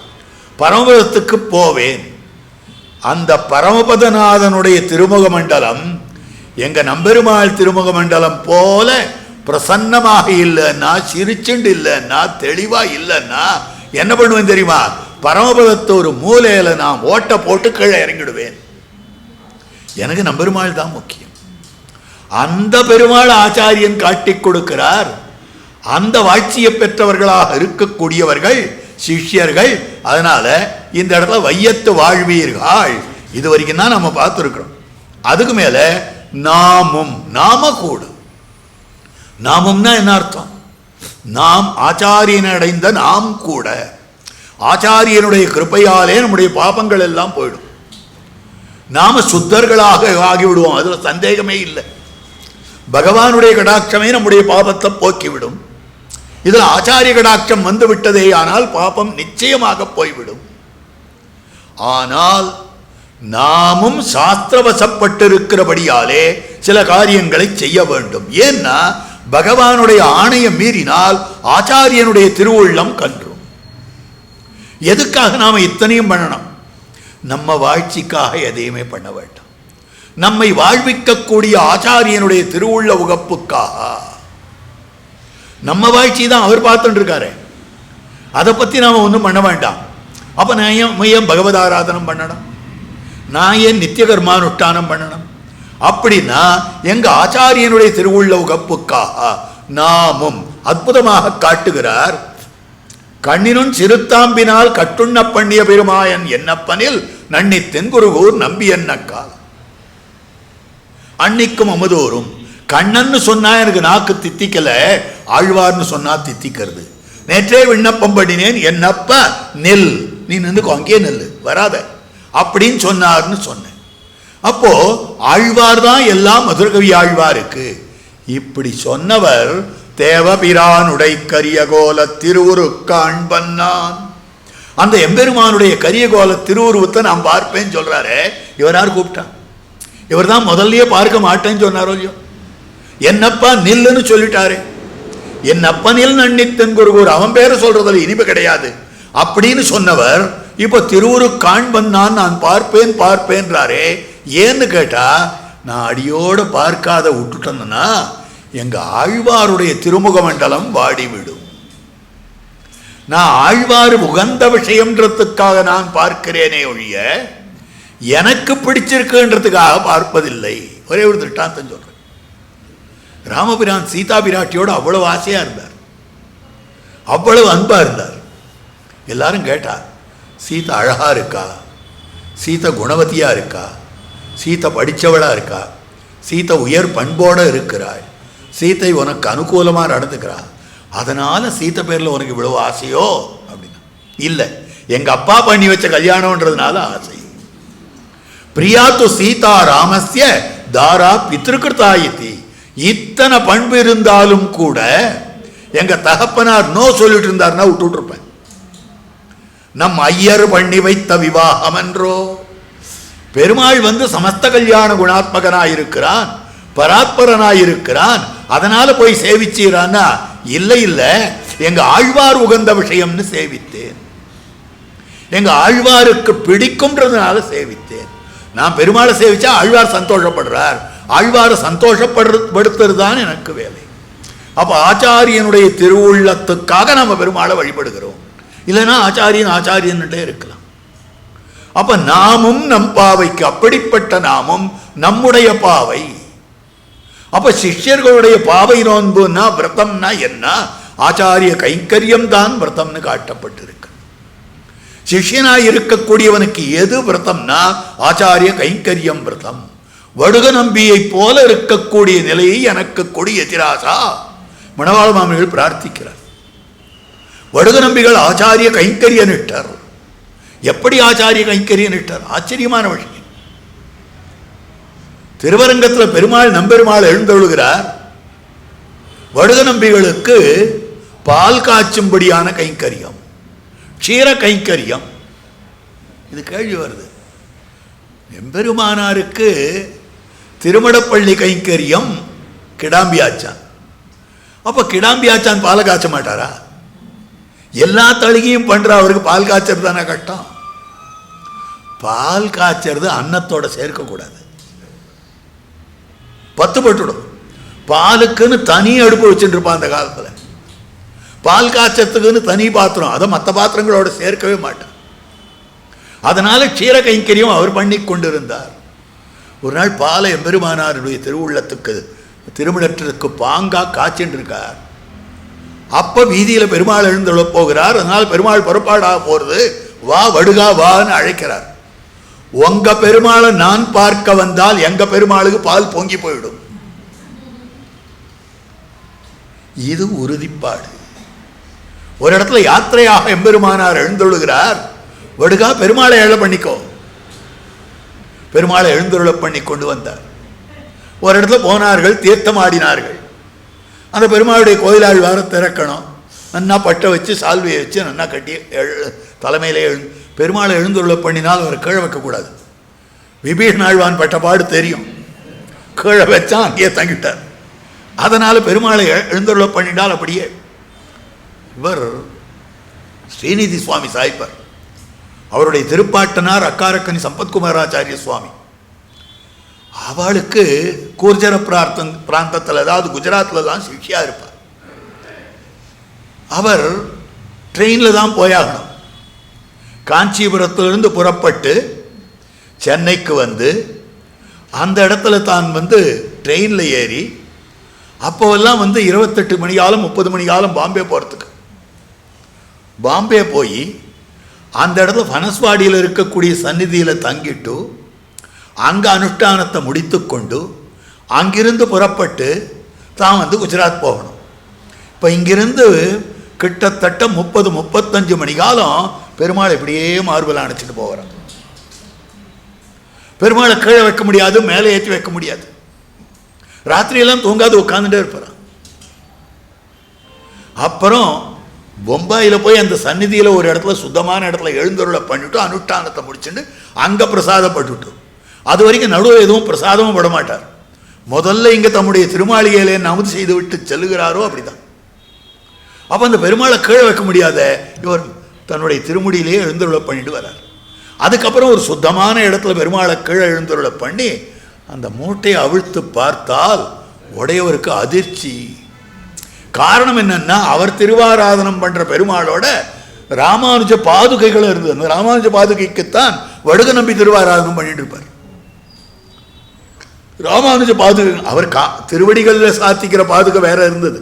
பரமபதத்துக்கு போவேன். அந்த பரமபதநாதனுடைய திருமுக மண்டலம் எங்க நம்பெருமாள் திருமுக மண்டலம் போல பிரசன்னமாக இல்லைன்னா, சிரிச்சுண்டு இல்லைன்னா, தெளிவா இல்லைன்னா என்ன பண்ணுவேன் தெரியுமா? பரமபதத்தை ஒரு மூலையில நான் ஓட்ட போட்டு கீழே இறங்கிடுவேன். எனக்கு நம்பெருமாள் தான் முக்கியம். அந்த பெருமாள் ஆச்சாரியன் காட்டிக் கொடுக்கிறார். அந்த வாழ்ச்சியை பெற்றவர்களாக இருக்கக்கூடியவர்கள் சிஷ்யர்கள். அதனால இந்த இடத்துல வையத்து வாழ்வீர்கள் இது வரைக்கும் தான் நம்ம பார்த்துருக்கிறோம். அதுக்கு மேல நாமும், நாம கூடு. நாமும்னா என்ன அர்த்தம்? நாம் ஆச்சாரியன் அடைந்த நாம் கூட. ஆச்சாரியனுடைய கிருபையாலே நம்முடைய பாபங்கள் எல்லாம் போயிடும். நாம சுத்தர்களாக ஆகிவிடுவோம், அதுல சந்தேகமே இல்லை. பகவானுடைய கடாட்சமே நம்முடைய பாபத்தை போக்கிவிடும். இதில் ஆச்சாரிய கடாட்சம் வந்து விட்டதே ஆனால் பாபம் நிச்சயமாக போய்விடும். ஆனால் நாமும் சாஸ்திரவசப்பட்டிருக்கிறபடியாலே சில காரியங்களை செய்ய வேண்டும். ஏன்னா பகவானுடைய ஆணையை மீறினால் ஆச்சாரியனுடைய திருவுள்ளம் கன்றும். எதுக்காக நாம இத்தனையும் பண்ணணும்? நம்ம வாழ்ச்சிக்காக எதையுமே பண்ண வேண்டாம். நம்மை வாழ்விக்கக்கூடிய ஆச்சாரியனுடைய திருவுள்ள உகப்புக்காக. நம்ம வாழ்ச்சி தான் அவர் பார்த்துட்டு இருக்காரு, அதை பத்தி நாம ஒன்றும் பண்ண வேண்டாம். அப்ப நான் ஏன் பகவத் ஆராதனம் பண்ணணும்? நான் ஏன் நித்திய கர்மானுஷ்டானம் பண்ணணும்? அப்படின்னா எங்க ஆச்சாரியனுடைய திருவுள்ள உகப்புக்காக நாமும் அற்புதமாக காட்டுகிறார். கண்ணினும் சிறுத்தாம்பினால் கட்டுண்ண பண்ணிய பெருமாயன் என்னப்பனில் நன்னி தென்குருகூர் நம்பி என்னக்கால். அன்னைக்கும் அமுதோறும் கண்ணன்னு சொன்னா எனக்கு நாக்கு தித்திக்கல, ஆழ்வார்னு சொன்னா தித்திக்கிறது. நேற்றே விண்ணப்பம் பண்ணினேன், என்னப்ப நெல், நீ நின்றுக்கோ அங்கேயே நெல் வராத அப்படின்னு சொன்னார்னு சொன்னேன். அப்போ ஆழ்வார் தான் எல்லாம் மதுரகவி ஆழ்வாருக்கு. இப்படி சொன்னவர் தேவபிரானுடை கரியகோல திருவுரு காண்பன்னான். அந்த எம்பெருமானுடைய கரியகோல திருவுருவத்தை நான் பார்ப்பேன்னு சொல்றாரு. இவர் யார் கூப்பிட்டான்? இவர் தான் முதல்லயே பார்க்க மாட்டேன்னு சொன்னாரோ இல்லையோ. என்னப்பா நில்லுன்னு சொல்லிட்டாரு. என்னப்பா நில் நன்னித்தன் குருகூர், அவன் பேரை சொல்றதுல இனிப்பு கிடையாது அப்படின்னு சொன்னவர் இப்போ திருவுரு காண்பன்னான் நான் பார்ப்பேன் பார்ப்பேன்றாரே. ஏன்னு கேட்டா, நான் அடியோட பார்க்காத விட்டுட்டேன்னா எங்க ஆழ்வாருடைய திருமுக மண்டலம் வாடிவிடும். நான் ஆழ்வார் உகந்த விஷயம்ன்றதுக்காக நான் பார்க்கிறேனே ஒழிய எனக்கு பிடிச்சிருக்குன்றதுக்காக பார்ப்பதில்லை. ஒரே ஒரு திட்டாந்தம் சொல்றேன். ராமபிரான் சீதா பிராட்டியோட அவ்வளவு ஆசையா இருந்தார், அவ்வளவு அன்பா இருந்தார். எல்லாரும் கேட்டார், சீதா அழகா இருக்கா, சீதா குணவதியா இருக்கா, சீதை படித்தவளா இருக்கா, சீதை உயர் பண்போட இருக்கிறாள், சீதை உனக்கு அனுகூலமாக நடந்துக்கிறாள், அதனால சீதை பேரில் உனக்கு இவ்வளவு ஆசையோ அப்படின்னா இல்லை, எங்க அப்பா பண்ணி வச்ச கல்யாணம்ன்றதுனால ஆசை. பிரியாத்து சீதா ராமஸ்ய தாரா பித்ருக்கிருத்தாயித்தி. இத்தனை பண்பு இருந்தாலும் கூட எங்க தகப்பனார் நோ சொல்லிட்டு இருந்தாருன்னா விட்டுட்டு இருப்பேன். நம் ஐயர் பண்ணி வைத்த விவாகம் என்றோ. பெருமாள் சமஸ்த கல்யாண குணாத்மகனாயிருக்கிறான், பராத்பரனாயிருக்கிறான், அதனால போய் சேவிச்சீரான்னா இல்லை இல்லை, எங்க ஆழ்வார் உகந்த விஷயம்னு சேவித்தேன், எங்க ஆழ்வாருக்கு பிடிக்கும்ன்றதுனால சேவித்தேன். நான் பெருமாளை சேவிச்சா ஆழ்வார் சந்தோஷப்படுறார், ஆழ்வாரை சந்தோஷப்படுத்துறது தான் எனக்கு வேலை. அப்ப ஆச்சாரியனுடைய திருவுள்ளத்துக்காக நம்ம பெருமாளை வழிபடுகிறோம். இல்லைன்னா ஆச்சாரியன்ட்டே இருக்கலாம். அப்ப நாமும் நம் பாவைக்கு அப்படிப்பட்ட நாமும் நம்முடைய பாவை. அப்ப சிஷ்யர்களுடைய பாவை நோன்புனா விரதம்னா என்ன? ஆச்சாரிய கைங்கரியம் தான் விரதம்னு காட்டப்பட்டிருக்கு. சிஷ்யனாய் இருக்கக்கூடியவனுக்கு எது விரதம்னா ஆச்சாரிய கைங்கரியம் விரதம். வடுக நம்பியை போல இருக்கக்கூடிய நிலையை எனக்கு கொடி எதிராசா மணவாள மாமிகள் பிரார்த்திக்கிறார். வடுக நம்பிகள் ஆச்சாரிய கைங்கரிய நிட்டர். எப்படி ஆச்சாரிய கைங்கரிய நிட்டர்? ஆச்சரியமான விஷயம். திருவரங்கத்தில் பெருமாள் நம்பெருமாள் எழுந்தொழுகிறார். வடுக நம்பிகளுக்கு பால் காய்ச்சும்படியான கைங்கரியம், க்ஷீர கைங்கரியம், இது கேள்வி வருது. எம்பெருமானாருக்கு திருமடப்பள்ளி கைங்கரியம் கிடாம்பியாச்சான். அப்ப கிடாம்பியாச்சான் பாலை காய்ச்ச மாட்டாரா? எல்லா தழுகியும் பண்ற அவருக்கு பால் காய்ச்சறது தானே கஷ்டம். பால் காய்ச்சறது அன்னத்தோட சேர்க்கக்கூடாது, பட்டுடும். பாலுக்குன்னு தனி அடுப்பு வச்சுட்டு இருப்பான் அந்த காலத்தில். பால் காய்ச்சத்துக்குன்னு தனி பாத்திரம், அதை மற்ற பாத்திரங்களோட சேர்க்கவே மாட்டான். அதனால க்ஷீர கைங்கரியம் அவர் பண்ணி கொண்டிருந்தார். ஒரு நாள் பாலை எம்பெருமானாருடைய திருவுள்ளத்துக்கு திருமணத்திற்கு பாங்கா காய்ச்சின்னு இருக்கார். அப்ப வீதியில பெருமாள் எழுந்தொழ போகிறார். அதனால் பெருமாள் புறப்பாடாக போறது. வா வடுகா வான்னு அழைக்கிறார். உங்க பெருமாளை நான் பார்க்க வந்தால் எங்க பெருமாளுக்கு பால் பொங்கி போயிடும். இது உறுதிப்பாடு. ஒரு இடத்துல யாத்திரையாக எம்பெருமானார் எழுந்தொழுகிறார். வடுகா பெருமாளை எழ பண்ணிக்கோ. பெருமாளை எழுந்தொருள பண்ணி கொண்டு வந்தார். ஒரு இடத்துல போனார்கள், தீர்த்தம் ஆடினார்கள். அந்த பெருமாளுடைய கோயிலாள் வேற திறக்கணும். நன்னா பட்டை வச்சு சால்வையை வச்சு நன்னா கட்டி தலைமையிலே பெருமாளை எழுந்தொருள பண்ணினால் அவர் கீழே வைக்கக்கூடாது. விபீஷணாழ்வான் பட்ட பாடு தெரியும். கீழே வச்சா அங்கேயே தங்கிட்டார். அதனால பெருமாளை எழுந்தொருள பண்ணினால் அப்படியே. இவர் ஸ்ரீநிதி சுவாமி சாய்ப்பார். அவருடைய திருப்பாட்டனார் அக்காரக்கனி சம்பத்குமாராச்சாரிய சுவாமி. அவளுக்கு கூர்ஜர பிராந்தத்தில், அதாவது குஜராத்தில் தான் சிஷ்யா இருப்பார். அவர் ட்ரெயினில் தான் போயாகணும். காஞ்சிபுரத்திலிருந்து புறப்பட்டு சென்னைக்கு வந்து அந்த இடத்துல தான் ட்ரெயினில் ஏறி அப்போவெல்லாம் 28 மணி காலம் 30 மணி காலம் பாம்பே போகிறதுக்கு. பாம்பே போய் அந்த இடத்துல பனஸ்வாடியில் இருக்கக்கூடிய சந்நிதியில் தங்கிட்டு அங்கே அனுஷ்டானத்தை முடித்து கொண்டு அங்கிருந்து புறப்பட்டு தான் குஜராத் போகணும். இப்போ இங்கிருந்து கிட்டத்தட்ட 30-35 மணி காலம் பெருமாள் இப்படியே மார்பல் அணைச்சிட்டு போகிறான். பெருமாளை கீழே வைக்க முடியாது, மேலே ஏற்றி வைக்க முடியாது. ராத்திரியெல்லாம் தூங்காது உட்காந்துட்டே இருப்பான். அப்புறம் பொம்பாயில் போய் அந்த சந்நிதியில் ஒரு இடத்துல சுத்தமான இடத்துல எழுந்தருளை பண்ணிவிட்டு அனுஷ்டானத்தை முடிச்சுட்டு அங்கே பிரசாதப்பட்டுட்டு, அது வரைக்கும் நடுவில் எதுவும் பிரசாதமும் பட மாட்டார். முதல்ல இங்கே தம்முடைய திருமாளிகையிலே நமுது செய்து விட்டு செல்லுகிறாரோ அப்படிதான். அப்போ அந்த பெருமாளை கீழே வைக்க முடியாத இவர் தன்னுடைய திருமுடியிலேயே எழுந்தருளை பண்ணிட்டு வர்றார். அதுக்கப்புறம் ஒரு சுத்தமான இடத்துல பெருமாளை கீழே எழுந்தருளை பண்ணி அந்த மூட்டையை அவிழ்த்து பார்த்தால் உடையவருக்கு அதிர்ச்சி. காரணம் என்னன்னா, அவர் திருவாராதனம் பண்ற பெருமாளோட ராமானுஜ பாதுகைகள் இருந்தது. அந்த ராமானுஜ பாதுகைக்குத்தான் வடுக நம்பி திருவாராதனம் பண்ணிட்டு இருப்பார். ராமானுஜ பாதுகை அவர் திருவடிகளில் சாத்திக்கிற பாதுகை வேற இருந்தது.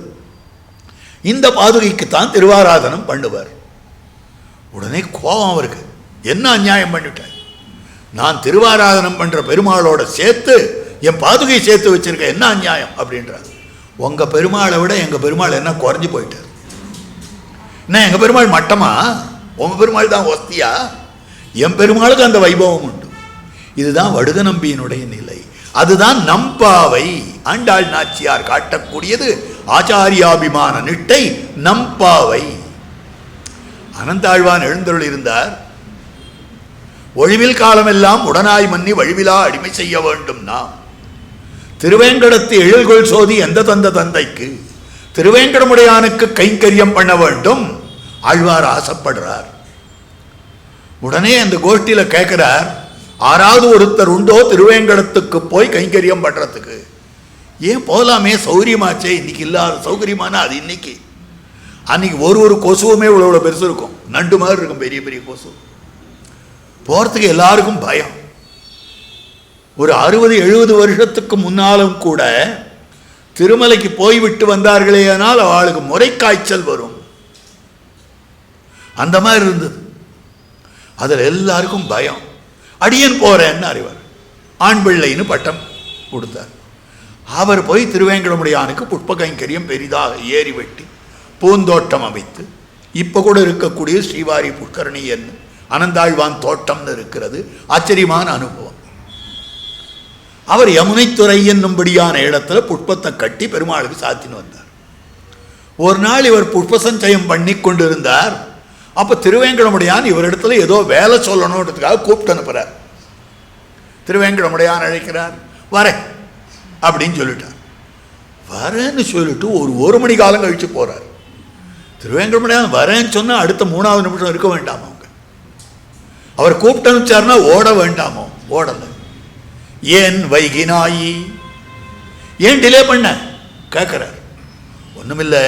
இந்த பாதுகைக்குத்தான் திருவாராதனம் பண்ணுவார். உடனே கோபம் அவருக்கு, என்ன அநியாயம் பண்ணிட்டேன், நான் திருவாராதனம் பண்ற பெருமாளோட சேர்த்து என் பாதுகை சேர்த்து வச்சிருக்கேன், என்ன அநியாயம் அப்படின்றார். உங்க பெருமாளை விட எங்க பெருமாள் என்ன குறைஞ்சி போயிட்டார்? என்ன எங்க பெருமாள் மட்டமா? உங்க பெருமாள் தான் ஒஸ்தியா? என் பெருமாளுக்கு அந்த வைபவம் உண்டு. இதுதான் வடுக நம்பியினுடைய நிலை. அதுதான் நம்பாவை. ஆண்டாள் நாச்சியார் காட்டக்கூடியது ஆச்சாரியாபிமான நிட்டை நம்பாவை. அனந்தாழ்வான் எழுந்தருள் இருந்தார். ஒழிவில் காலமெல்லாம் உடனாய் மன்னி வழிவிலா அடிமை செய்ய வேண்டும் நாம். திருவேங்கடத்து எழில்கொள் சோதி எந்த தந்த தந்தைக்கு திருவேங்கடமுடையானுக்கு கைங்கரியம் பண்ண வேண்டும் ஆழ்வார் ஆசைப்படுறார். உடனே அந்த கோஷ்டியில கேட்கிறார், ஆறாவது ஒருத்தர் உண்டோ திருவேங்கடத்துக்கு போய் கைங்கரியம் பண்றதுக்கு? ஏன் போகலாமே, சௌகரியமாச்சே. இன்னைக்கு இல்லாத சௌகரியமான அது இன்னைக்கு. அன்னைக்கு ஒரு கொசுவுமே இவ்வளோ பெருசு இருக்கும், நண்டு மாதிரி இருக்கும், பெரிய பெரிய கொசு. போகிறதுக்கு எல்லாருக்கும் பயம். ஒரு 60-70 வருஷத்துக்கு முன்னாலும் கூட திருமலைக்கு போய்விட்டு வந்தார்களே ஆனால் அவளுக்கு முறைக்காய்ச்சல் வரும், அந்த மாதிரி இருந்தது. அதில் எல்லாருக்கும் பயம். அடியன் போறேன்னு அறிவார், ஆண் பிள்ளைன்னு பட்டம் கொடுத்தார். அவர் போய் திருவேங்கடமுடியானுக்கு புஷ்ப கைங்கரியம் பெரிதாக ஏறி வெட்டி பூந்தோட்டம் அமைத்து, இப்போ கூட இருக்கக்கூடிய ஸ்ரீவாரி புஷ்கரணி என்ன அனந்தாழ்வான் தோட்டம்னு இருக்கிறது. ஆச்சரியமான அனுபவம். அவர் யமுனைத்துறை என்னும்படியான இடத்துல புஷ்பத்தை கட்டி பெருமாளுக்கு சாத்தின்னு வந்தார். ஒரு நாள் இவர் புஷ்ப சஞ்சயம் பண்ணி கொண்டிருந்தார். அப்போ திருவேங்கடமுடியான் இவரிடத்துல ஏதோ வேலை சொல்லணுன்றதுக்காக கூப்பிட்டு அனுப்புகிறார். திருவேங்கடமுடியான் அழைக்கிறார், வரேன் அப்படின்னு சொல்லிட்டார். வரேன்னு சொல்லிட்டு ஒரு மணி காலம் கழித்து போகிறார். திருவேங்கடமுடியான் வரேன்னு சொன்னால் அடுத்த 3வது நிமிஷம் இருக்க வேண்டாமா? அவங்க அவர் கூப்பிட்டு அனுப்பிச்சாருன்னா ஓட வேண்டாமோ? ஓடலை. ஏன் வைகினாயி, ஏன் டிலே பண்ண கேட்குறார். ஒன்றுமில்லை,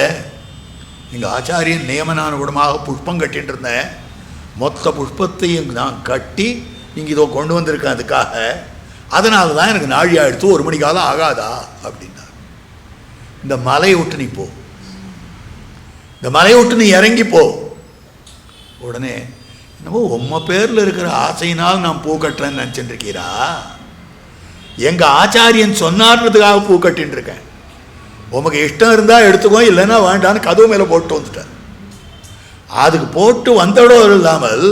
எங்கள் ஆச்சாரியன் நியமனானுகுணமாக புஷ்பம் கட்டின்னு இருந்தேன், மொத்த புஷ்பத்தையும் நான் கட்டி இங்கே இதோ கொண்டு வந்திருக்கேன், அதுக்காக அதனால தான் எனக்கு நாழி ஆயிடுத்து, 1 மணி காலம் ஆகாதா அப்படின்னார். இந்த மலையை விட்டு நீ போ, இந்த மலையை விட்டு நீ இறங்கி போ. உடனே என்னவோ உம்ம பேரில் இருக்கிற ஆசையினால் நான் பூ கட்டுறேன்னு நினச்சிட்டு இருக்கீரா? எங்கள் ஆச்சாரியன் சொன்னார்ன்றதுக்காக பூ கட்டின்னு இருக்கேன். உமக்கு இஷ்டம் இருந்தால் எடுத்துக்கோ, இல்லைன்னா வேண்டான்னு கதவு மேலே போட்டு வந்துட்டார். அதுக்கு போட்டு வந்தடோ இல்லாமல்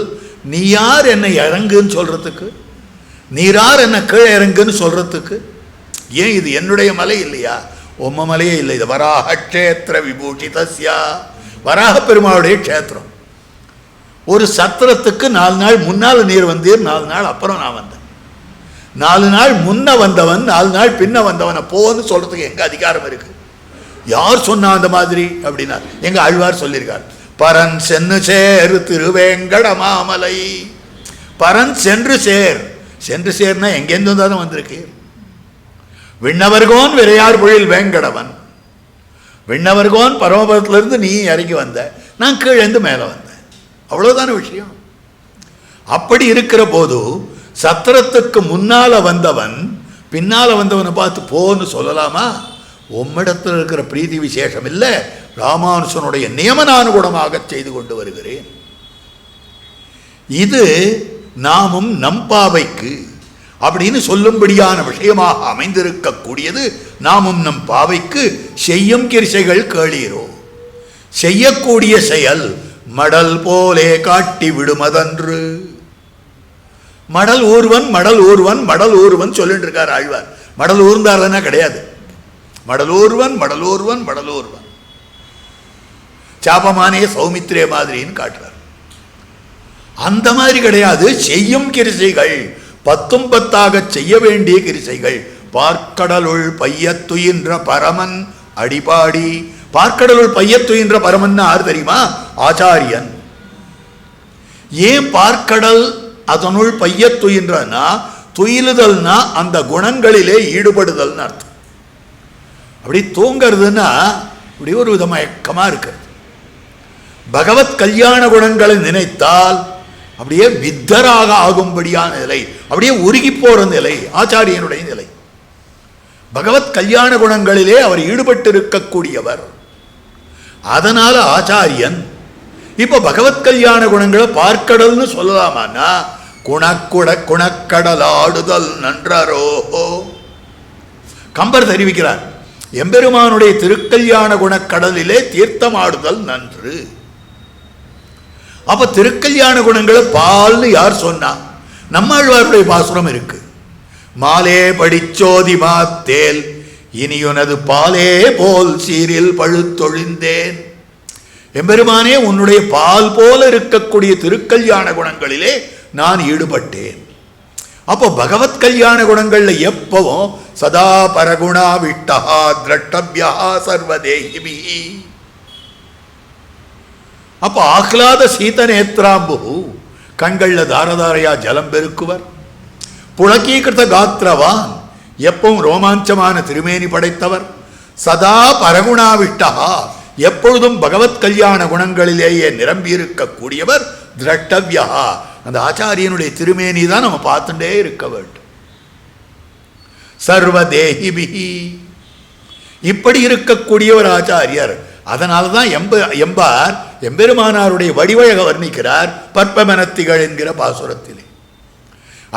நீ யார் என்னை இறங்குன்னு சொல்கிறதுக்கு, நீரார் என்ன கீழே இறங்குன்னு சொல்கிறதுக்கு? ஏன் இது என்னுடைய மலை இல்லையா? உம்ம மலையே இல்லை, இது வராக க்ஷேத்திர விபூஷிதஸ்யா, வராக பெருமாளுடைய க்ஷேத்திரம். ஒரு சத்திரத்துக்கு 4 நாள் முன்னால் நீர் வந்தீர், 4 நாள் அப்புறம் நான் வந்தேன். 4 நாள் முன்ன வந்தவன் 4 நாள் பின்ன வந்தவனை போன்னு சொல்கிறதுக்கு எங்கே அதிகாரம் இருக்குது? யார் சொன்னா அந்த மாதிரி அப்படின்னா? எங்கள் ஆழ்வார் சொல்லியிருக்கார், பரன் சென்று சேர் திருவேங்கட மாமலை. பரன் சென்று சேர், சென்று சேர்னா எங்கேருந்து வந்தாலும் வந்திருக்கு. விண்ணவர்கோன் விரையார் பொழில் வேங்கடவன், விண்ணவர்கோன் பரமபதத்திலிருந்து நீ இறங்கி வந்த, நான் கீழேந்து மேலே வந்தேன், அவ்வளோதான விஷயம். அப்படி இருக்கிற போது சத்திரத்துக்கு முன்னால வந்தவன் பின்னால வந்தவனை பார்த்து போன்னு சொல்லலாமா? உம்மிடத்தில் இருக்கிற பிரீதி விசேஷம் இல்லை, ராமானுசனுடைய நியமனானுகுணமாக செய்து கொண்டு வருகிறேன். இது நாமும் நம்பாவைக்கு அப்படின்னு சொல்லும்படியான விஷயமாக அமைந்திருக்கக்கூடியது. நாமும் நம் பாவைக்கு செய்யும் கிரிசைகள் கேளீரோ, செய்யக்கூடிய செயல் மடல் போலே காட்டி விடுமதன்று. மடல் ஊர்வன் மடல் ஊர்வன் மடல் ஊர்வன் சொல்லிட்டு இருக்கார் ஆழ்வார். மடல் ஊர்ந்தாருன்னா கிடையாது, மடல் ஊர்வன் மடல் ஊர்வன் மடல் ஊர்வன், சாபமானே சௌமித்ரே மாதிரின்னு காட்டுறார். அந்த மாதிரி கிடையாது. செய்யும் கிரிசைகள் 10 10 செய்ய வேண்டிய கிரிசைகள். பார்க்கடலுள் பையத்துயின்ற பரமன் அடிபாடி. பார்க்கடலுள் பையத்துயின்ற பரமன் யார் தெரியுமா? ஆச்சாரியன். ஏன் பார்க்கடல் அதனுள் பையத்துயின்றனா, துயிலுதல்னா அந்த குணங்களிலே ஈடுபடுதல்னு அர்த்தம். அப்படி தூங்கிறதுன்னா இப்படி ஒரு வித மயக்கமாக இருக்கிறது. பகவத் கல்யாண குணங்களை நினைத்தால் அப்படியே வித்தராக ஆகும்படியான நிலை, அப்படியே உருகி போகிற நிலை ஆச்சாரியனுடைய நிலை. பகவத் கல்யாண குணங்களிலே அவர் ஈடுபட்டிருக்கக்கூடியவர். அதனால ஆச்சாரியன். இப்போ பகவத் கல்யாண குணங்களை பார்க்கடல்னு சொல்லலாமான்னா, குணக்கடல் ஆடுதல் நன்றரோ. கம்பர் தெரிவிக்கிறார், எம்பெருமானுடைய திருக்கல்யாண குணக்கடலிலே தீர்த்தமாடுதல் நன்று. அப்ப திருக்கல்யாண குணங்களை பால்னு யார் சொன்னா? நம்மாழ்வாருடைய பாசுரம் இருக்கு. மாலே படிச்சோதி மாத்தேல் இனியுனது பாலே போல் சீரில் பழுத்தொழிந்தேன். எம்பெருமானே, உன்னுடைய பால் போல இருக்கக்கூடிய திருக்கல்யாண குணங்களிலே நான் ஈடுபட்டேன். அப்போ பகவத் கல்யாண குணங்கள்ல எப்பவும் சதா பரகுணா விட்டா திரட்டவ்யா சர்வதேஹிபி. அப்போ ஆஹ்லாத சீதநேத்ராம்பு, கண்கள்ல தாரதாரையா ஜலம் பெருக்குவர். புலக்கீகிருத காத்திரவான், எப்பவும் ரோமாஞ்சமான திருமேனி படைத்தவர். சதா பரகுணாவிட்டா, எப்பொழுதும் பகவத் கல்யாண குணங்களிலேயே நிரம்பியிருக்கக்கூடியவர் திரஷ்டவ்யா. அந்த ஆச்சாரியனுடைய திருமேனி தான் நம்ம பார்த்துட்டே இருக்க வேண்டும். சர்வதேஹிபிஹி, இப்படி இருக்கக்கூடிய ஒரு ஆச்சாரியர். அதனால தான் எம்பார் எம்பெருமானாருடைய வடிவழக வர்ணிக்கிறார் பற்பமனத்திகள் என்கிற பாசுரத்திலே.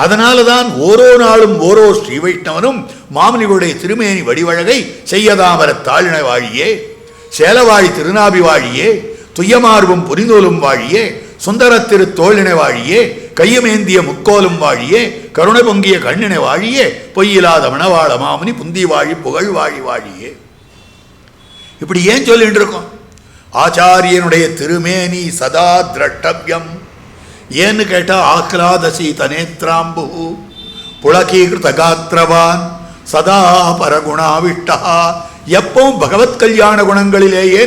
அதனால தான் ஓரோ நாளும் ஓரோ ஸ்ரீ வைஷ்ணவனும் மாமுனிகளுடைய திருமேனி வடிவழகை செய்யதாமர தாழினை வாழியே, சேலவாழி திருநாபி வாழியே, துய்யமார்பும் புரிந்தோலும் வாழியே, சுந்தர திரு தோழினை வாழியே, கையமேந்திய முக்கோலும் வாழியே, கருணை பொங்கிய கண்ணினை வாழியே, பொய்யில்லாத மணவாள மாமுனி புந்தி வாழி புகழ் வாழி வாழியே. இப்படி ஏன் சொல்லிட்டு இருக்கோம்? ஆச்சாரியனுடைய திருமேனி சதா திரஷ்டவ்யம். ஏன்னு கேட்டா ஆக்லாதசி தனேத்ராம்பு புலகீகிருத காத்திரவான் சதா பரகுணாவிஷ்டா, எப்பவும் பகவத் கல்யாண குணங்களிலேயே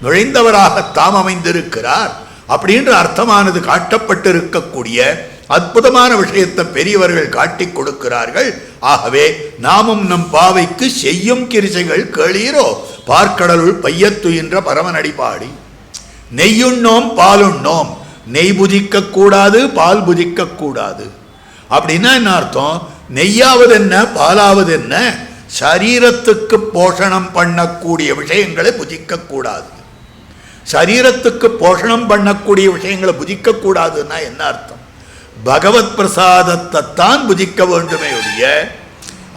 நுழைந்தவராக தாம் அமைந்திருக்கிறார் அப்படின்ற அர்த்தமானது காட்டப்பட்டிருக்கக்கூடிய அற்புதமான விஷயத்தை பெரியவர்கள் காட்டிக் கொடுக்கிறார்கள். ஆகவே நாமும் நம் பாவைக்கு செய்யும் கிரிசைகள் கேளீரோ, பார்க்கடலுள் பையத்துயின்ற பரமனடிபாடி. நெய்யுண்ணோம் பாலுண்ணோம், நெய் புதிக்க கூடாது பால் புதிக்க கூடாது. அப்படின்னா என்ன அர்த்தம்? நெய்யாவது என்ன பாலாவது என்ன, சரீரத்துக்கு போஷணம் பண்ணக்கூடிய விஷயங்களை புதிக்க கூடாது. சரீரத்துக்கு போஷணம் பண்ணக்கூடிய விஷயங்களை புதிக்க கூடாதுன்னா என்ன அர்த்தம்? பகவத் பிரசாதத்தை தான் புதிக்க வேண்டுமே ஒழிய,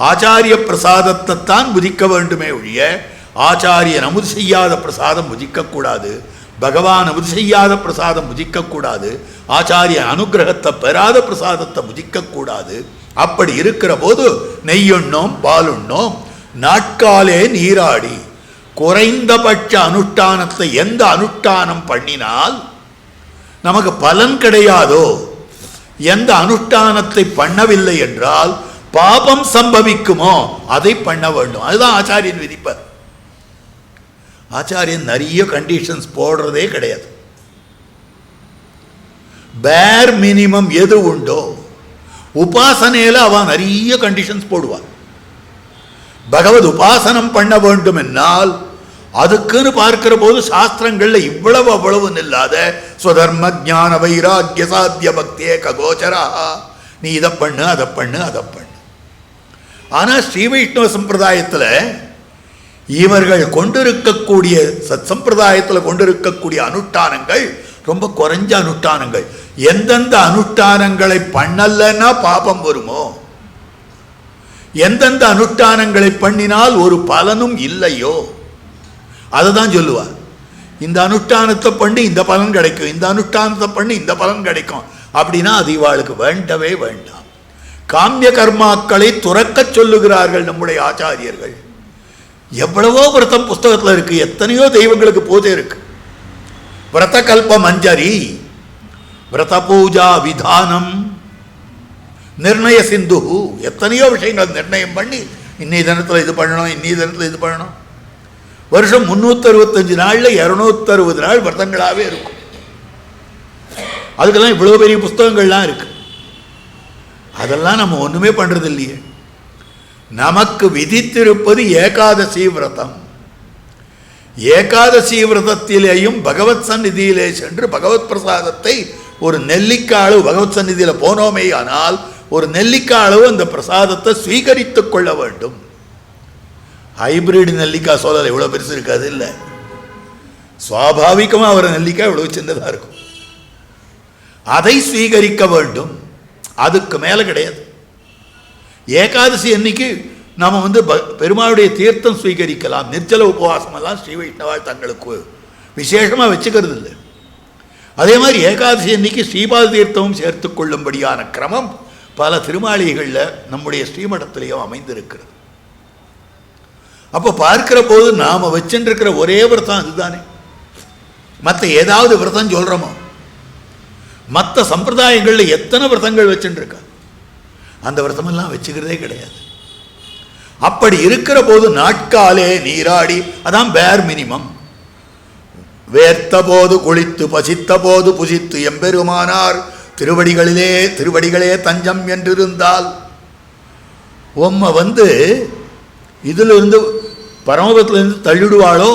ஆச்சாரிய பிரசாதத்தை தான் புதிக்க வேண்டுமே ஒழிய, ஆச்சாரியன் அமுது செய்யாத பிரசாதம் புதிக்கக்கூடாது, பகவான் அமுது செய்யாத பிரசாதம் புதிக்கக்கூடாது, ஆச்சாரிய அனுகிரகத்தை பெறாத பிரசாதத்தை புதிக்கக்கூடாது. அப்படி இருக்கிற போது நெய்யுண்ணோம் பாலுண்ணோம், நாட்காலே நீராடி, குறைந்தபட்ச அனுஷ்டானத்தை எந்த அனுஷ்டானம் பண்ணினால் நமக்கு பலன் கிடையாதோ, எந்த அனுஷ்டானத்தை பண்ணவில்லை என்றால் பாபம் சம்பவிக்குமோ அதை பண்ண வேண்டும். அதுதான் ஆச்சாரியன் விதிப்பார். ஆச்சாரியன் நிறைய கண்டிஷன்ஸ் போடுறதே கிடையாது. பேர் மினிமம் எது உண்டோ, உபாசனையில் அவன் நிறைய கண்டிஷன்ஸ் போடுவான். பகவத் உபாசனம் பண்ண வேண்டும் என்னால் அதுக்குன்னு பார்க்கிற போது சாஸ்திரங்கள்ல இவ்வளவு அவ்வளவு இல்லாத ஸ்வதர்ம ஜான வைராக்கிய சாத்திய பக்தியே ககோச்சரா, நீ இதை பண்ணு அதை பண்ணு அதை பண்ணு. ஆனால் ஸ்ரீ வைஷ்ணவ சம்பிரதாயத்தில் இவர்கள் கொண்டிருக்கக்கூடிய சத் சம்பிரதாயத்தில் கொண்டிருக்கக்கூடிய அனுஷ்டானங்கள் ரொம்ப குறைஞ்ச அனுஷ்டானங்கள். எந்தெந்த அனுஷ்டானங்களை பண்ணலன்னா பாபம் வருமோ, எந்தெந்த அனுஷ்டானங்களை பண்ணினால் ஒரு பலனும் இல்லையோ அதை தான் சொல்லுவார். இந்த அனுஷ்டானத்தை பண்ணி இந்த பலன் கிடைக்கும், இந்த அனுஷ்டானத்தை பண்ணி இந்த பலன் கிடைக்கும் அப்படின்னா அது இவாளுக்கு வேண்டவே வேண்டாம். காமிய கர்மாக்களை துறக்க சொல்லுகிறார்கள் நம்முடைய ஆச்சாரியர்கள். எவ்வளவோ விரதம் புஸ்தகத்தில் இருக்கு, எத்தனையோ தெய்வங்களுக்கு பூஜை இருக்கு. விரத கல்ப மஞ்சரி, விரத பூஜா விதானம், நிர்ணய சிந்து, எத்தனையோ விஷயங்கள் நிர்ணயம் பண்ணி இன்னி தினத்தில் இது பண்ணணும், இன்னி தினத்தில் இது பண்ணணும். வருஷம் 365 நாளில் 260 நாள் விரதங்களாகவே இருக்கும். அதுக்கெல்லாம் இவ்வளோ பெரிய புஸ்தகங்கள்லாம் இருக்கு. அதெல்லாம் நம்ம ஒன்றுமே பண்ணுறது இல்லையே. நமக்கு விதித்திருப்பது ஏகாதசி விரதம். ஏகாதசி விரதத்திலேயும் பகவத் சந்நிதியிலே சென்று பகவத் பிரசாதத்தை ஒரு நெல்லிக்காய் அளவு பகவத் சந்நிதியில் போனோமே ஆனால் ஒரு நெல்லிக்காய் அளவு அந்த பிரசாதத்தை ஸ்வீகரித்து கொள்ள வேண்டும். ஹைபிரிட் நெல்லிக்காய் சோழல் எவ்வளோ பெருசு இருக்காது இல்லை, சுவாபாவிகமாக ஒரு நெல்லிக்காய் எவ்வளோ சின்னதாக இருக்கும். அதை ஸ்வீகரிக்க வேண்டும், அதுக்கு மேலே கிடையாது. ஏகாதசி அன்னைக்கு நாம் பெருமாளுடைய தீர்த்தம் ஸ்வீகரிக்கலாம். நிர்ஜல உபவாசமெல்லாம் ஸ்ரீ வைஷ்ணவாள் தங்களுக்கு விசேஷமாக வச்சுக்கிறது இல்லை. அதே மாதிரி ஏகாதசி அன்னைக்கு ஸ்ரீபாத தீர்த்தமும் சேர்த்து கொள்ளும்படியான கிரமம் பல திருமாளிகளில் நம்முடைய ஸ்ரீமடத்திலேயும் அமைந்திருக்கிறது. அப்போ பார்க்கிற போது நாம் வச்சுருக்கிற ஒரே விரதம் அதுதானே. மற்ற ஏதாவது விரதம் சொல்கிறோமோ? மற்ற சம்பிரதாயங்களில் எத்தனை விரதங்கள் வச்சுருக்கா, அந்த விரதமெல்லாம் வச்சுக்கிறதே கிடையாது. அப்படி இருக்கிற போது நாட்காலே நீராடி, அதான் பேர் மினிமம். வேர்த்த போது குளித்து, பசித்த போது புசித்து, எம்பெருமானார் திருவடிகளே தஞ்சம் என்றிருந்தால் உம்மை இதிலிருந்து பரமபத்திலிருந்து தள்ளிடுவாளோ,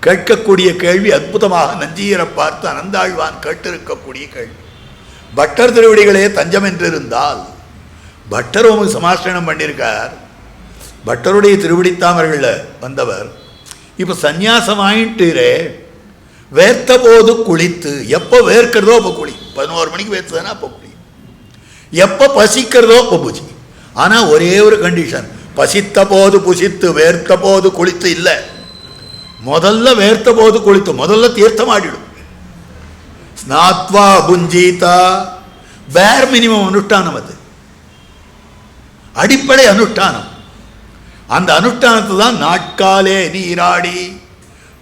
கேட்கக்கூடிய கேள்வி அற்புதமாக நஞ்சியரை பார்த்து அனந்தாழ்வான் கேட்டிருக்கக்கூடிய கேள்வி. பட்டர் திருவடிகளே தஞ்சம் என்றிருந்தால், பட்டர் உங்களுக்கு சமாஸ்திரணம் பண்ணியிருக்கார், பட்டருடைய திருவடித்தாமர்களில் வந்தவர். இப்போ சந்நியாசம் ஆயிட்டுரே, வேர்த்த போது குளித்து, எப்போ வேர்க்கிறதோ அப்போ குளி, 11 மணிக்கு வேர்த்ததுன்னா அப்போ குளி, எப்போ பசிக்கிறதோ அப்போ புசி. ஆனால் ஒரே ஒரு கண்டிஷன், பசித்த போது புசித்து வேர்த்த போது குளித்து இல்லை. முதல்ல வேர்த்த போது குளித்து, முதல்ல தீர்த்தம் ஆடிடும். ஸ்நாத்வா புஞ்சீதா, பேர் மினிமம் அனுஷ்டானம், அது அடிப்படை அனுஷ்டானம். அந்த அனுஷ்டானத்தை தான் நாட்காலே நீராடி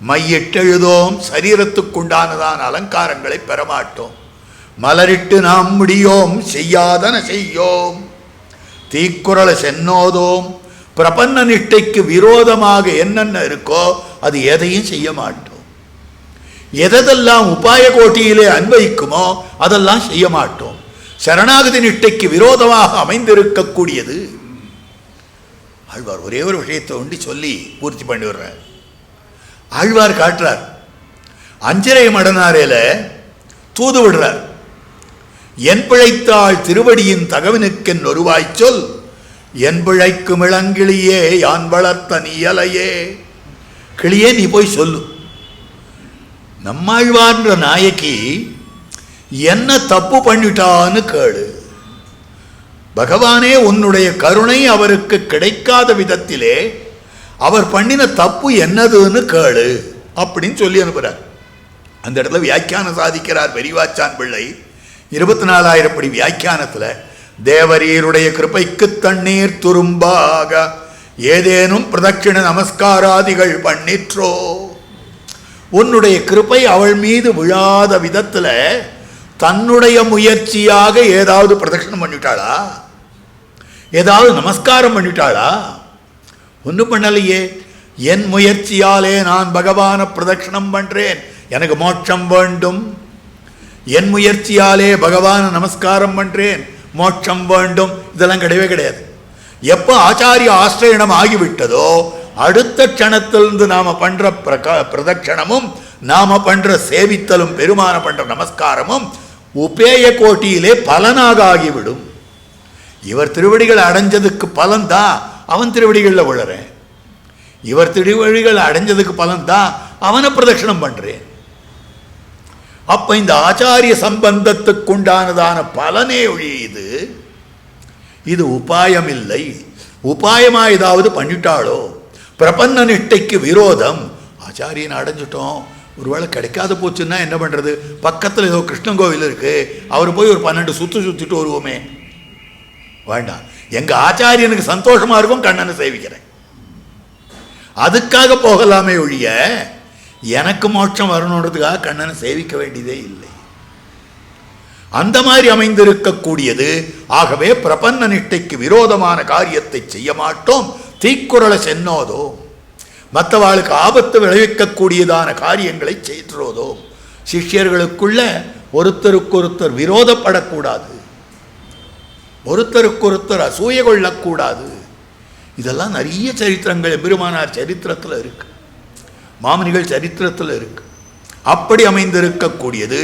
மையிட்டெழுதோம், சரீரத்துக்குண்டானதான் அலங்காரங்களை பெறமாட்டோம். மலரிட்டு நாம் முடியோம், செய்யாதன செய்யோம், தீக்குறளை சென்னோதோம். பிரபன்ன நிஷ்டைக்கு விரோதமாக என்னென்ன இருக்கோ அது எதையும் செய்ய மாட்டோம். எதெல்லாம் உபாய கோட்டியிலே அன்வயிக்குமோ அதெல்லாம் செய்ய மாட்டோம். சரணாகதி நிஷ்டைக்கு விரோதமாக அமைந்திருக்கக்கூடியது. ஆழ்வார் ஒரே ஒரு விஷயத்தை ஒண்டி சொல்லி பூர்த்தி பண்ணி விடுறார். ஆழ்வார் காட்டுறார், அஞ்சரை மடனாரேல தூது விடுறார். என் பிழைத்தாள் திருவடியின் தகவனுக்கென் ஒருவாய் சொல், என் பிழைக்கும் இளங்கிளியே யான் வளர்த்த நீயலையே. கிளியே நீ போய் சொல்லு, நம்மாழ்வார்ன்ற நாயகி என்ன தப்பு பண்ணிட்டான்னு கேளு. பகவானே உன்னுடைய கருணை அவருக்கு கிடைக்காத விதத்திலே அவர் பண்ணின தப்பு என்னதுன்னு கேளு அப்படின்னு சொல்லி அனுப்புகிறார். அந்த இடத்துல வியாக்கியானம் சாதிக்கிறார் பெரியவாச்சான் பிள்ளை. 24,000 படி வியாக்கியானத்தில், தேவரீருடைய கிருபைக்கு தண்ணீர் துரும்பாக ஏதேனும் பிரதட்சிண நமஸ்காராதிகள் பண்ணிற்றோ, உன்னுடைய கிருபை அவள் மீது விழாத விதத்தில் தன்னுடைய முயற்சியாக ஏதாவது பிரதட்சிணம் பண்ணிட்டாளா, ஏதாவது நமஸ்காரம் பண்ணிட்டாளா? ஒன்றும் பண்ணலையே. என் முயற்சியாலே நான் பகவான பிரதட்சிணம் பண்றேன், எனக்கு மோட்சம் வேண்டும், என் முயற்சியாலே பகவான நமஸ்காரம் பண்றேன், மோட்சம் வேண்டும், இதெல்லாம் கிடையவே கிடையாது. எப்போ ஆச்சாரிய ஆசிரியனம் ஆகிவிட்டதோ அடுத்த க்ஷணத்திலிருந்து நாம பண்ற பிரதட்சணமும் நாம பண்ற சேவித்தலும் பெருமான பண்ற நமஸ்காரமும் உபேய கோட்டியிலே பலனாக ஆகிவிடும். இவர் திருவடிகள் அடைஞ்சதுக்கு பலன் தான் அவன் திருவடிகளில் விழுறேன், இவர் திருவடிகள் அடைஞ்சதுக்கு பலன் தான் அவனை பிரதட்சணம் பண்றேன். அப்ப இந்த ஆச்சாரிய சம்பந்தத்துக்குண்டானதான பலனே ஒழியுது. இது உபாயம் இல்லை. உபாயமா ஏதாவது பண்ணிட்டாளோ, பிரபன்ன நிஷ்டைக்கு விரோதம். ஆச்சாரியன் அடைஞ்சிட்டோம், ஒருவேளை கிடைக்காத போச்சுன்னா என்ன பண்றது? பக்கத்தில் ஏதோ கிருஷ்ணன் கோவில் இருக்கு, அவர் போய் ஒரு 12 சுத்திட்டு வருவோமே. வேண்டாம், எங்க ஆச்சாரியனுக்கு சந்தோஷமா இருக்கும், கண்ணனை சேவிக்கிறேன், அதுக்காக போகலாமே ஒழிய எனக்கு மோட்சம் வரணுன்றதுக்காக கண்ணனை சேவிக்க வேண்டியதே இல்லை. அந்த மாதிரி அமைந்திருக்கக்கூடியது. ஆகவே பிரபன்ன நிஷ்டைக்கு விரோதமான காரியத்தை செய்ய மாட்டோம், தீக்குறளை சென்னோதோ, மற்றவாளுக்கு ஆபத்து விளைவிக்கக்கூடியதான காரியங்களை செய்கிறோதோ. சிஷ்யர்களுக்குள்ள ஒருத்தருக்கொருத்தர் விரோதப்படக்கூடாது, ஒருத்தருக்கொருத்தர் அசூய கொள்ளக்கூடாது. இதெல்லாம் நிறைய சரித்திரங்கள் எம்பெருமானார் சரித்திரத்தில் இருக்கு, மாமனிகள் சரித்திரத்தில் இருக்கு. அப்படி அமைந்திருக்கக்கூடியது.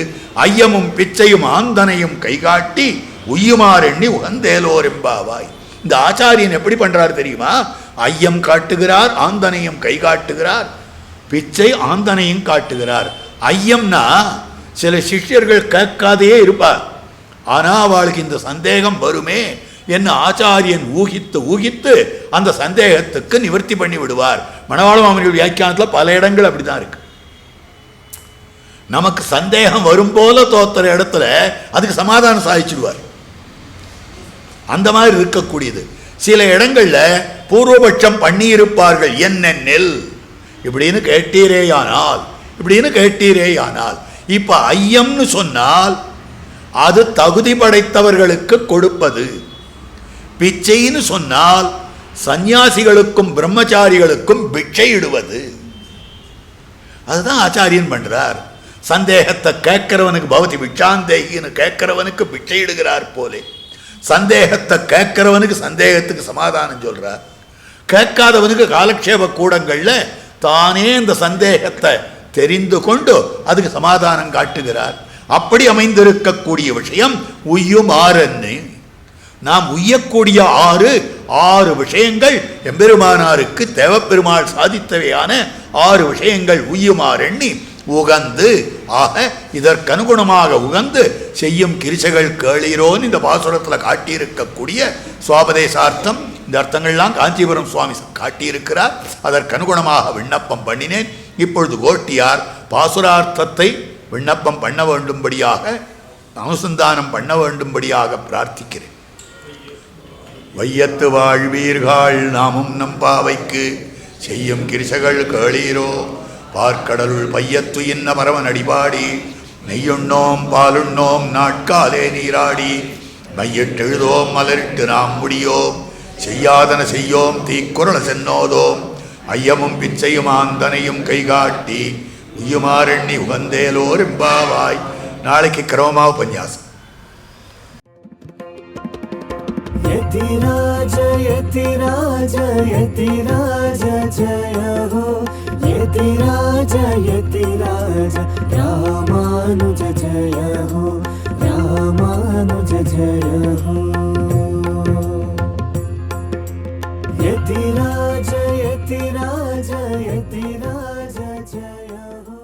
ஐயமும் பிச்சையும் ஆந்தனையும் கைகாட்டி உய்யுமாறு எண்ணி உகந்தேலோர் எம்பாவாய். இந்த ஆச்சாரியன் எப்படி பண்றார் தெரியுமா? ஐயம் காட்டுகிறார், ஆந்தனையும் கை காட்டுகிறார், பிச்சை ஆந்தனையும் காட்டுகிறார். ஐயம்னா சில சிஷ்யர்கள் கேட்காதையே இருப்பார், ஆனா அவளுக்கு இந்த சந்தேகம் வருமே என்ன ஆச்சாரியன் ஊகித்து ஊகித்து அந்த சந்தேகத்துக்கு நிவர்த்தி பண்ணி விடுவார். மணவாள மாமனிகள் வியாக்கியானத்தில் பல இடங்கள் அப்படிதான் இருக்கு. நமக்கு சந்தேகம் வரும் போல தோத்துற இடத்துல அதுக்கு சமாதானம் சாதிச்சிடுவார். அந்த மாதிரி இருக்கக்கூடியது. சில இடங்கள்ல பூர்வபட்சம் பண்ணியிருப்பார்கள். என்னென்னில் இப்படின்னு கேட்டீரேயானால், இப்படின்னு கேட்டீரேயானால். இப்ப ஐயம்னு சொன்னால் அது தகுதி படைத்தவர்களுக்கு கொடுப்பது. பிச்சைன்னு சொன்னால் சந்நியாசிகளுக்கும் பிரம்மச்சாரிகளுக்கும் பிச்சை இடுவது. அதுதான் ஆச்சாரியன் பண்றார். சந்தேகத்தை கேட்கிறவனுக்கு பவதி பிட்சாந்தேகின்னு கேட்கிறவனுக்கு பிச்சை இடுகிறார் போலே, சந்தேகத்தை கேட்கிறவனுக்கு சந்தேகத்துக்கு சமாதானம் சொல்றார், கேட்காதவனுக்கு காலக்ஷேப கூடங்கள்ல தானே இந்த சந்தேகத்தை தெரிந்து கொண்டு அதுக்கு சமாதானம் காட்டுகிறார். அப்படி அமைந்திருக்கக்கூடிய விஷயம் உய்யும் ஆறன்னு. நாம் உய்யக்கூடிய ஆறு விஷயங்கள் எம்பெருமானாருக்கு தேவப்பெருமாள் சாதித்தவையான 6 விஷயங்கள் உய்யுமாறெண்ணி உகந்து, ஆக இதற்கனுகுணமாக உகந்து செய்யும் கிரிசைகள் கேளீரோன்னு இந்த பாசுரத்தில் காட்டியிருக்கக்கூடிய சுவாபதேசார்த்தம். இந்த அர்த்தங்கள்லாம் காஞ்சிபுரம் சுவாமி காட்டியிருக்கிறார். அதற்கனுகுணமாக விண்ணப்பம் பண்ணினேன். இப்பொழுது கோட்டியார் பாசுரார்த்தத்தை விண்ணப்பம் பண்ண வேண்டும்படியாக, அனுசந்தானம் பண்ண வேண்டும்படியாக பிரார்த்திக்கிறேன். வையத்து வாழ்வீர்கள் நாமும் நம்பாவைக்கு செய்யும் கிரிசைகள் கேளீரோ, பார்க்கடலுள் பையத்து இன்ன பரவன் அடிபாடி நெய்யுண்ணோம் பாலுண்ணோம் நாட்காலே நீராடி மையிட்டெழுதோம் மலரிட்டு நாம் முடியோம் செய்யாதன செய்யோம் தீக்குறள சென்னோதோம் ஐயமும் பிச்சையும் ஆந்தனையும் கைகாட்டி உய்யுமாறெண்ணி உகந்தேலோர் எம்பாவாய். நாளைக்கு கிரமமா உபன்யாசம். यतिराज यतिराज यतिराज जय हो, यतिराज यतिराज रामानुज जय हो, रामानुज जय हो. यतिराज यतिराज यतिराज जय हो.